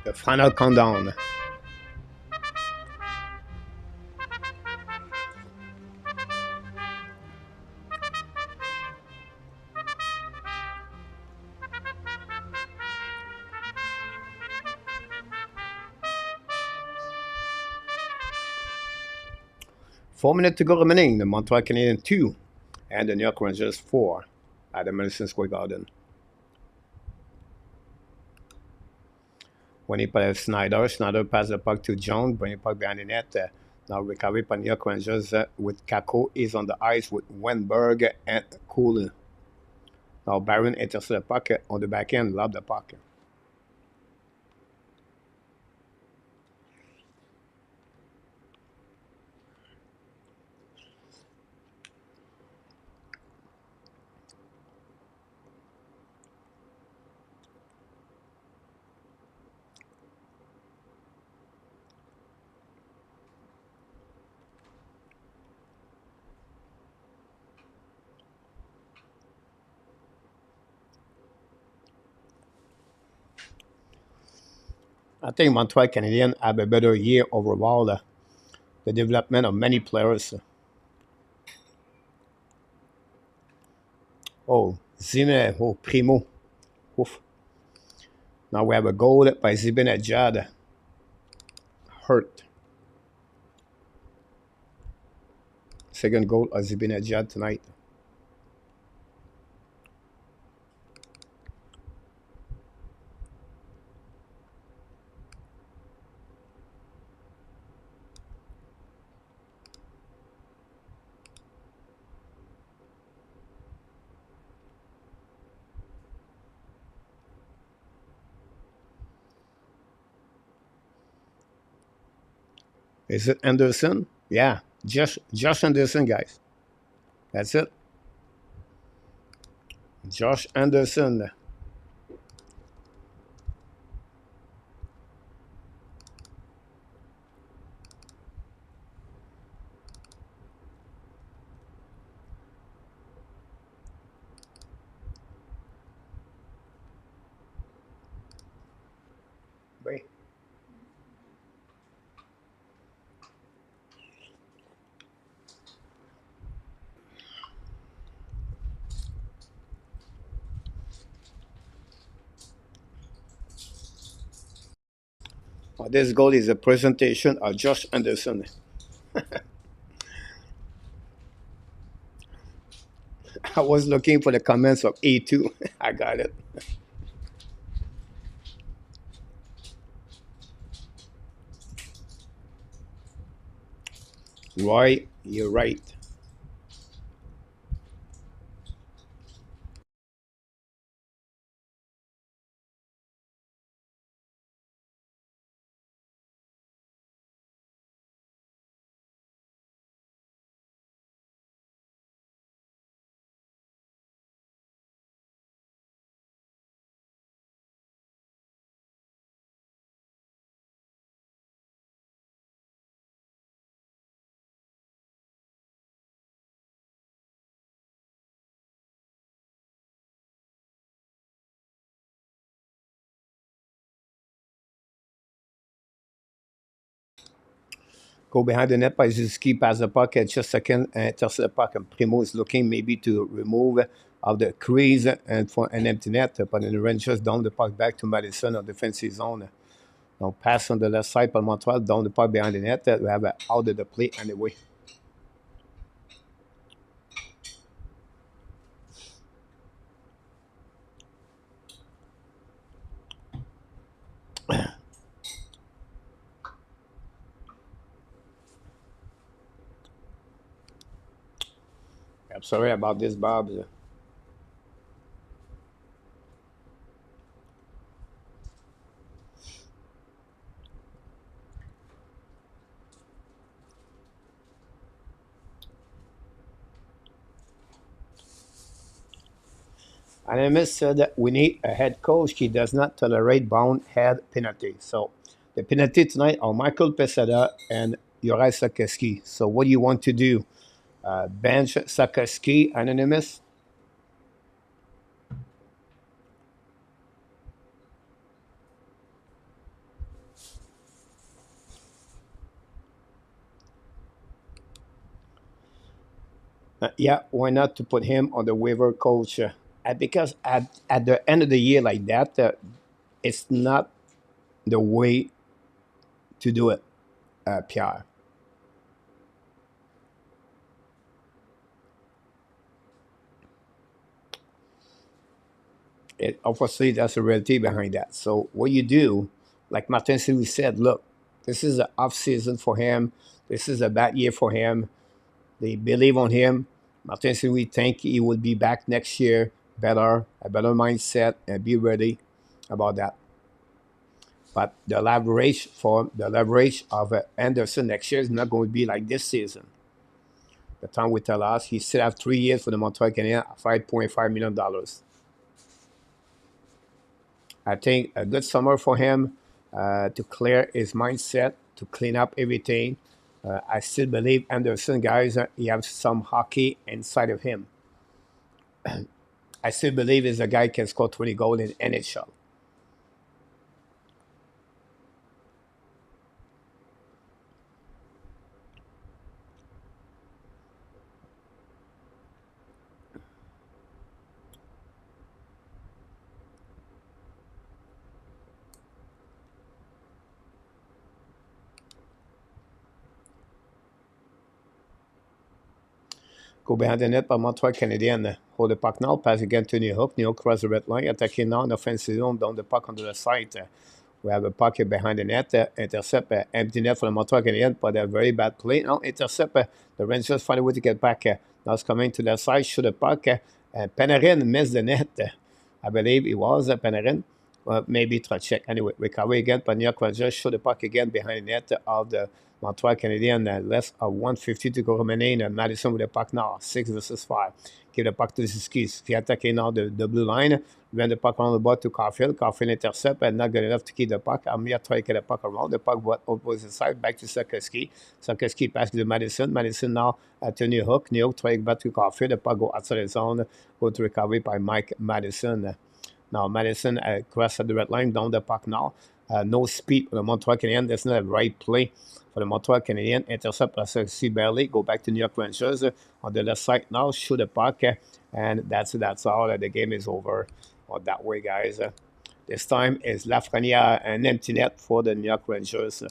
The final countdown. Four minutes to go remaining. The Montreal Canadiens 2 and the New York Rangers 4 at the Madison Square Garden. When he plays Snyder, Snyder passes the puck to Jones, bring the puck behind the net. Now recovery by New York Rangers with Kako is on the ice with Wenberg and Cooley. Now Barron intercepts the puck on the back end, lob the puck. I think Montreal Canadiens have a better year overall. The development of many players. Oh, Zime, oh, Primo. Oof. Now we have a goal by Zibanejad. Hurt. Second goal of Zibanejad tonight. Is it Anderson? Yeah, Josh Anderson, guys. That's it. Josh Anderson. Wait. This goal is a presentation of Josh Anderson. I was looking for the comments of A2. I got it. Roy, you're right. Go behind the net by Suzuki, pass the puck at just a second, and toss the puck. And Primo is looking maybe to remove of the crease and for an empty net, but the Rangers down the puck back to Madison on defensive zone. Now pass on the left side by Montreal, down the puck behind the net. We have out of the play anyway. I'm sorry about this, Bob. Anamis said that we need a head coach who does not tolerate bound head penalty. So the penalty tonight are Michael Pesada and Yorai Sakeski. So what do you want to do? Bench Sakeski, Anonymous? Yeah, why not to put him on the waiver coach? Because at the end of the year like that, it's not the way to do it, Pierre. Obviously, that's a reality behind that. So what you do, like Martin Silly said, look, this is an off season for him. This is a bad year for him. They believe on him. Martin Silly think he will be back next year, a better mindset, and be ready about that. But the leverage of Anderson next year is not going to be like this season. The time will tell us he still have 3 years for the Montreal Canadiens, $5.5 million. I think a good summer for him to clear his mindset, to clean up everything. I still believe Anderson, guys, he has some hockey inside of him. I still believe he's a guy who can score 20 goals in NHL. Go behind the net by Montreal Canadiens. Hold the puck now. Pass again to New Hook. New Hook cross the red line. Attacking now in offensive zone. Down the puck onto the side. We have a puck behind the net. Intercept. Empty net for the Montreal Canadiens. But a very bad play. Now intercept. The Rangers find a way to get back. Now it's coming to the side. Shoot the puck. Panarin missed the net. I believe it was Panarin. Maybe try check. Anyway, recovery again. But New York Rangers shoot the puck again behind the net of the Montreal Canadiens, less of 150 to go remaining. Madison with the puck now, 6 versus 5. Give the puck to Suzuki. He attacking now the blue line. Run the puck around the board to Caulfield. Caulfield intercept and not good enough to keep the puck. Amir try to get the puck around. The puck went opposite side back to Sakeski. Sakeski passes to Madison. Madison now to New Hook. New Hook try back to Caulfield. The puck go outside the zone. Go to recovery by Mike Madison. Now Madison crosses the red line. Down the puck now. No speed for the Montreal Canadiens. That's not the right play for the Montreal Canadiens. Intercept Sakeski barely. Go back to New York Rangers on the left side now. Shoot the puck. And that's all. The game is over. That way, guys. This time is Lafreniere and empty net for the New York Rangers.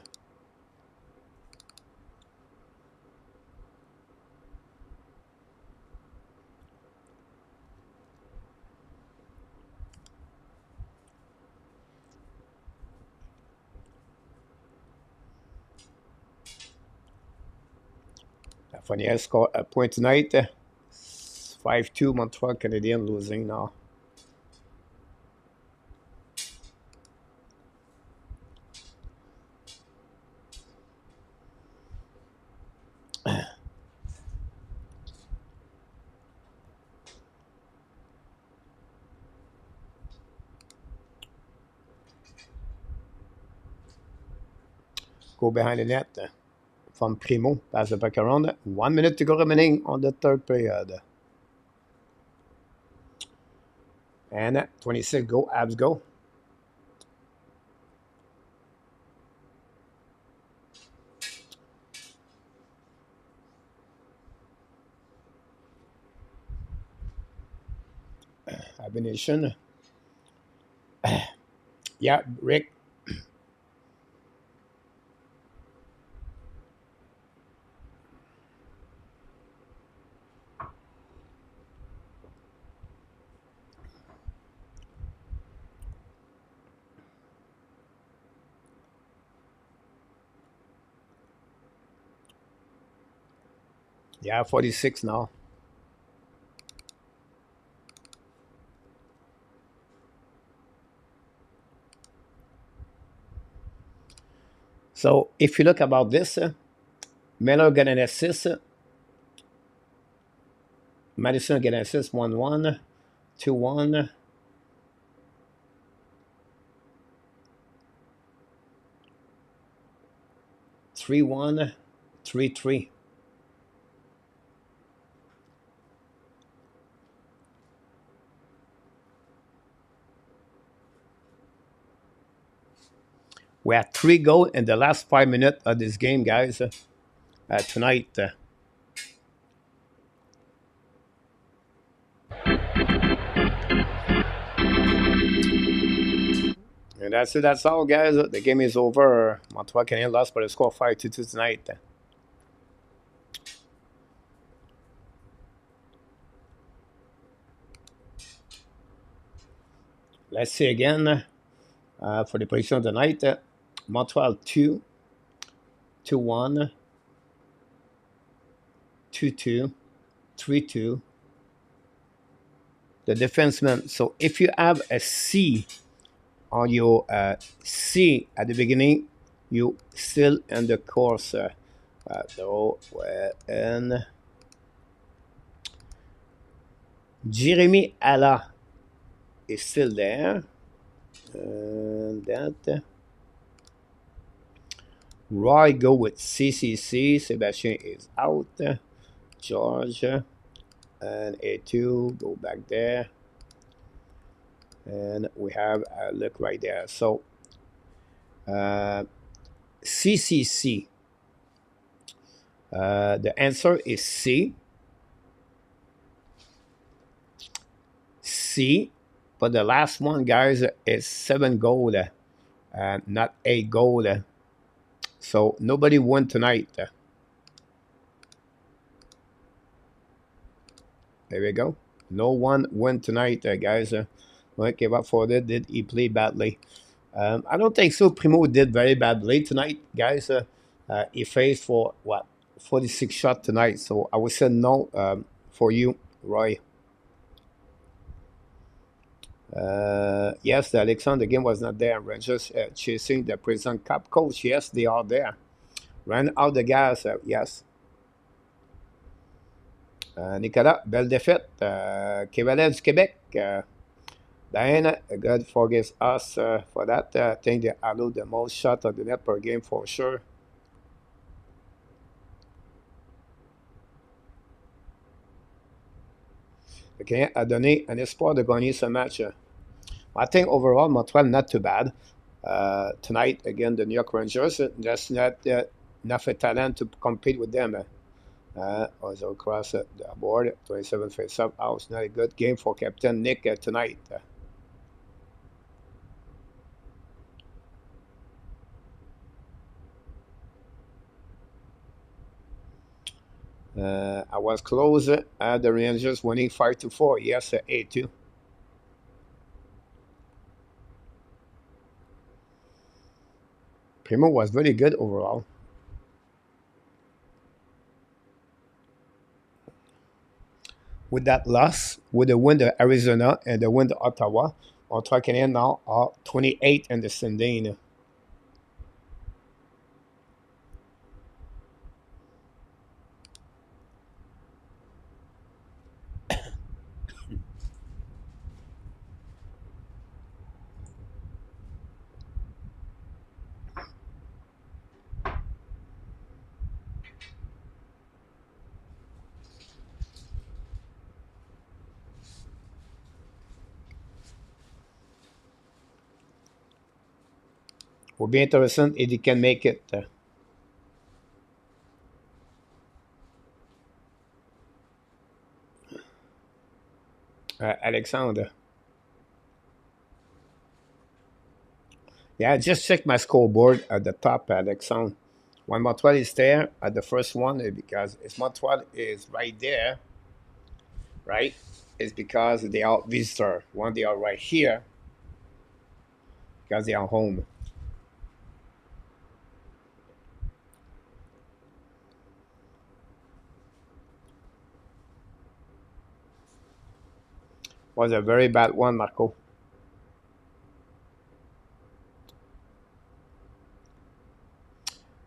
Lafreniere scored a point tonight. 5-2 Montreal Canadiens losing now. Go behind the net from Primo. Pass the puck around. 1 minute to go remaining on the third period. And 26 go. Habs go. Abination. Yeah, Rick. Yeah, 46 now. So if you look about this, Miller got an assist. Madison got an assist 1-1, 2-1. 3-1, 3-3. We had 3 goals in the last 5 minutes of this game, guys. Tonight. And that's it. That's all, guys. The game is over. Montreal Canadiens lost by the score 5-2 tonight. Let's see again for the prediction tonight. Montreal 2, 2-1, 2-2, 3-2. The defenseman. So if you have a C on your C at the beginning, you still in the course. And Jeremy Alla is still there. And that Roy go with CCC. Sebastian is out. George and A2 go back there. And we have a look right there. So CCC. The answer is C. C. But the last one, guys, is 7 goal, not 8 goal. So nobody won tonight. There we go. No one won tonight, guys. Don't give up for that. Did he play badly? I don't think so. Primo did very badly tonight, guys. He faced for, 46 shots tonight. So I would say no for you, Roy. Yes, the Alexander game was not there. Rangers chasing the present cup coach. Yes, they are there. Ran out the gas. Yes. Nicolas, belle défaite. Kevalel du Québec. Diana, God forgives us for that. I think they allowed the most shots of the net per game for sure. Le Canadien a donné un espoir de gagner ce match. I think overall, Montreal not too bad. Tonight, again, the New York Rangers, just not enough talent to compete with them. Also across the board, 27 face-up. It's not a good game for Captain Nick tonight. I was close at the Rangers winning 5-4. Yes, 8-2. Primo was very good overall. With that loss, with the win to Arizona and the win to Ottawa, Montreal Canadiens now are 28 in the standing. Will be interesting if he can make it. Alexander. Yeah, just check my scoreboard at the top, Alexandre. When Montreal is there at the first one, because if Montreal is right there, right, it's because they are visitor. When they are right here, because they are home. Was a very bad one, Marco.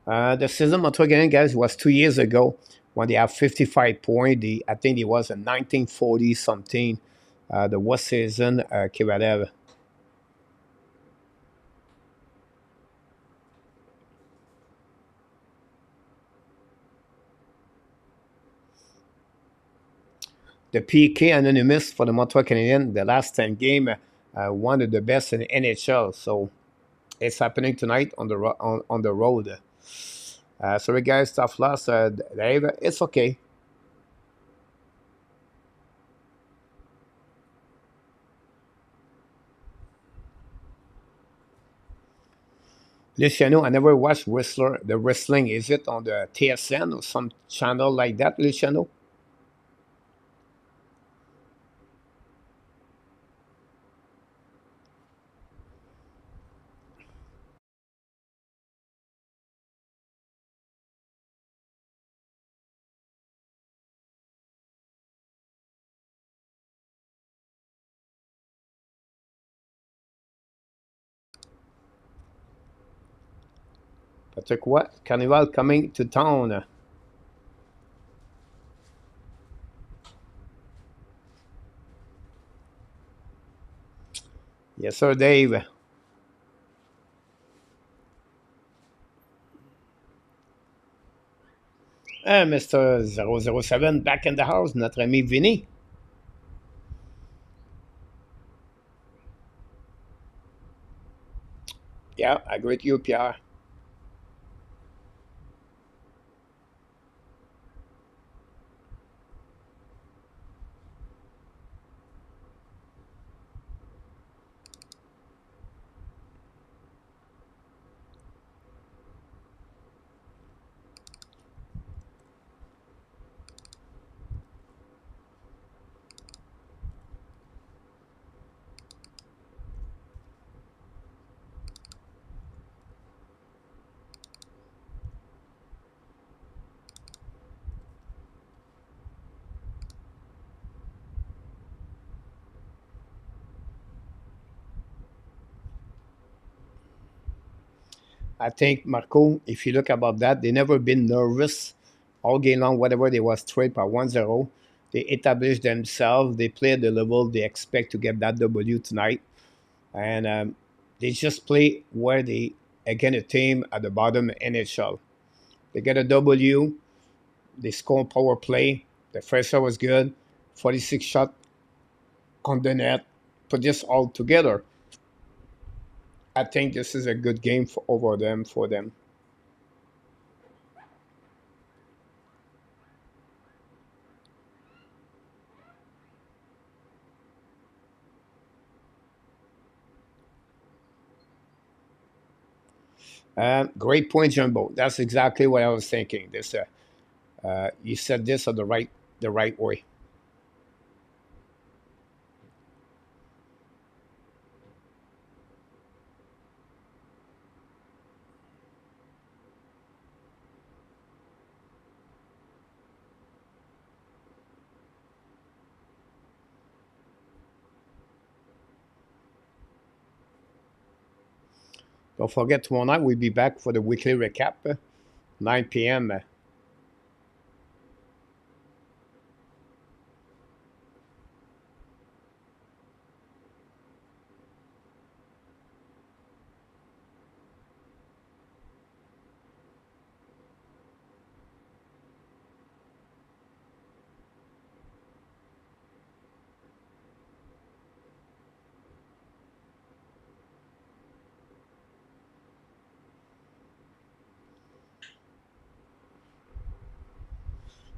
The season Montreal Canadiens, guys, was 2 years ago when they have 55 points. I think it was in 1940 something. The worst season qui relève. The PK anonymous for the Montreal Canadiens, the last 10 game, one of the best in the NHL. So it's happening tonight on on the road. Sorry, guys, tough loss. Dave, it's okay. Luciano, I never watched the wrestling. Is it on the TSN or some channel like that, Luciano? Patrick, what? Carnival coming to town. Yes, sir, Dave. Mr. 007 back in the house, notre ami Vinny. Yeah, I agree with you, Pierre. I think, Marco, if you look about that, they never been nervous all game long, whatever they was straight by 1-0. They established themselves. They play at the level they expect to get that W tonight. And they just play where they, again, a team at the bottom NHL. They get a W. They score power play. The first shot was good. 46 shot on the net. Put this all together. I think this is a good game over them for them. Great point, Jumbo. That's exactly what I was thinking. This, you said this the right way. Don't forget tomorrow night we'll be back for the weekly recap, 9 p.m.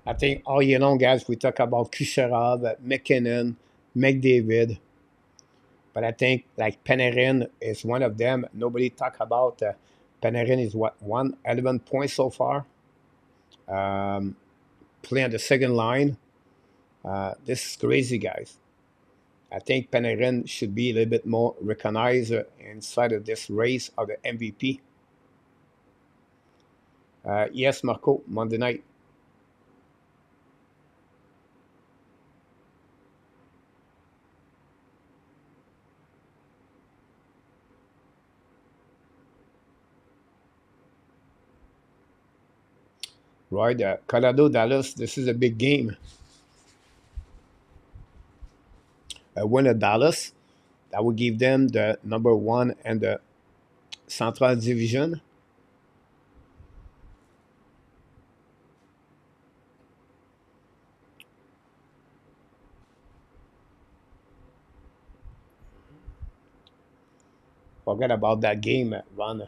I think all year long, guys, we talk about Kucherov, McKinnon, McDavid. but I think like Panarin is one of them. Nobody talk about Panarin is what 111 points so far. Um, Play on the second line. This is crazy, guys. I think Panarin should be a little bit more recognized inside of this race of the MVP. Yes, Marco, Monday night. Right, Colorado, Dallas, this is a big game. A win at Dallas, that would give them the number one and the Central Division. Forget about that game, Ron.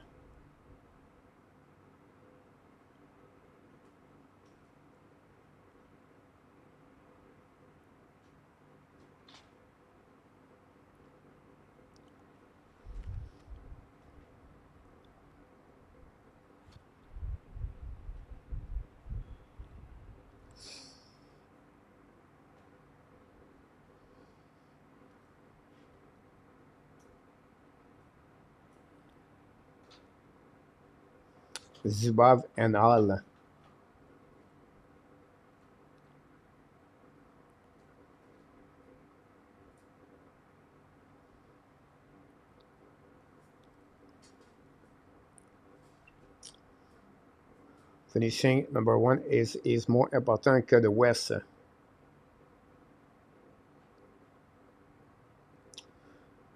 Zubov and all. Finishing number one is more important que the West.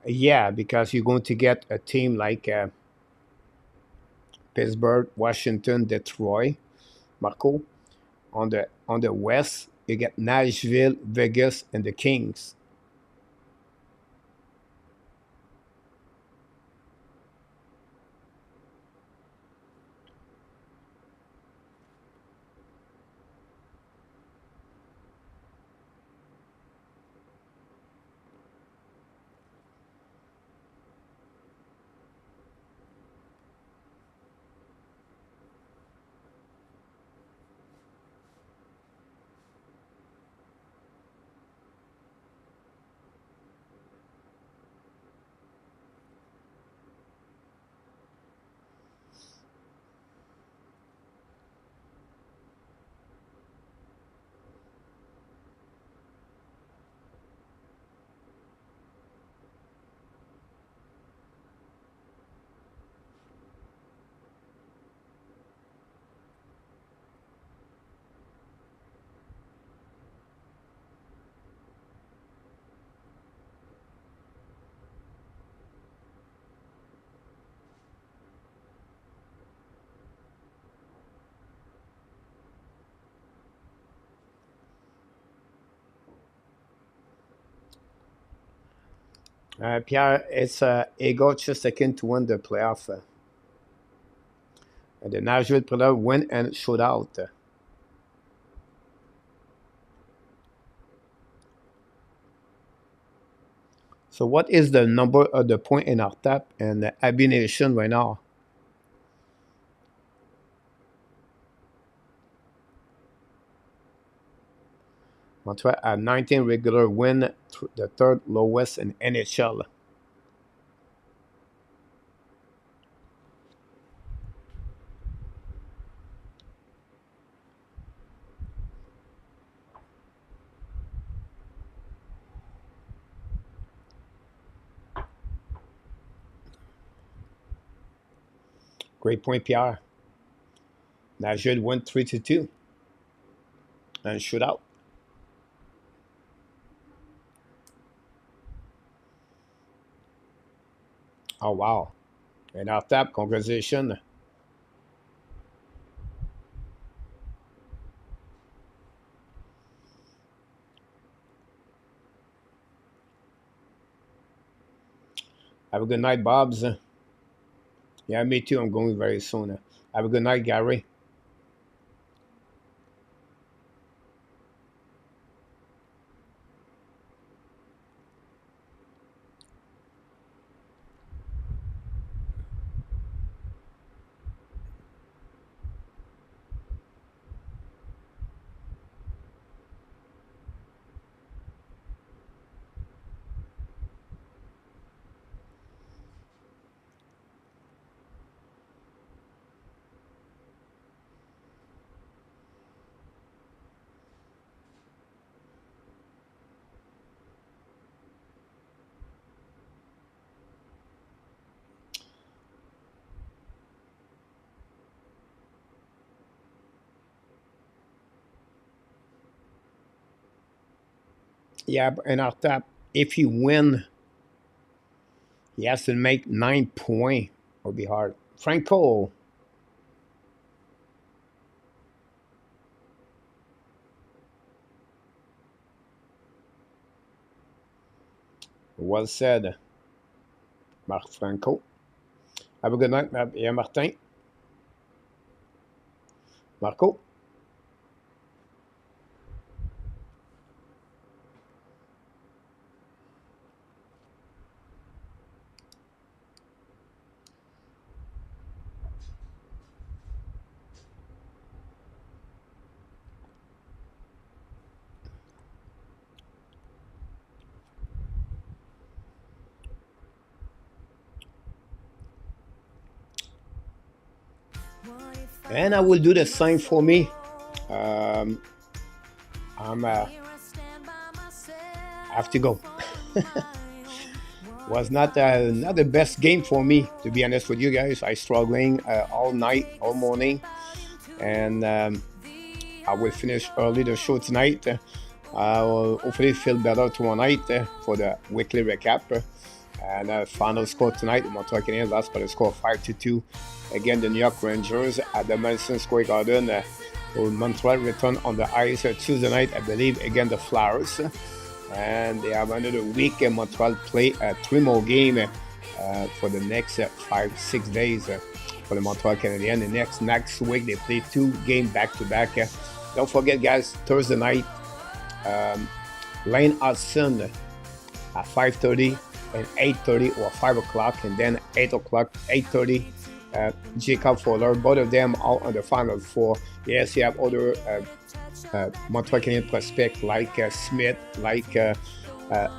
Yeah, because you're going to get a team like Pittsburgh, Washington, Detroit, Marco. On the West, you get Nashville, Vegas, and the Kings. Pierre, it's Ego Chesterkin to win the playoff. And the Nashville Predators win and shootout. So what is the number of the point in our tap and the Abby Nation right now? Montreal at 19 regular win, the third lowest in NHL. Great point, Pierre. Nashville win 3-2 and shootout. Oh, wow. And our tap, congratulations. Have a good night, Bobs. Yeah, me too. I'm going very soon. Have a good night, Gary. Yeah, and our top, if he win, he has to make 9 points. It'll be hard. Franco, well said. Marc Franco. Have a good night, yeah, Martin. Marco. And I will do the same for me. I'm have to go. Was not the best game for me, to be honest with you guys. I struggling all night, all morning, and I will finish early the show tonight. I will hopefully feel better tomorrow night for the weekly recap. And final score tonight, the Montreal Canadiens lost by the score 5-2 against the New York Rangers at the Madison Square Garden. Montreal return on the ice Tuesday night, I believe, against the Flyers. And they have another week. Montreal play 3 more games for the next 5-6 days for the Montreal Canadiens. The next week, they play 2 games back-to-back. Don't forget, guys, Thursday night, Lane Hudson at 5:30 and 8:30 or 5 o'clock, and then 8 o'clock, 8:30. Jacob Fowler, both of them out on the final 4. Yes, you have other Montreal Canadiens prospects like Smith, like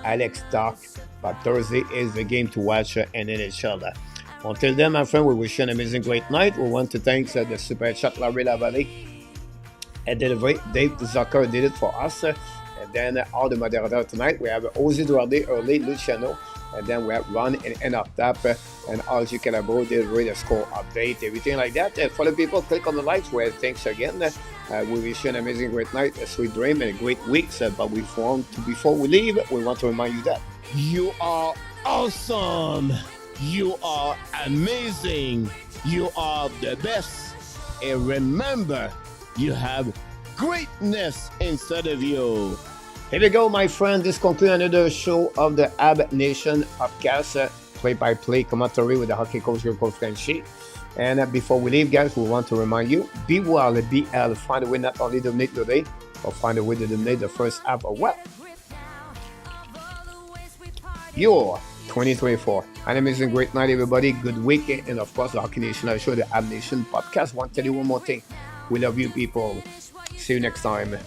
Alex Dock, but Thursday is the game to watch in NHL. Until then, my friend, we wish you an amazing great night. We want to thank the Super Chat Larry Lavallée and Dave Zucker did it for us. And then all the moderators tonight, we have Ozzy Duarte, early Luciano, and then we have Ron and up top, and Algie Calabo did read the score update, everything like that. For the people, click on the likes. Well, thanks again. We wish you an amazing great night, a sweet dream, and a great week. But before we leave, we want to remind you that You are awesome. You are amazing. You are the best. And remember, you have greatness inside of you. Here we go, my friend. This concludes another show of the Habs Nation podcast, play-by-play commentary with the hockey coach, your coach, Frenchy. And before we leave, guys, we want to remind you, be well, BL. Find a way not only to dominate today, but find a way to dominate the first half of what? Your 2024. An amazing great night, everybody. Good weekend. And of course, the Hockey Nation, I show the Habs Nation podcast. I want to tell you one more thing. We love you, people. See you next time.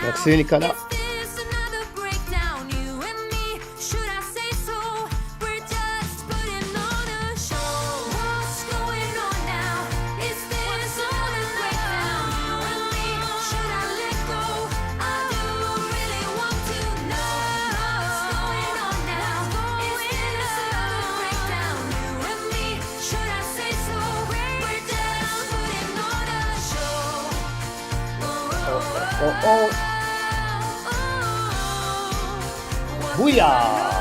Merci, Nicolas. Booyah!